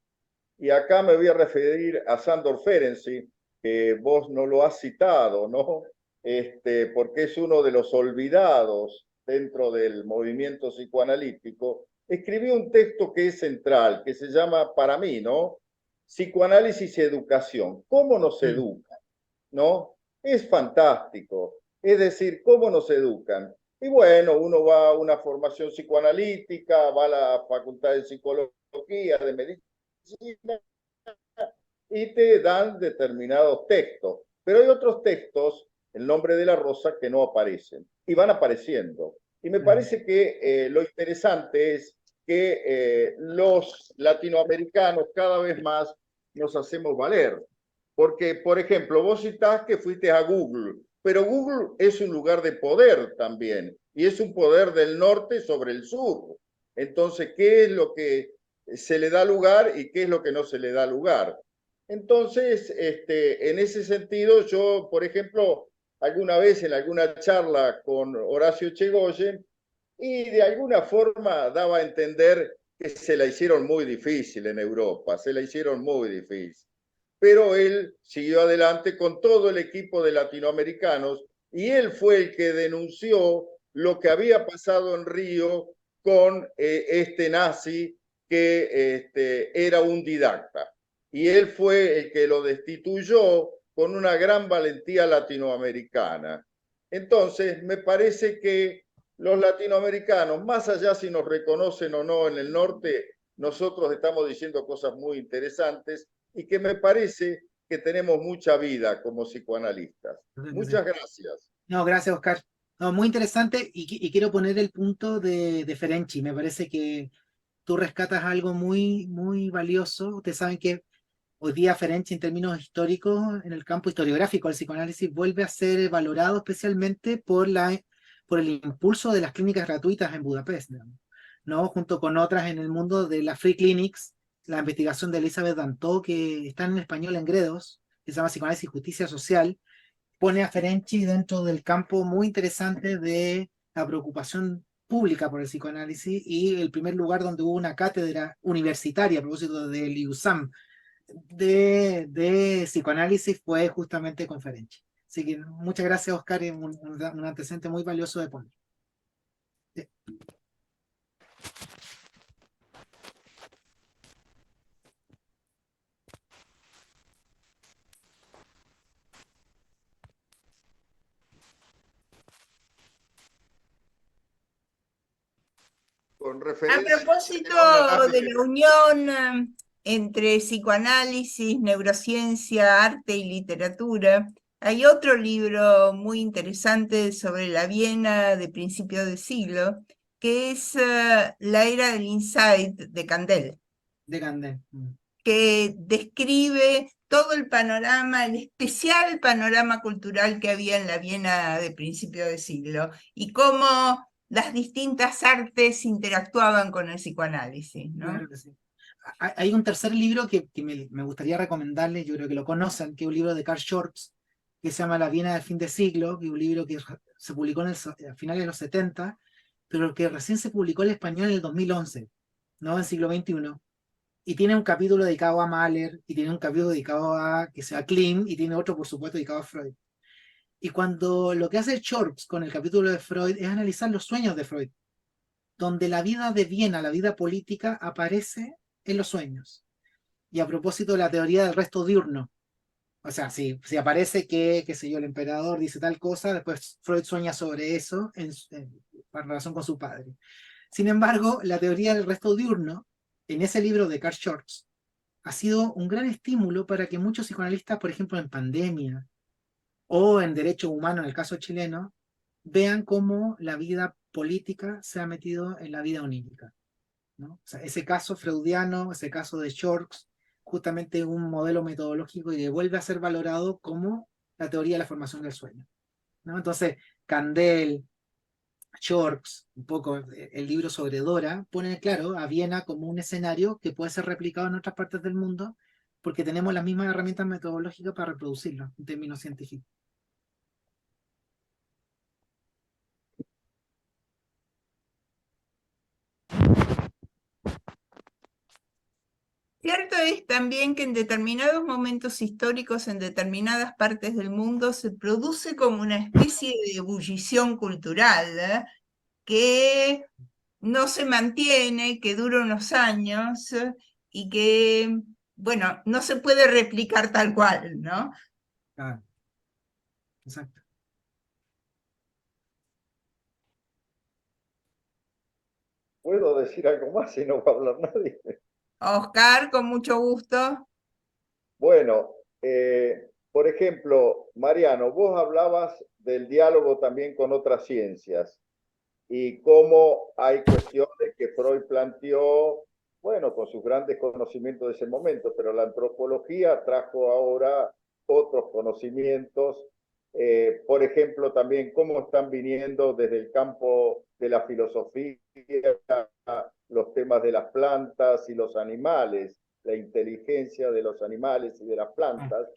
y acá me voy a referir a Sándor Ferenczi, que vos no lo has citado, ¿no? Porque es uno de los olvidados dentro del movimiento psicoanalítico, escribió un texto que es central, que se llama, para mí, ¿no? Psicoanálisis y educación. ¿Cómo nos educan? ¿No? Es fantástico. Es decir, ¿cómo nos educan? Y bueno, uno va a una formación psicoanalítica, va a la facultad de psicología, de medicina, y te dan determinados textos. Pero hay otros textos, el nombre de la rosa, que no aparecen y van apareciendo. Y me parece que lo interesante es que los latinoamericanos cada vez más nos hacemos valer. Porque, por ejemplo, vos citás que fuiste a Google, pero Google es un lugar de poder también, y es un poder del norte sobre el sur. Entonces, ¿qué es lo que se le da lugar y qué es lo que no se le da lugar? Entonces, en ese sentido, yo, por ejemplo, alguna vez en alguna charla con Horacio Chegoyen, y de alguna forma daba a entender que se la hicieron muy difícil en Europa, se la hicieron muy difícil. Pero él siguió adelante con todo el equipo de latinoamericanos y él fue el que denunció lo que había pasado en Río con este nazi que era un didacta. Y él fue el que lo destituyó con una gran valentía latinoamericana. Entonces, me parece que los latinoamericanos, más allá si nos reconocen o no en el norte, nosotros estamos diciendo cosas muy interesantes y que me parece que tenemos mucha vida como psicoanalistas. Muchas gracias. No, gracias, Oscar. No, muy interesante y quiero poner el punto de Ferenczi. Me parece que tú rescatas algo muy, muy valioso. Ustedes saben que hoy día Ferenczi, en términos históricos, en el campo historiográfico del psicoanálisis, vuelve a ser valorado especialmente por el impulso de las clínicas gratuitas en Budapest, ¿no? Junto con otras en el mundo de las free clinics, la investigación de Elizabeth Danto, que está en español en Gredos, que se llama Psicoanálisis y Justicia Social, pone a Ferenczi dentro del campo muy interesante de la preocupación pública por el psicoanálisis y el primer lugar donde hubo una cátedra universitaria a propósito del IUSAM de psicoanálisis fue justamente con Ferenczi. Así que muchas gracias, Oscar, es un antecedente muy valioso de poner. con A referencia propósito a de la unión entre psicoanálisis, neurociencia, arte y literatura, hay otro libro muy interesante sobre la Viena de principios de siglo, que es La era del Insight de Candel, De Candel. que describe todo el panorama, el especial panorama cultural que había en la Viena de principios de siglo, y cómo las distintas artes interactuaban con el psicoanálisis, ¿no? Claro que sí. Hay un tercer libro que me gustaría recomendarles, yo creo que lo conocen, que es un libro de Carl Schurz, que se llama La Viena del fin de siglo, que es un libro que se publicó a finales de los 70, pero que recién se publicó en español en el 2011, no en el siglo XXI. Y tiene un capítulo dedicado a Mahler, y tiene un capítulo dedicado a Klim, y tiene otro, por supuesto, dedicado a Freud. Y cuando lo que hace Schurz con el capítulo de Freud es analizar los sueños de Freud, donde la vida de Viena, la vida política, aparece en los sueños. Y a propósito de la teoría del resto diurno, o sea, si aparece que, qué sé yo, el emperador dice tal cosa, después Freud sueña sobre eso en relación con su padre. Sin embargo, la teoría del resto diurno, en ese libro de Carl Schurz, ha sido un gran estímulo para que muchos psicoanalistas, por ejemplo, en pandemia o en derechos humanos, en el caso chileno, vean cómo la vida política se ha metido en la vida onírica, ¿no? O sea, ese caso freudiano, ese caso de Schurz, justamente es un modelo metodológico y que vuelve a ser valorado como la teoría de la formación del sueño, ¿no? Entonces, Candel, Schurz, un poco el libro sobre Dora, pone claro a Viena como un escenario que puede ser replicado en otras partes del mundo porque tenemos las mismas herramientas metodológicas para reproducirlo en términos científicos. Cierto es también que en determinados momentos históricos, en determinadas partes del mundo, se produce como una especie de ebullición cultural, que no se mantiene, que dura unos años y que, bueno, no se puede replicar tal cual, ¿no? Ah, exacto. ¿Puedo decir algo más si no va a hablar nadie? Oscar, con mucho gusto. Bueno, por ejemplo, Mariano, vos hablabas del diálogo también con otras ciencias y cómo hay cuestiones que Freud planteó, bueno, con sus grandes conocimientos de ese momento, pero la antropología trajo ahora otros conocimientos, por ejemplo, también cómo están viniendo desde el campo de la filosofía los temas de las plantas y los animales, la inteligencia de los animales y de las plantas.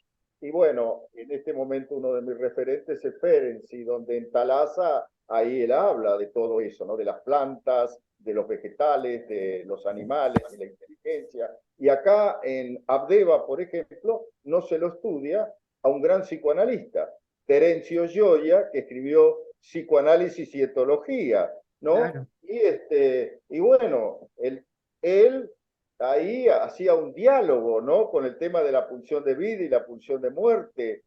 Y bueno, en este momento uno de mis referentes es Ferenczi, donde en Talasa, ahí él habla de todo eso, ¿no? De las plantas, de los vegetales, de los animales, de la inteligencia. Y acá en Abdeva, por ejemplo, no se lo estudia a un gran psicoanalista, Terencio Gioia, que escribió Psicoanálisis y Etología, ¿no? Claro. Y bueno, él ahí hacía un diálogo, ¿no? Con el tema de la pulsión de vida y la pulsión de muerte.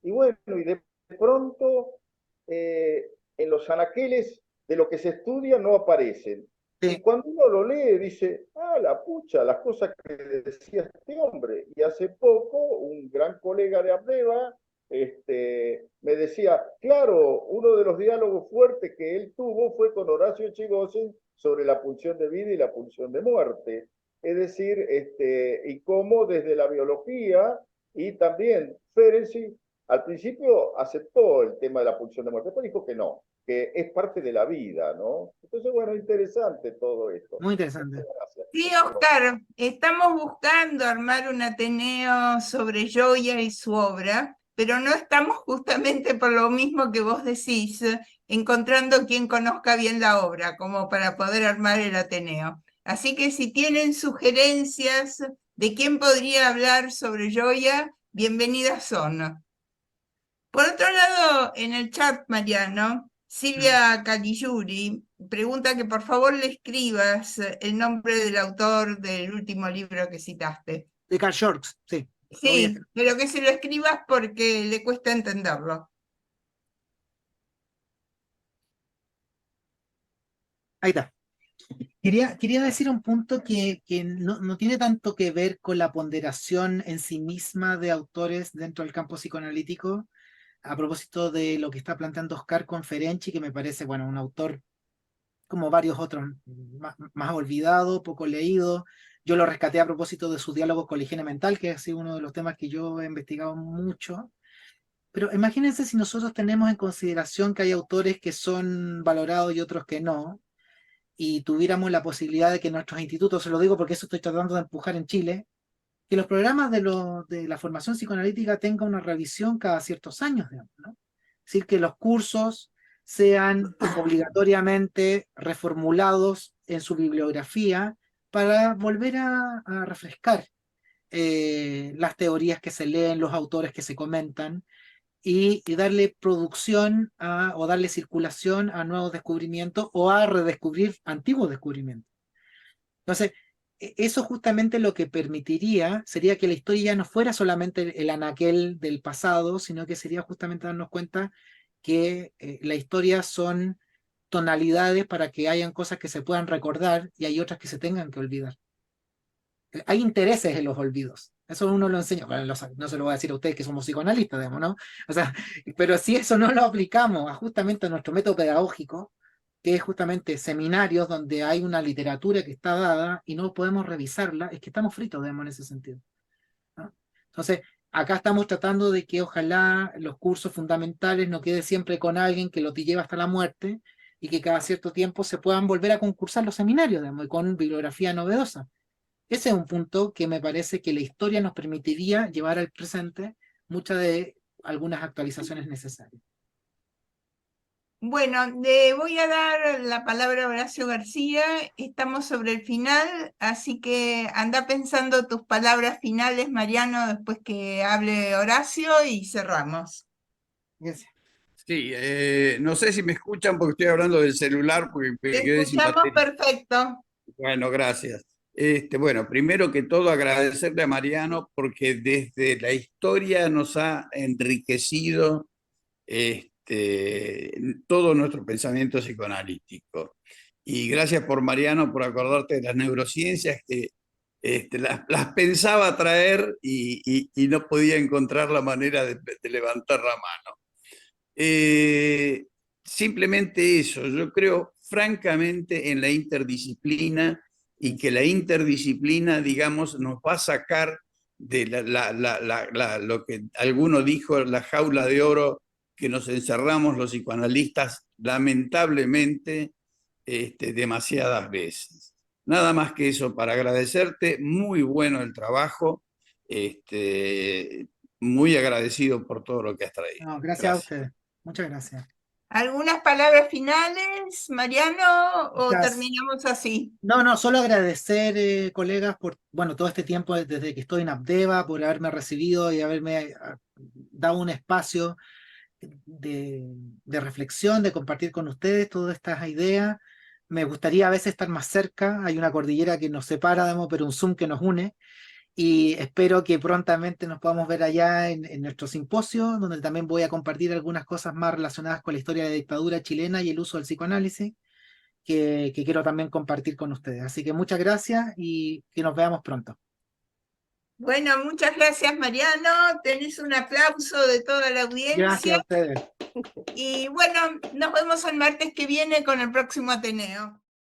Y bueno, y de pronto en los anaqueles de lo que se estudia no aparecen. Sí. Y cuando uno lo lee, dice, ah, la pucha, las cosas que decía este hombre. Y hace poco, un gran colega de Abdeva me decía, claro, uno de los diálogos fuertes que él tuvo fue con Horacio Echegósien sobre la pulsión de vida y la pulsión de muerte. Es decir, y cómo desde la biología y también Ferenczi al principio aceptó el tema de la pulsión de muerte, pero dijo que no, que es parte de la vida, ¿no? Entonces, bueno, interesante todo esto. Muy interesante. Gracias. Sí, Oscar, estamos buscando armar un Ateneo sobre Gioia y su obra, pero no estamos justamente por lo mismo que vos decís, encontrando quien conozca bien la obra, como para poder armar el Ateneo. Así que si tienen sugerencias de quién podría hablar sobre Gioia, bienvenidas son. Por otro lado, en el chat, Mariano, Silvia Caligiuri pregunta que por favor le escribas el nombre del autor del último libro que citaste. De Carl Schurz, sí. Sí, pero que se lo escribas porque le cuesta entenderlo. Ahí está. Quería decir un punto que no tiene tanto que ver con la ponderación en sí misma de autores dentro del campo psicoanalítico, a propósito de lo que está planteando Oscar Conferenci, que me parece, bueno, un autor como varios otros, más olvidado, poco leído. Yo lo rescaté a propósito de sus diálogos con la higiene mental, que ha sido uno de los temas que yo he investigado mucho. Pero imagínense si nosotros tenemos en consideración que hay autores que son valorados y otros que no, y tuviéramos la posibilidad de que nuestros institutos, se lo digo porque eso estoy tratando de empujar en Chile, que los programas de la formación psicoanalítica tengan una revisión cada ciertos años, digamos, ¿no? Es decir, que los cursos sean obligatoriamente reformulados en su bibliografía para volver a refrescar las teorías que se leen, los autores que se comentan, y darle producción o darle circulación a nuevos descubrimientos o a redescubrir antiguos descubrimientos. Entonces, eso justamente lo que permitiría sería que la historia ya no fuera solamente el anaquel del pasado, sino que sería justamente darnos cuenta que la historia son tonalidades para que hayan cosas que se puedan recordar y hay otras que se tengan que olvidar. Hay intereses en los olvidos. Eso uno lo enseña. Bueno, no se lo voy a decir a ustedes que somos psicoanalistas, digamos, ¿no? O sea, pero si eso no lo aplicamos justamente a nuestro método pedagógico, que es justamente seminarios donde hay una literatura que está dada y no podemos revisarla, es que estamos fritos, digamos, en ese sentido, ¿no? Entonces, acá estamos tratando de que ojalá los cursos fundamentales no quede siempre con alguien que lo te lleva hasta la muerte y que cada cierto tiempo se puedan volver a concursar los seminarios, digamos, y con bibliografía novedosa. Ese es un punto que me parece que la historia nos permitiría llevar al presente muchas de algunas actualizaciones necesarias. Bueno, le voy a dar la palabra a Horacio García. Estamos sobre el final, así que anda pensando tus palabras finales, Mariano, después que hable Horacio y cerramos. Gracias. Sí, no sé si me escuchan porque estoy hablando del celular porque me Te quedé sin escuchamos batería. perfecto. Bueno, gracias. Bueno, primero que todo agradecerle a Mariano porque desde la historia nos ha enriquecido todo nuestro pensamiento psicoanalítico. Y gracias por Mariano por acordarte de las neurociencias que las pensaba traer y no podía encontrar la manera de levantar la mano. Simplemente eso, yo creo francamente en la interdisciplina y que la interdisciplina, digamos, nos va a sacar de lo que alguno dijo, la jaula de oro que nos encerramos los psicoanalistas lamentablemente demasiadas veces. Nada más que eso para agradecerte, muy bueno el trabajo, muy agradecido por todo lo que has traído. No, gracias a ustedes. Muchas gracias. ¿Algunas palabras finales, Mariano, o Gracias. terminamos así? No, solo agradecer, colegas, por todo este tiempo desde que estoy en Abdeva, por haberme recibido y haberme dado un espacio de reflexión, de compartir con ustedes todas estas ideas. Me gustaría a veces estar más cerca, hay una cordillera que nos separa, digamos, pero un Zoom que nos une, y espero que prontamente nos podamos ver allá en nuestro simposio, donde también voy a compartir algunas cosas más relacionadas con la historia de la dictadura chilena y el uso del psicoanálisis, que quiero también compartir con ustedes. Así que muchas gracias y que nos veamos pronto. Bueno, muchas gracias, Mariano. Tenés un aplauso de toda la audiencia. Gracias a ustedes. Y bueno, nos vemos el martes que viene con el próximo Ateneo.